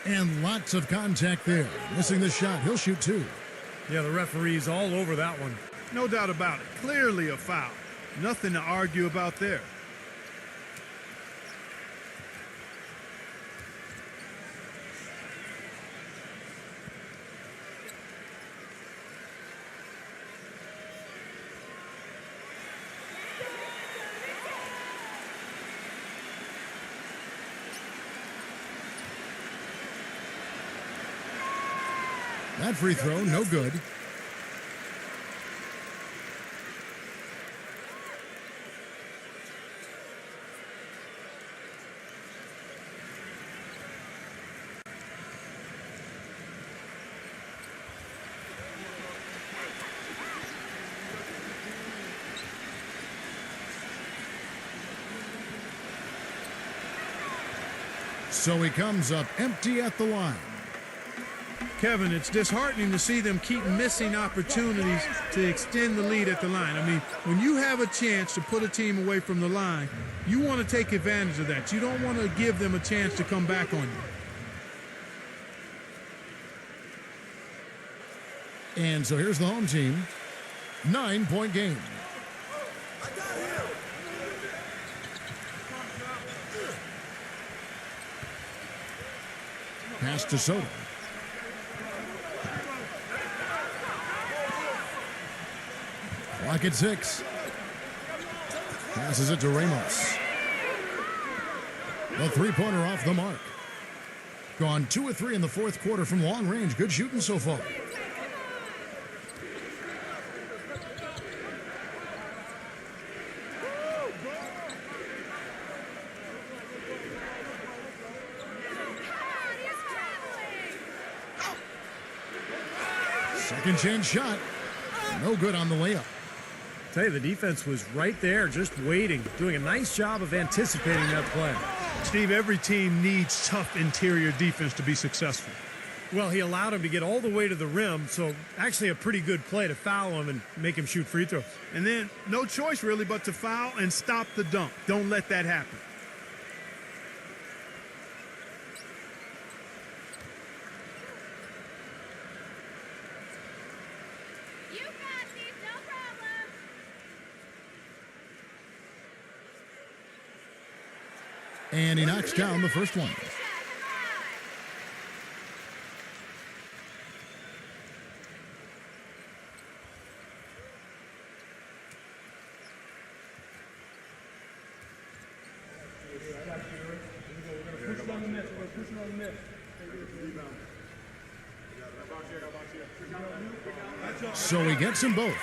And lots of contact there. Missing the shot. He'll shoot 2. Yeah, the referee's all over that one. No doubt about it. Clearly a foul. Nothing to argue about there. That free throw, no good. So he comes up empty at the line. Kevin, it's disheartening to see them keep missing opportunities to extend the lead at the line. I mean, when you have a chance to put a team away from the line, you want to take advantage of that. You don't want to give them a chance to come back on you. And so here's the home team. 9-point game. Pass to Soto. Clock at 6. Passes it to Ramos. The three-pointer off the mark. Gone 2 of 3 in the fourth quarter from long range. Good shooting so far. Second chance shot. No good on the layup. Tell you, the defense was right there, just waiting, doing a nice job of anticipating that play. Steve, every team needs tough interior defense to be successful. Well, he allowed him to get all the way to the rim, so actually a pretty good play to foul him and make him shoot free throws. And then no choice really but to foul and stop the dunk. Don't let that happen. You got these, no problem. And he knocks down the first one. So he gets them both.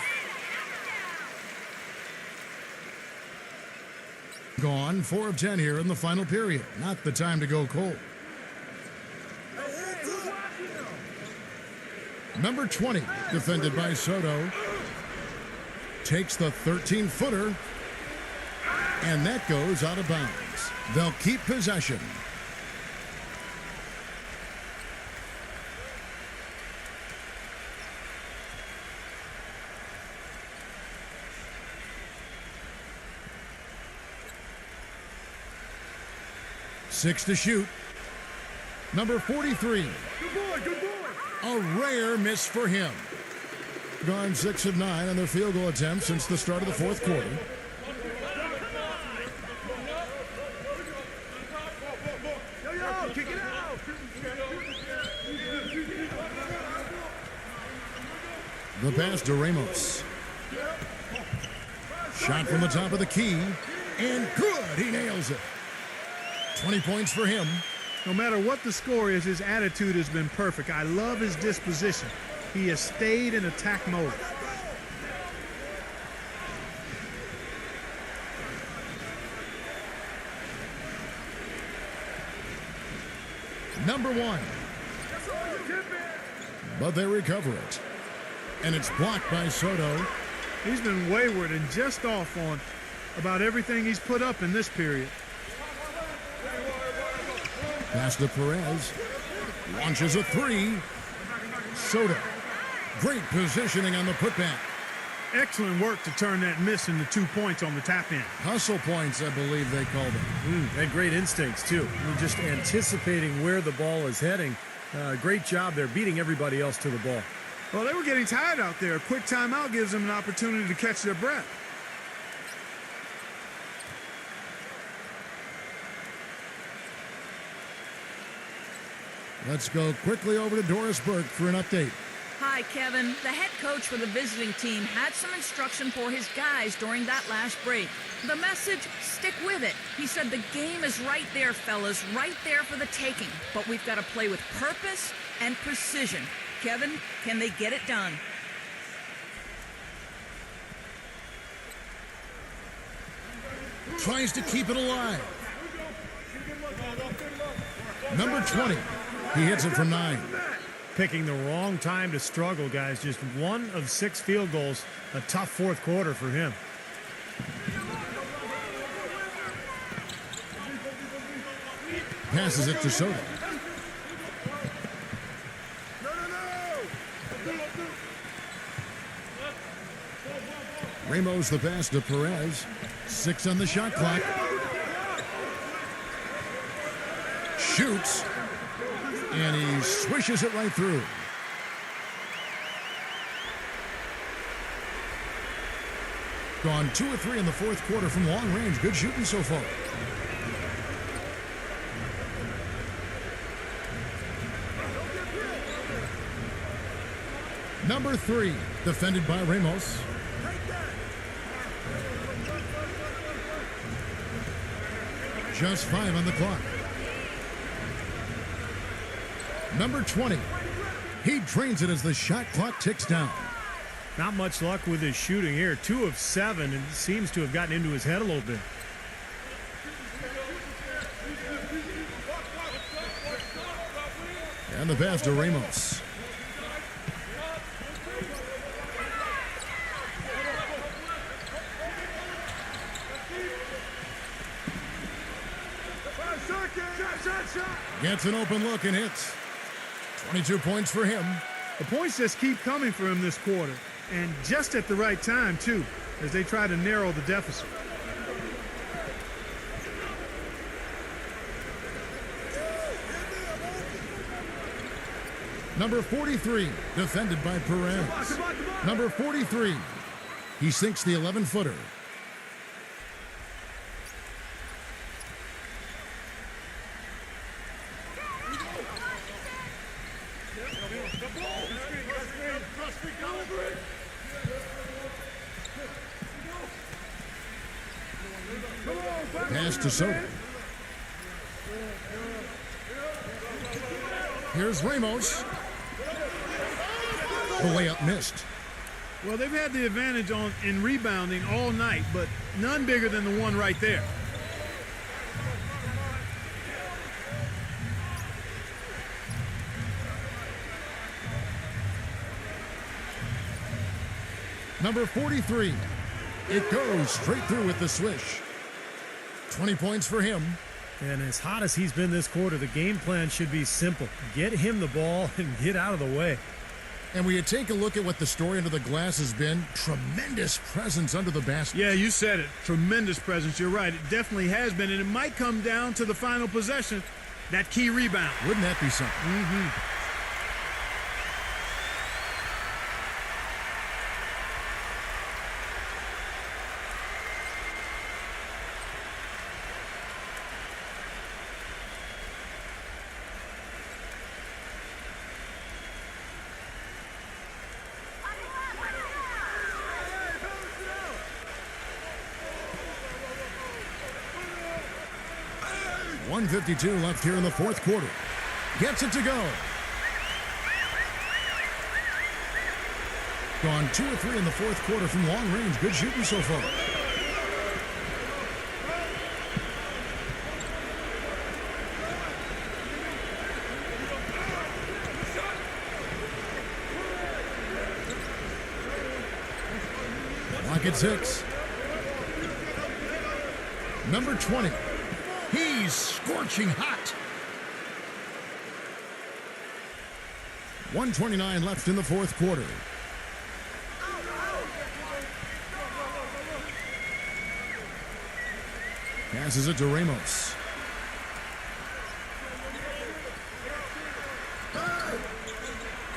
Gone 4 of 10 here in the final period. Not the time to go cold. Number 20, defended by Soto, takes the 13-footer, and that goes out of bounds. They'll keep possession. Six to shoot. Number 43. Good boy, good boy. A rare miss for him. Gone 6 of 9 on their field goal attempts since the start of the fourth quarter. Yo, kick it out. The pass to Ramos. Shot from the top of the key. And good. He nails it. 20 points for him. No matter what the score is, his attitude has been perfect. I love his disposition. He has stayed in attack mode. Number 1. But they recover it. And it's blocked by Soto. He's been wayward and just off on about everything he's put up in this period. Pass to Perez. Launches a 3. Soto. Great positioning on the putback. Excellent work to turn that miss into 2 points on the tap in. Hustle points, I believe they called them. And great instincts, too. I mean, just anticipating where the ball is heading. Great job there, beating everybody else to the ball. Well, they were getting tired out there. A quick timeout gives them an opportunity to catch their breath. Let's go quickly over to Doris Burke for an update. Hi, Kevin. The head coach for the visiting team had some instruction for his guys during that last break. The message, stick with it. He said the game is right there, fellas, right there for the taking. But we've got to play with purpose and precision. Kevin. Can they get it done? Tries to keep it alive. Number 20. He hits it from 9. Picking the wrong time to struggle, guys. Just 1 of 6 field goals. A tough fourth quarter for him. Passes it to Soto. Ramos the pass to Perez. 6 on the shot clock. Shoots. And he swishes it right through. Gone 2 of 3 in the fourth quarter from long range. Good shooting so far. Number 3, defended by Ramos. Just 5 on the clock. Number 20. He drains it as the shot clock ticks down. Not much luck with his shooting here. 2 of 7, and seems to have gotten into his head a little bit. And the pass to Ramos. Gets an open look and hits. 22 points for him. The points just keep coming for him this quarter, and just at the right time, too, as they try to narrow the deficit. Number 43, defended by Perez. Number 43, he sinks the 11-footer. Pass to Soto. Here's Ramos. The layup missed. Well, they've had the advantage in rebounding all night, but none bigger than the one right there. Number 43. It goes straight through with the swish. 20 points for him. And as hot as he's been this quarter, the game plan should be simple. Get him the ball and get out of the way. And when you take a look at what the story under the glass has been, tremendous presence under the basket. Yeah, you said it. Tremendous presence. You're right. It definitely has been, and it might come down to the final possession, that key rebound. Wouldn't that be something? Mm-hmm. .152 left here in the fourth quarter. Gets it to go. Gone 2 of 3 in the fourth quarter from long range. Good shooting so far. Clock at 6. Number 20. He's scorching hot. 1:29 left in the fourth quarter. Passes it to Ramos.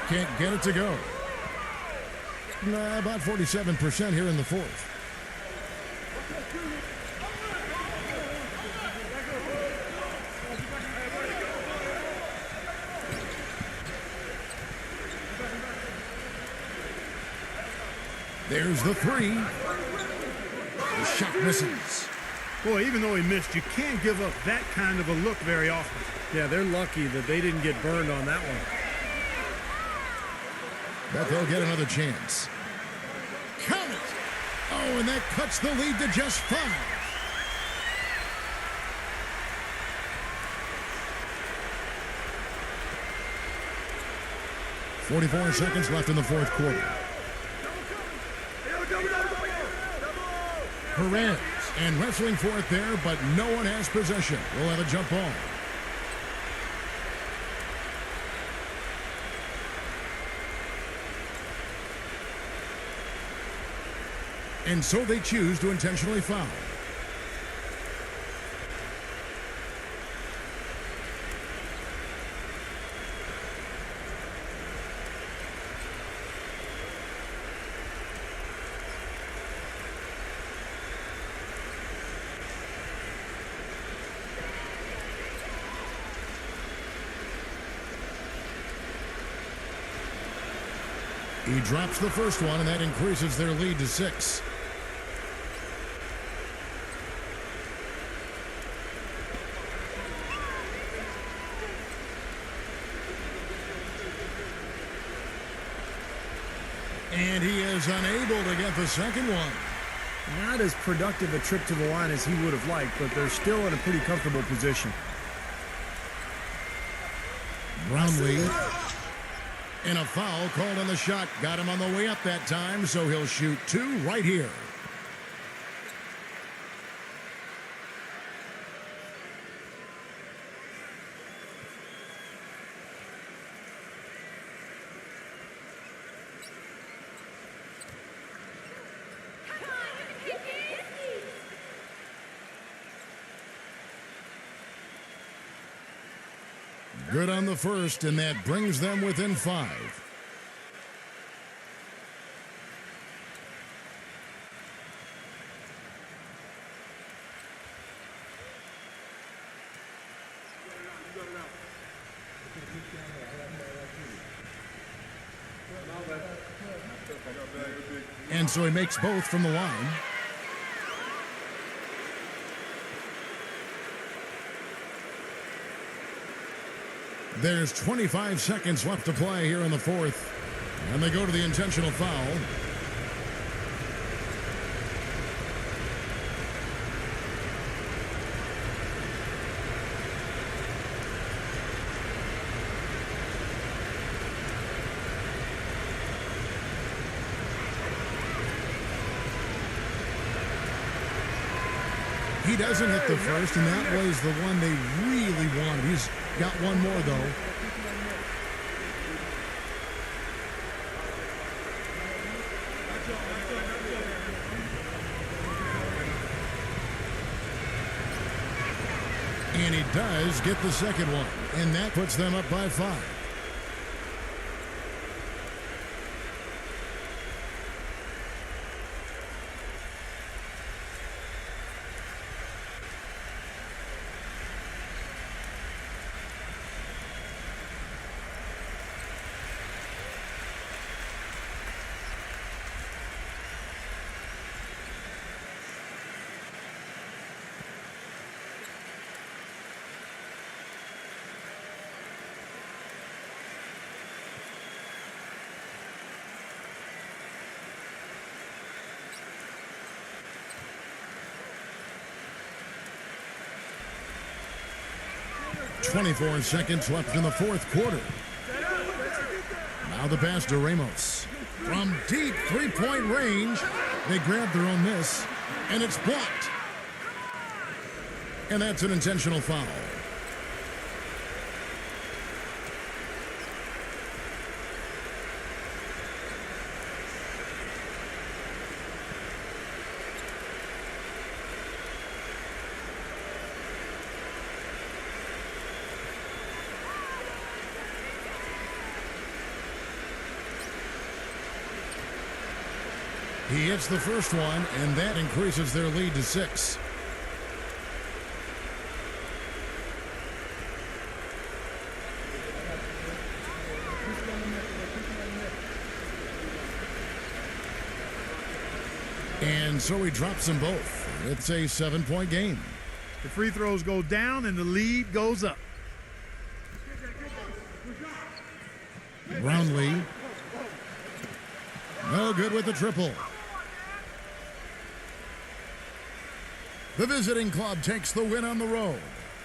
Can't get it to go. About 47% here in the fourth. There's the three. The shot misses. Boy, even though he missed, you can't give up that kind of a look very often. Yeah, they're lucky that they didn't get burned on that one. but they'll get another chance. Count it! Oh, and that cuts the lead to just 5. .44 seconds left in the fourth quarter. Perez, and wrestling for it there, but no one has possession. We'll have a jump ball. And so they choose to intentionally foul. He drops the first one, and that increases their lead to 6. And he is unable to get the second one. Not as productive a trip to the line as he would have liked, but they're still in a pretty comfortable position. Brownlee. And a foul called on the shot. Got him on the way up that time, so he'll shoot 2 right here. Good on the first, and that brings them within 5. And so he makes both from the line. There's 25 seconds left to play here in the fourth. And they go to the intentional foul. He doesn't hit the first, and that was the one they really wanted. He's got one more, though. And he does get the second one, and that puts them up by 5. .24 seconds left in the fourth quarter. Now the pass to Ramos. From deep three-point range, they grab their own miss, and it's blocked. And that's an intentional foul. He hits the first one, and that increases their lead to 6. And so he drops them both. It's a 7-point game. The free throws go down, and the lead goes up. No good with the triple. The visiting club takes the win on the road.